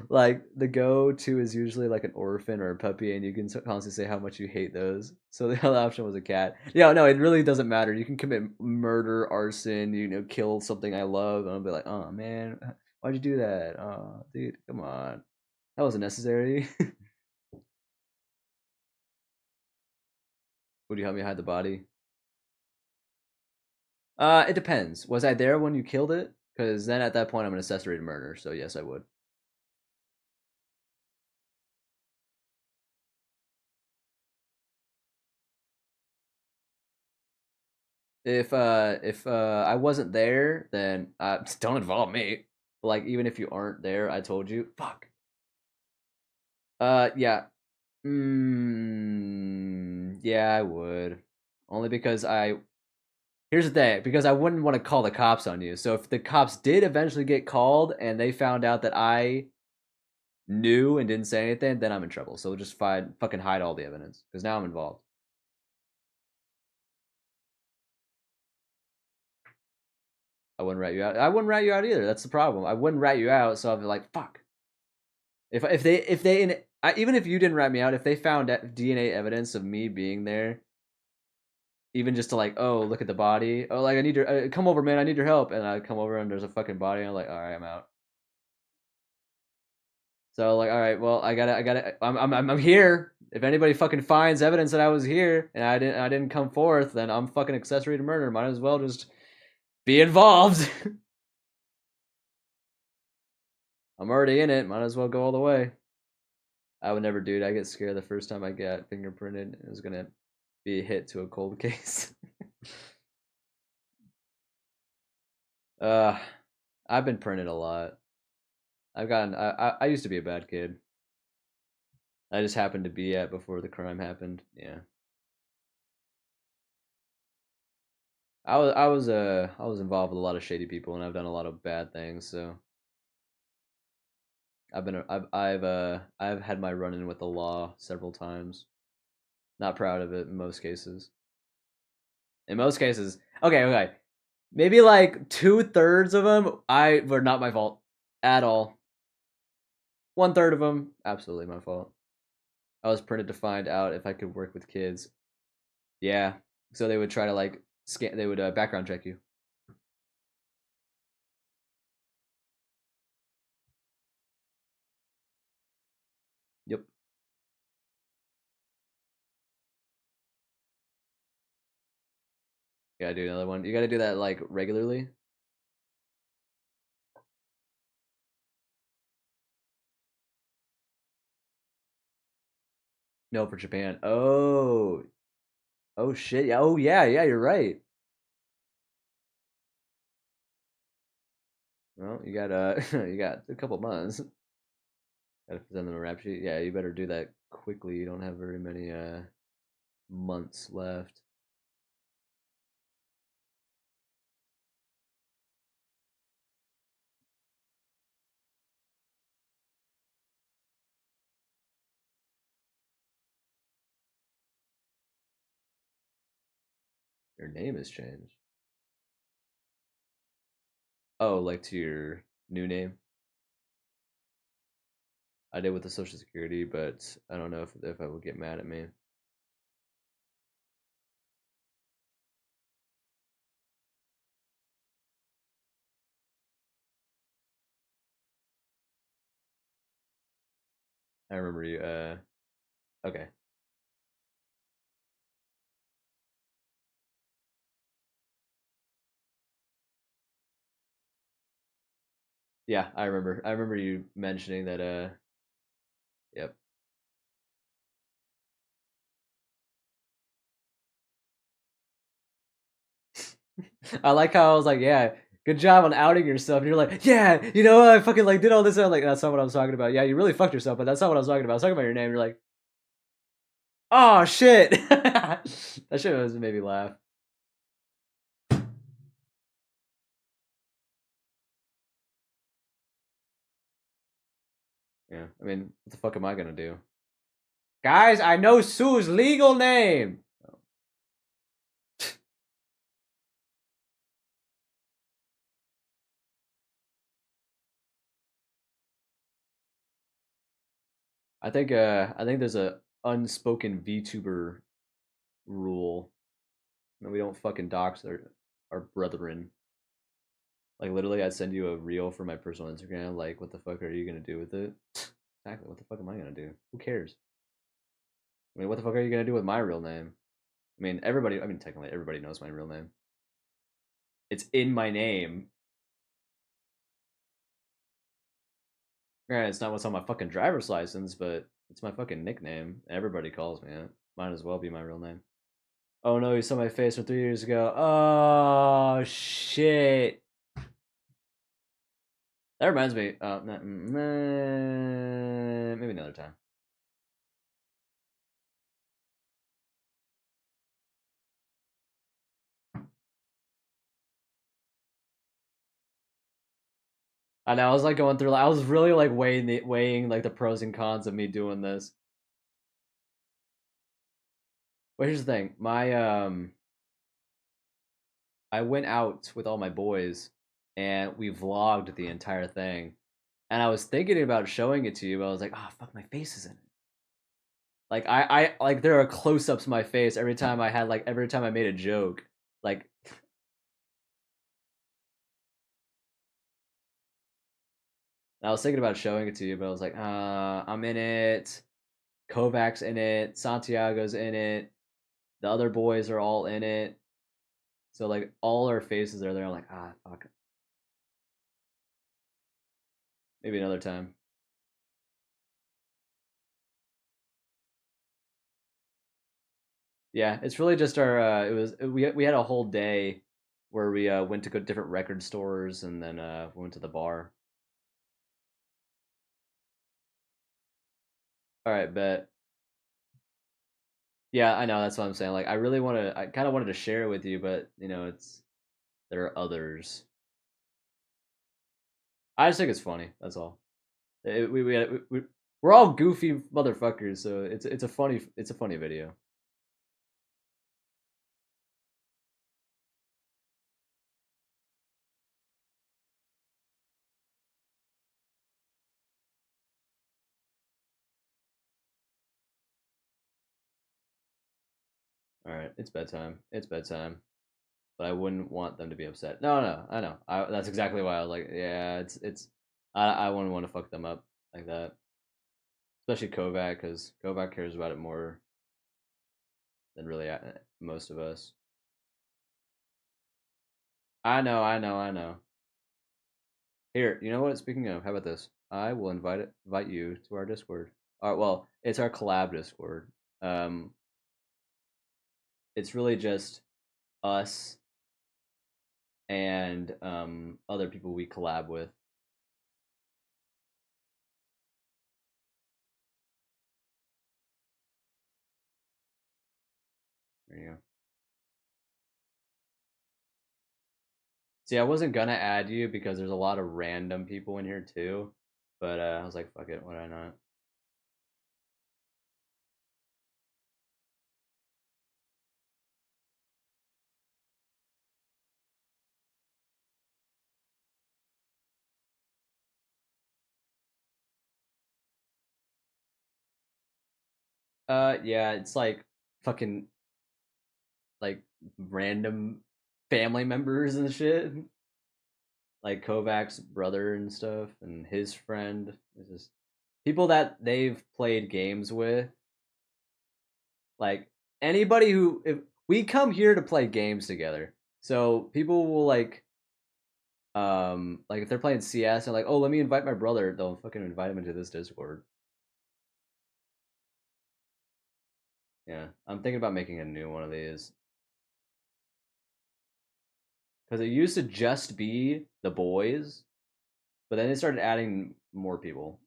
Like the go-to is usually like an orphan or a puppy, and you can constantly say how much you hate those. So the other option was a cat. Yeah, no, it really doesn't matter. You can commit murder, arson, kill something I love, and I'll be like, oh man, why'd you do that? Oh, dude, come on, that wasn't necessary. Would you help me hide the body? It depends. Was I there when you killed it? Because then at that point I'm an accessory to murder. So yes, I would. If I wasn't there, then don't involve me. Like even if you aren't there, I told you. Fuck. Yeah. Yeah, I would. Only because I. Here's the thing, because I wouldn't want to call the cops on you. So if the cops did eventually get called and they found out that I knew and didn't say anything, then I'm in trouble. So just fucking hide all the evidence because now I'm involved. I wouldn't rat you out. I wouldn't rat you out either. That's the problem. I wouldn't rat you out, so I'd be like, fuck. Even if you didn't rat me out, if they found DNA evidence of me being there, even just to like, oh, look at the body, oh, like I need your come over, man, I need your help, and I come over and there's a fucking body, and I'm like, all right, I'm out. So like, all right, well, I'm here. If anybody fucking finds evidence that I was here and I didn't come forth, then I'm fucking accessory to murder. Might as well just be involved. I'm already in it. Might as well go all the way. I would never do it. I get scared the first time I got fingerprinted. It was gonna be a hit to a cold case. uh, I've been printed a lot. I used to be a bad kid. I just happened to be at before the crime happened. Yeah. I was involved with a lot of shady people and I've done a lot of bad things, so I've had my run in with the law several times. Not proud of it in most cases. In most cases, okay. Maybe like 2/3 of them I were not my fault at all. 1/3 of them absolutely my fault. I was printed to find out if I could work with kids. Yeah, so they would try to like scan. They would background check you. Yep. You gotta do another one. You gotta do that like regularly. No, for Japan. Oh, oh shit. Yeah. Oh yeah. You're right. Well, you got you got a couple months. Gotta send them a rap sheet. Yeah, you better do that quickly. You don't have very many months left. Your name has changed. Oh, like to your new name. I did with the Social Security, but I don't know if I would get mad at me. I remember you. Okay. Yeah, I remember. I remember you mentioning that. Yep. I like how I was like, yeah, good job on outing yourself. And you're like, yeah, you know, I fucking like did all this. And I'm like, that's not what I was talking about. Yeah, you really fucked yourself, but that's not what I was talking about. I was talking about your name. You're like, oh shit. That shit was made me laugh. Yeah, I mean, what the fuck am I gonna do? Guys, I know Sue's legal name. I think there's a unspoken VTuber rule that we don't fucking dox our brethren. Like literally, I'd send you a reel for my personal Instagram. Like, what the fuck are you gonna do with it? Exactly. What the fuck am I gonna do? Who cares? I mean, what the fuck are you gonna do with my real name? I mean, everybody. I mean, technically, everybody knows my real name. It's in my name. Granted, it's not what's on my fucking driver's license, but it's my fucking nickname. Everybody calls me it. Might as well be my real name. Oh no, you saw my face from 3 years ago. Oh shit. That reminds me. Maybe another time. I know. I was like going through. I was really like weighing like the pros and cons of me doing this. But here's the thing. I went out with all my boys, and we vlogged the entire thing. And I was thinking about showing it to you, but I was like, oh fuck, my face is in it. Like I like there are close ups of my face every time I made a joke. Like I was thinking about showing it to you, but I was like, I'm in it. Kovac's in it. Santiago's in it. The other boys are all in it. So like all our faces are there. I'm like, fuck. Maybe another time. Yeah, it's really just our. We had a whole day where we went to go different record stores and then went to the bar. All right, bet. Yeah, I know. That's what I'm saying. Like, I really want to. I kind of wanted to share it with you, but it's there are others. I just think it's funny. That's all. We're all goofy motherfuckers, so it's a funny video. All right, it's bedtime. It's bedtime. But I wouldn't want them to be upset. No, no, I know. That's exactly why I was like, yeah, it's. I wouldn't want to fuck them up like that, especially Kovac, because Kovac cares about it more than really most of us. I know, I know, I know. Here, you know what? Speaking of, how about this? I will invite you to our Discord. Well, it's our collab Discord. Um, it's really just us and other people we collab with. There you go. See, I wasn't gonna add you because there's a lot of random people in here too, but I was like, fuck it, why not? Yeah, it's like fucking like random family members and shit, like Kovac's brother and stuff, and his friend. It's just people that they've played games with. Like anybody who if we come here to play games together, so people will like Like if they're playing CS and like, oh, let me invite my brother, they'll fucking invite him into this Discord. Yeah, I'm thinking about making a new one of these because it used to just be the boys, but then they started adding more people,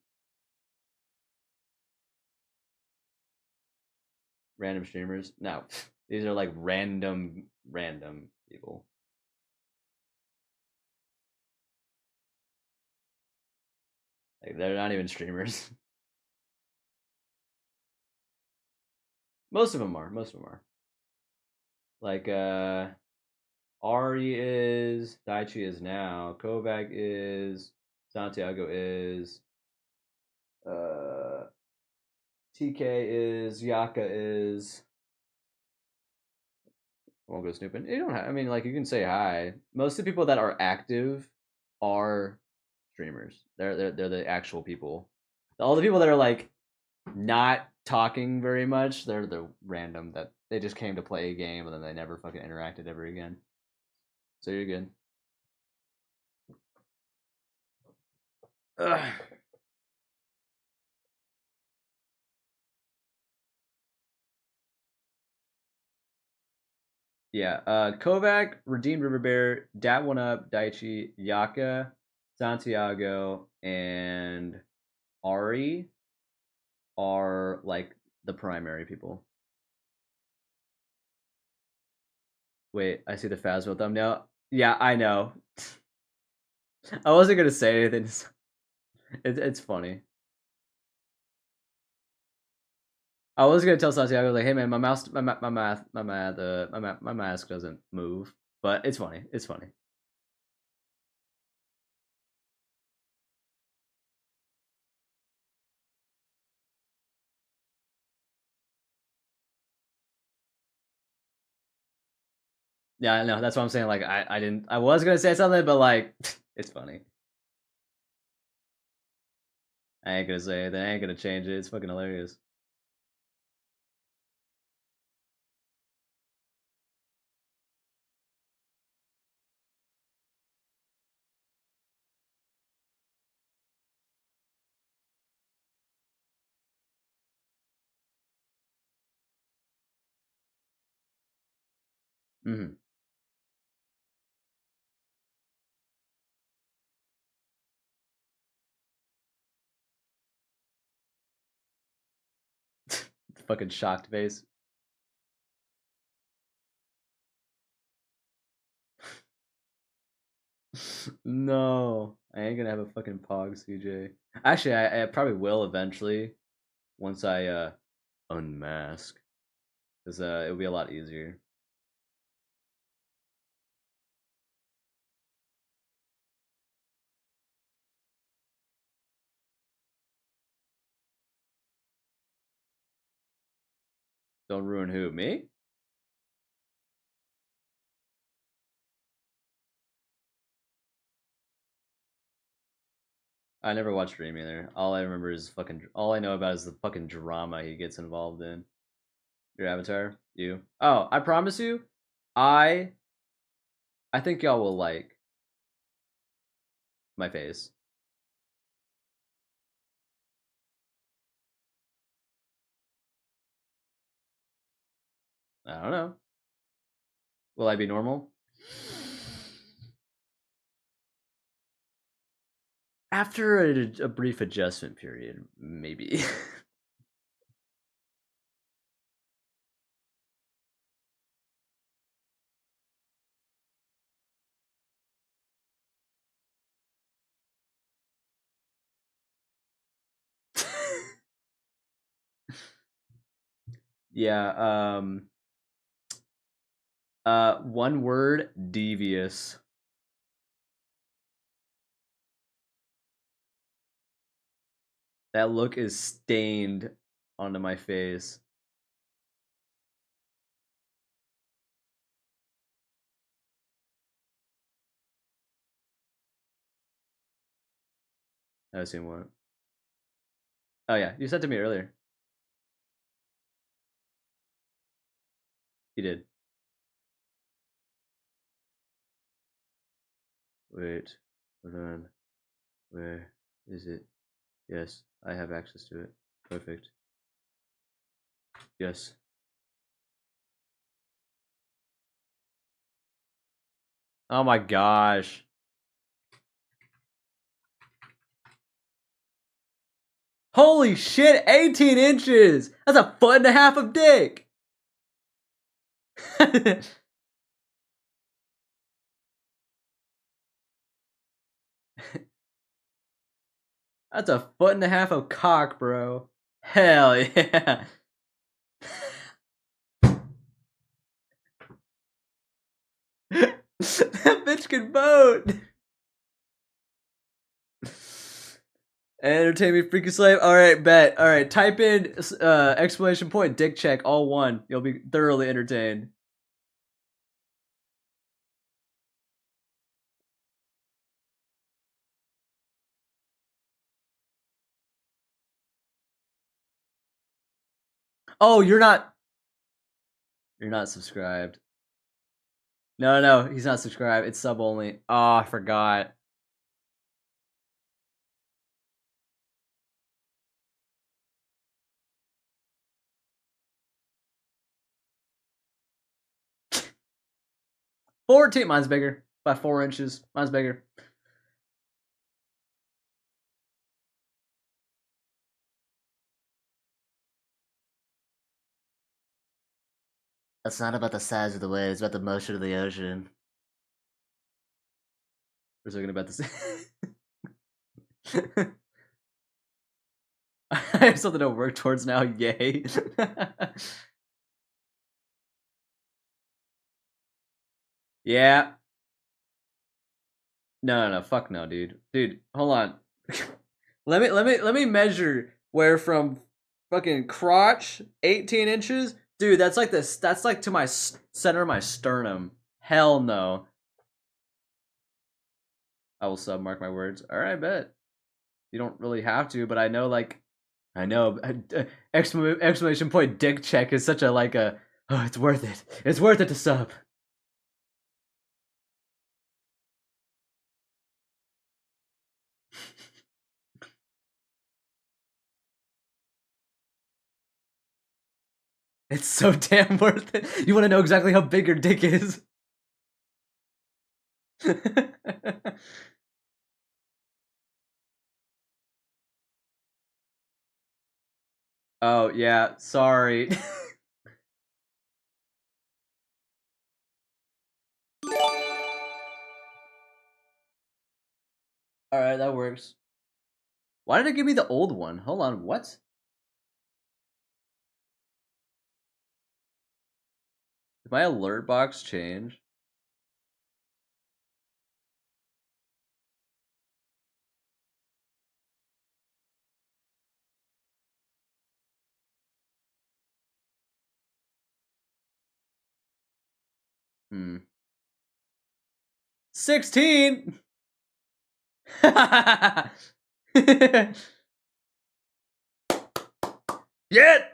random streamers. No, these are like random people. Like they're not even streamers. Most of them are. Most of them are. Like Ari is, Daichi is now, Kovac is, Santiago is, uh TK is, Yaka is. Won't go snooping. You don't have. I mean, like you can say hi. Most of the people that are active are streamers. They're the actual people. All the people that are like not talking very much, they're the random that they just came to play a game and then they never fucking interacted ever again. So you're good. Ugh. Yeah, Kovac, Redeemed River Bear, Dat One Up, Daichi, Yaka, Santiago, and Ari are like the primary people. Wait, I see the Phasmo thumbnail. Yeah, I know. I wasn't gonna say anything. It's funny. I was gonna tell Santiago like, "Hey man, my mouse, my mask doesn't move," but it's funny. It's funny. Yeah, I know. That's what I'm saying. Like, I didn't. I was gonna say something, but like, it's funny. I ain't gonna say it. I ain't gonna change it. It's fucking hilarious. Mm-hmm. Fucking shocked face. No, I ain't gonna have a fucking pog, CJ. Actually, I probably will eventually once I unmask, because it'll be a lot easier. Don't ruin who? Me? I never watched Dream either. All I remember is fucking. All I know about is the fucking drama he gets involved in. Your avatar, you. Oh, I promise you, I I think y'all will like my face. I don't know. Will I be normal? After a brief adjustment period, maybe. Yeah. One word: devious. That look is stained onto my face. I've seen one. Oh yeah, you sent to me earlier. You did. Wait, hold on. Where is it? Yes, I have access to it. Perfect. Yes. Oh my gosh. Holy shit, 18 inches! That's a foot and a half of dick! That's a foot and a half of cock, bro. Hell yeah. That bitch can vote. Entertain me, freaky slave. All right, bet. All right, type in exclamation point dick check all one. You'll be thoroughly entertained. Oh, you're not subscribed. No, he's not subscribed. It's sub only. Oh, I forgot. Mine's bigger by 4 inches. Mine's bigger. It's not about the size of the wave, it's about the motion of the ocean. We're talking about this. I have something to work towards now, yay. Yeah. No, fuck no, dude. Dude, hold on. let me measure where from fucking crotch 18 inches. Dude, that's like this. That's like to my center of my sternum. Hell no. I will submark my words. All right, bet. You don't really have to, but I know like I know exclamation point dick check is such a like a oh, it's worth it. It's worth it to sub. It's so damn worth it. You want to know exactly how big your dick is? Oh, yeah, sorry. Alright, that works. Why did it give me the old one? Hold on, what? Did my alert box change? Hmm. 16! Yet!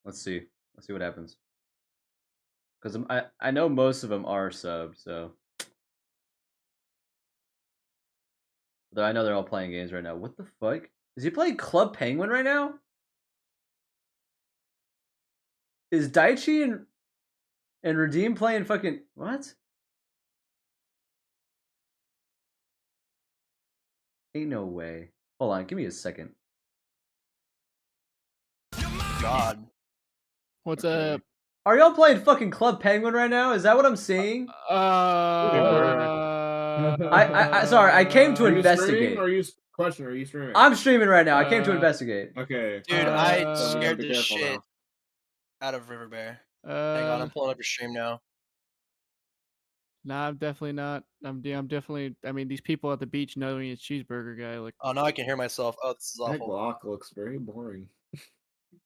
Let's see. Let's see what happens. Because I know most of them are subbed, so. Though I know they're all playing games right now. What the fuck? Is he playing Club Penguin right now? Is Daichi and Redeem playing fucking what? Ain't no way. Hold on, give me a second. God. What's Okay. up? Are y'all playing fucking Club Penguin right now? Is that what I'm seeing? Sorry, I came to Are you investigate. streaming or are you question? Are you streaming? I'm streaming right now. I came to investigate. Okay. Dude, I So we gotta scared be the careful shit now. out of River Bear. Hang on, I'm pulling up your stream now. Nah, I'm definitely not. I'm definitely. I mean, these people at the beach know me as Cheeseburger Guy. Like, Oh, now I can hear myself. Oh, this is That awful. Glock looks very boring.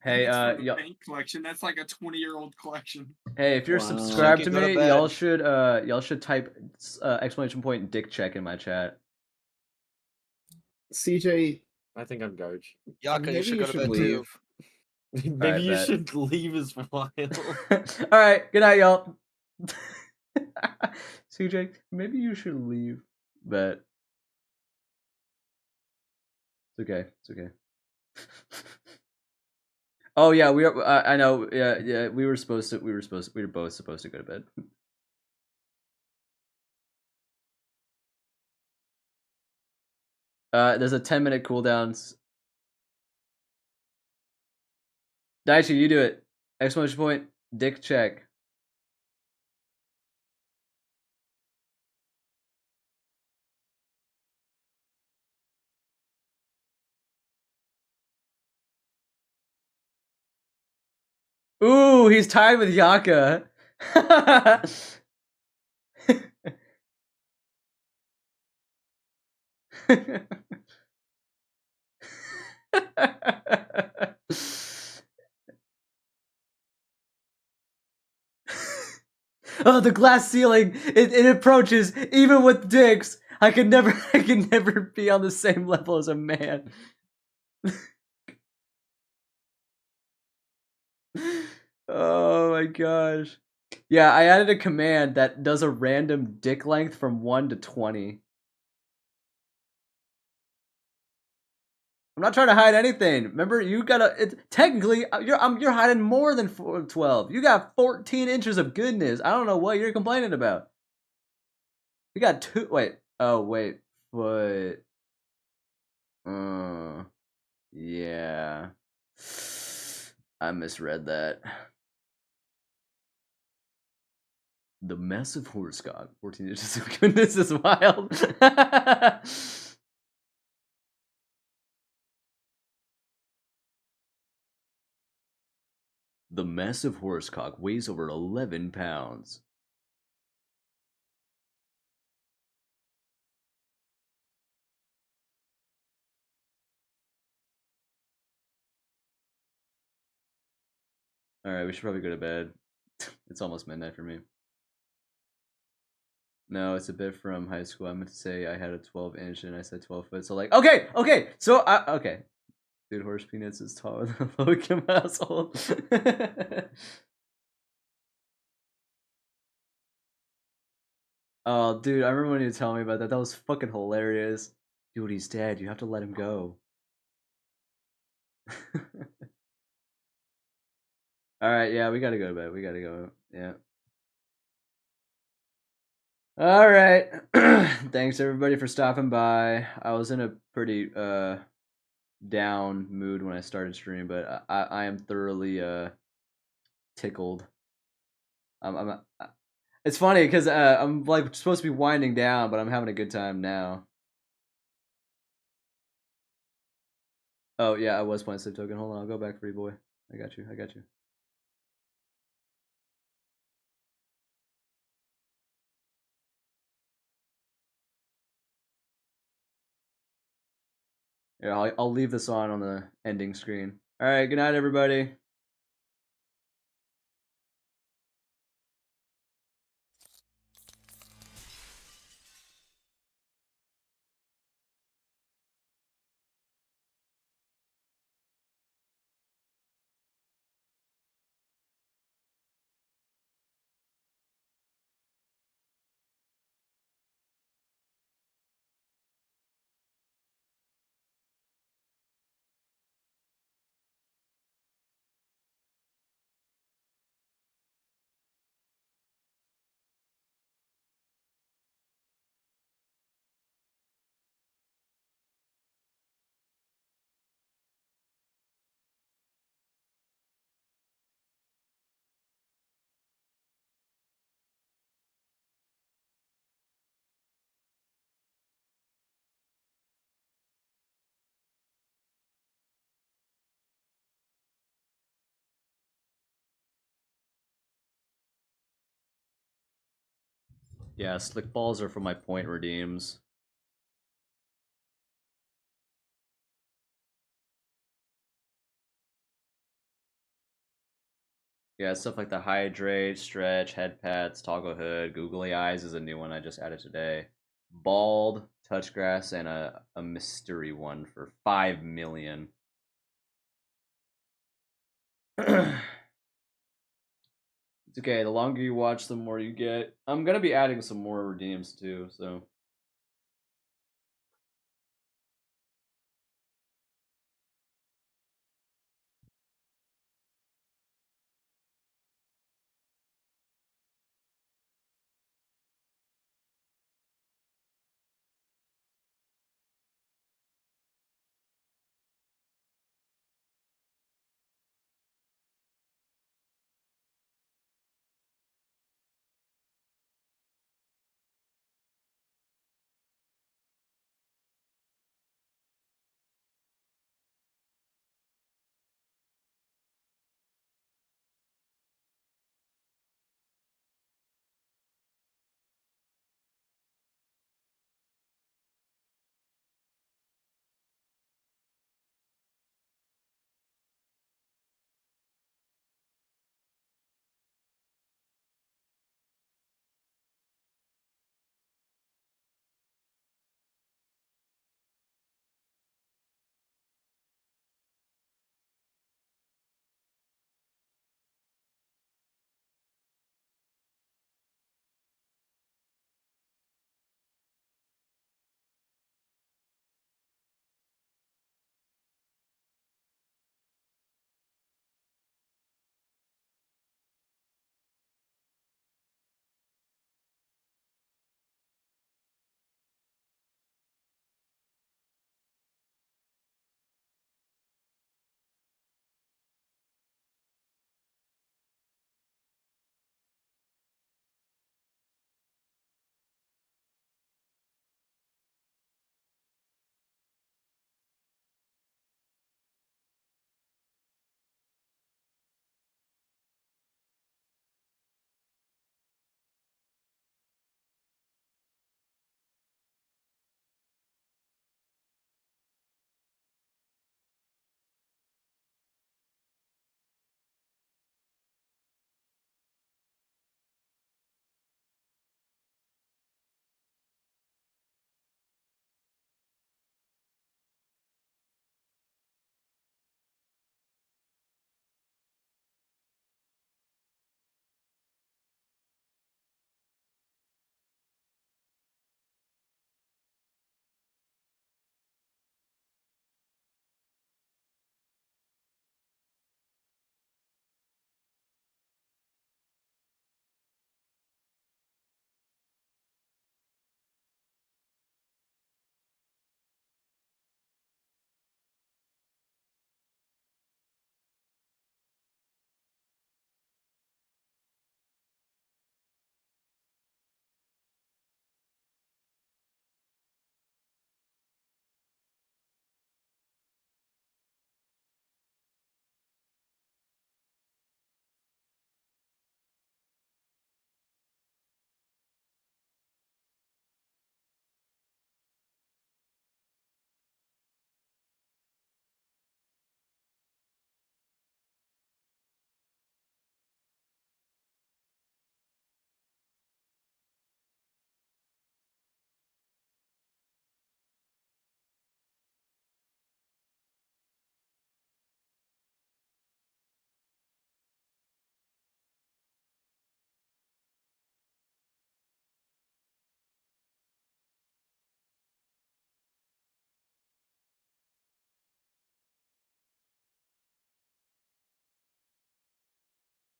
Hey, That's from the bank collection. That's like a 20-year-old collection. Hey, if you're Wow. subscribed to Go to me, bed. y'all should type exclamation point dick check in my chat. CJ, I think I'm garbage. Yaka, you should go to bed leave. too. Maybe Alright, you bet. should leave as well. Alright, good night, y'all. CJ, maybe you should leave. But it's okay. It's okay. Oh yeah, we are. I know. Yeah. We were both supposed to go to bed. There's a 10-minute cooldown. Daichi, you do it. Exclamation point. Dick check. Ooh, he's tied with Yaka. Oh, the glass ceiling! It approaches even with dicks. I can never be on the same level as a man. Oh my gosh. Yeah, I added a command that does a random dick length from 1 to 20. I'm not trying to hide anything. Remember, you gotta. Technically, you're hiding more than 12. You got 14 inches of goodness. I don't know what you're complaining about. You got two. Wait. Oh wait. Foot. Yeah. I misread that. The massive horsecock. 14 inches of goodness is wild. The massive horsecock weighs over 11 pounds. Alright, we should probably go to bed. It's almost midnight for me. No, it's a bit from high school. I meant to say I had a 12-inch and I said 12 foot. So like, okay. So okay. Dude, horse peanuts is taller than a low-income household. Oh, dude, I remember when you told me about that. That was fucking hilarious. Dude, he's dead. You have to let him go. Alright, yeah, we gotta go to bed. We gotta go. Yeah. Alright. Thanks everybody for stopping by. I was in a pretty down mood when I started streaming, but I am thoroughly tickled. It's funny because I'm like supposed to be winding down, but I'm having a good time now. Oh yeah, I was playing Slave Token. Hold on, I'll go back for you, boy. I got you. I got you. Yeah, I'll leave this on the ending screen. All right, good night, everybody. Yeah, slick balls are for my point redeems. Yeah, stuff like the hydrate, stretch, head pats, toggle hood, googly eyes is a new one I just added today. Bald, touch grass, and a mystery one for 5 million. It's okay, the longer you watch, the more you get. I'm gonna be adding some more redeems too, so